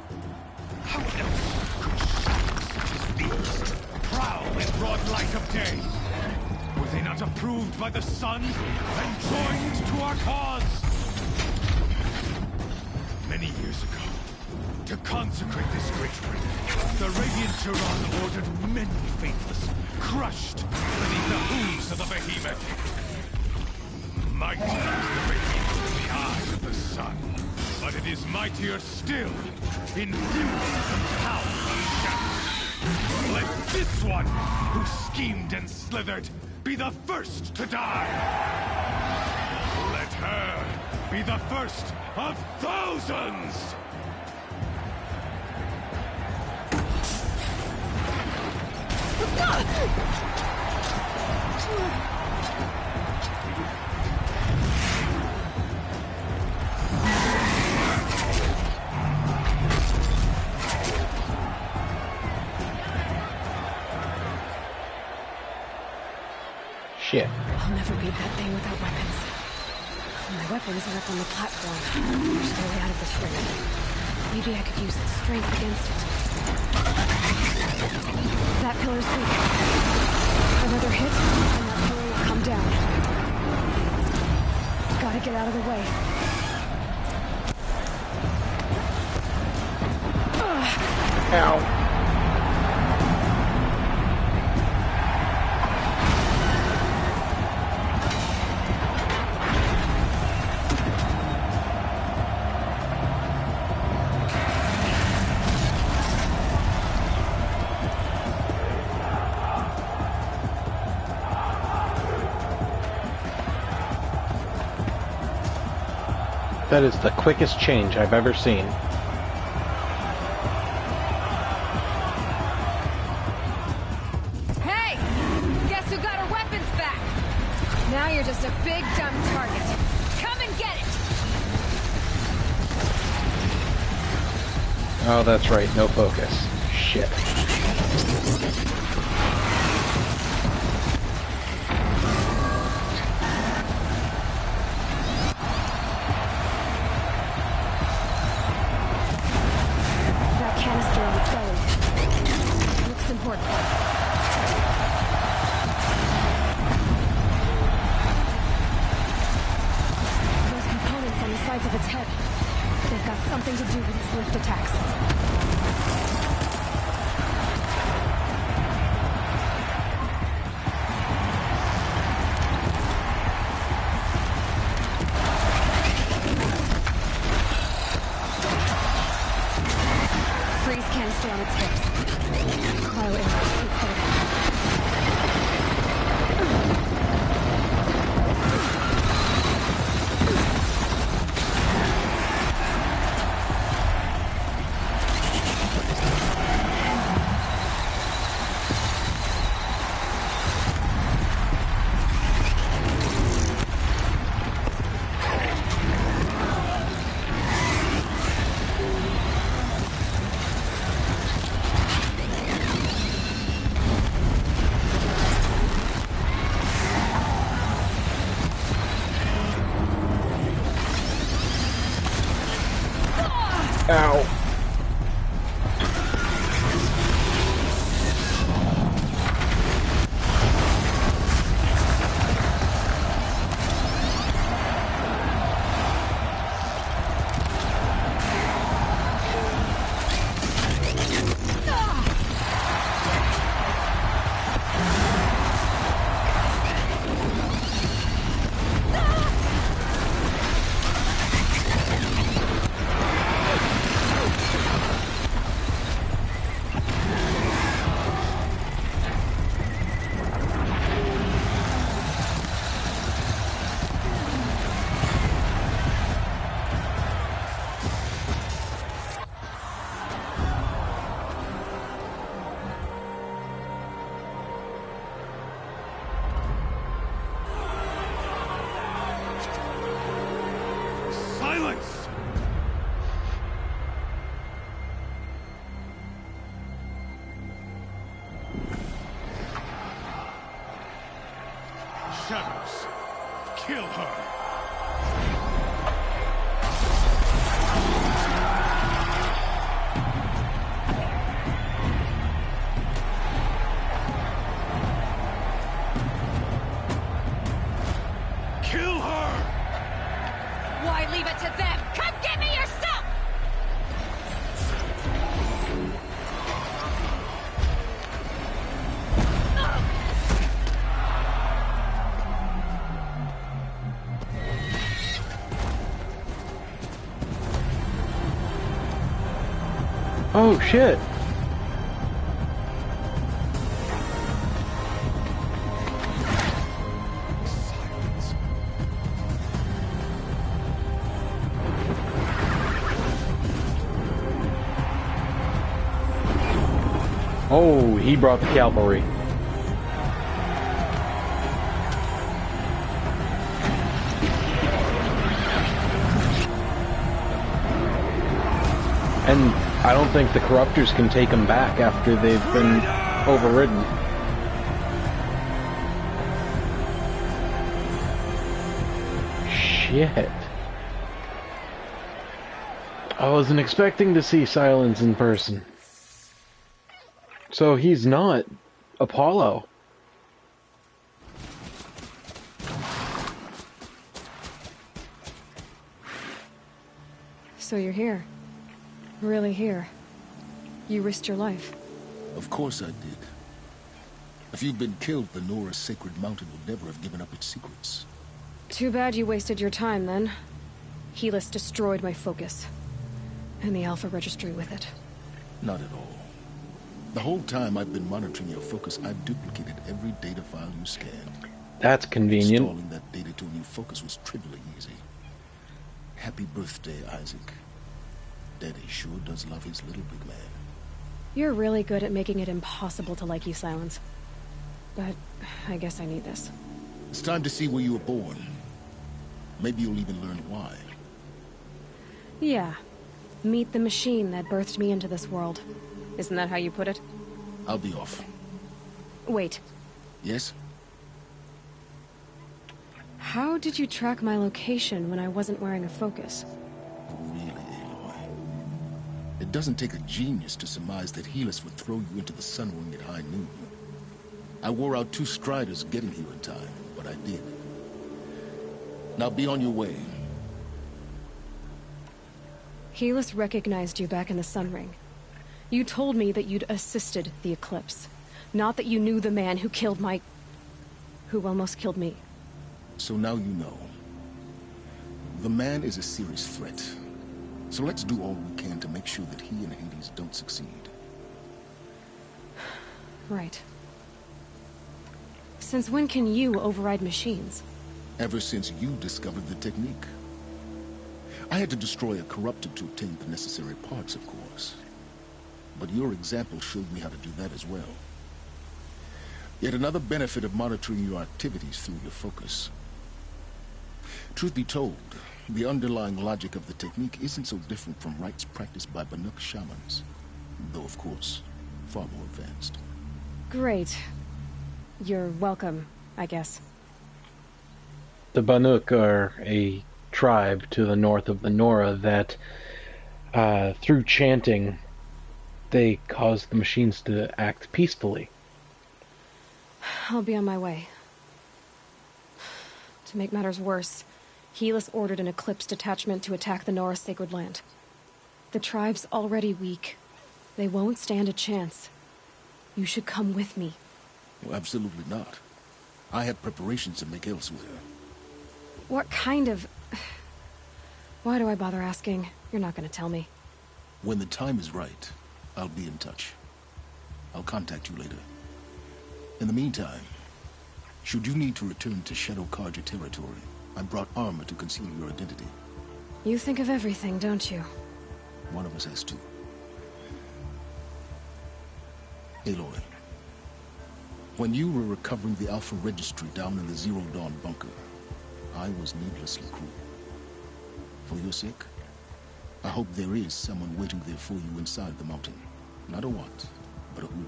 How else could shadows such as these prowl in broad light of day? Were they not approved by the sun and joined to our cause? Many years ago, to consecrate this great ring, the Radiant Turan ordered many faithless, crushed beneath the hooves of the behemoth. Mighty is the radiance in the eyes of the sun, but it is mightier still in fury and power of shadow. Let this one, who schemed and slithered, be the first to die. Let her be the first of thousands! Shit. I'll never beat that thing without weapons. My weapons are up on the platform. They're slowly out of this ring. Maybe I could use its strength against it. That pillar's weak. Another hit, and that pillar will come down. Gotta get out of the way. Ow. That is the quickest change I've ever seen. Hey! Guess who got her weapons back? Now you're just a big dumb target. Come and get it! Oh, that's right, no focus. Shit. shadows. Kill her. Kill her! Why leave it to them? Come get me yourself! Oh shit! Oh, he brought the cavalry. And I don't think the Corruptors can take them back after they've been overridden. Shit. I wasn't expecting to see Silence in person. So he's not Apollo. So you're here. Really here. You risked your life. Of course I did. If you'd been killed, the Nora's sacred mountain would never have given up its secrets. Too bad you wasted your time, then. Helis destroyed my focus. And the Alpha Registry with it. Not at all. The whole time I've been monitoring your focus, I've duplicated every data file you scanned. That's convenient. Installing that data to a new focus was trivially easy. Happy birthday, Isaac. Daddy sure does love his little big man. You're really good at making it impossible to like you, Silence. But I guess I need this. It's time to see where you were born. Maybe you'll even learn why. Yeah. Meet the machine that birthed me into this world. Isn't that how you put it? I'll be off. Wait. Yes? How did you track my location when I wasn't wearing a focus? Really, Aloy? It doesn't take a genius to surmise that Helis would throw you into the Sun Ring at high noon. I wore out 2 Striders getting here in time, but I did. Now be on your way. Helis recognized you back in the Sun Ring. You told me that you'd assisted the Eclipse. Not that you knew the man who killed who almost killed me. So now you know. The man is a serious threat. So let's do all we can to make sure that he and Hades don't succeed. Right. Since when can you override machines? Ever since you discovered the technique. I had to destroy a corrupted to obtain the necessary parts, of course. But your example showed me how to do that as well. Yet another benefit of monitoring your activities through your focus. Truth be told, the underlying logic of the technique isn't so different from rites practiced by Banuk shamans. Though, of course, far more advanced. Great. You're welcome, I guess. The Banuk are a tribe to the north of the Nora that, through chanting, they cause the machines to act peacefully. I'll be on my way. To make matters worse, Helis ordered an Eclipse detachment to attack the Nora sacred land. The tribe's already weak. They won't stand a chance. You should come with me. Well, absolutely not. I have preparations to make elsewhere. What kind of... Why do I bother asking? You're not going to tell me. When the time is right, I'll be in touch. I'll contact you later. In the meantime, should you need to return to Shadow Carja territory, I brought armor to conceal your identity. You think of everything, don't you? One of us has to. Aloy, when you were recovering the Alpha Registry down in the Zero Dawn bunker, I was needlessly cruel. For your sake, I hope there is someone waiting there for you inside the mountain. Not a what, but a who.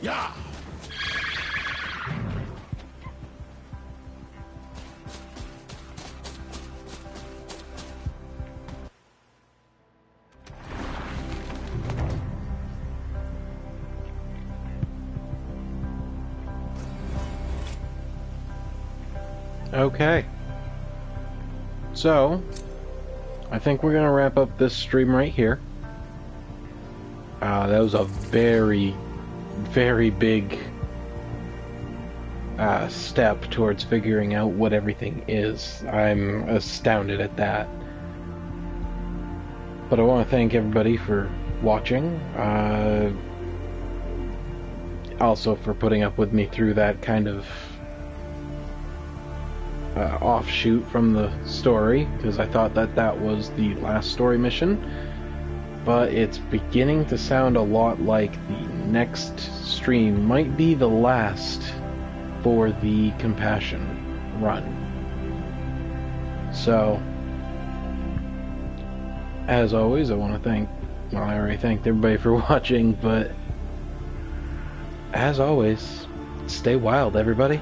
Yeah! Okay. So, I think we're going to wrap up this stream right here. That was a very, very big step towards figuring out what everything is. I'm astounded at that. But I want to thank everybody for watching. Also for putting up with me through that kind of offshoot from the story, because I thought that that was the last story mission, but it's beginning to sound a lot like the next stream might be the last for the Compassion run. So, as always, I want to thank, well, I already thanked everybody for watching, but as always, stay wild, everybody.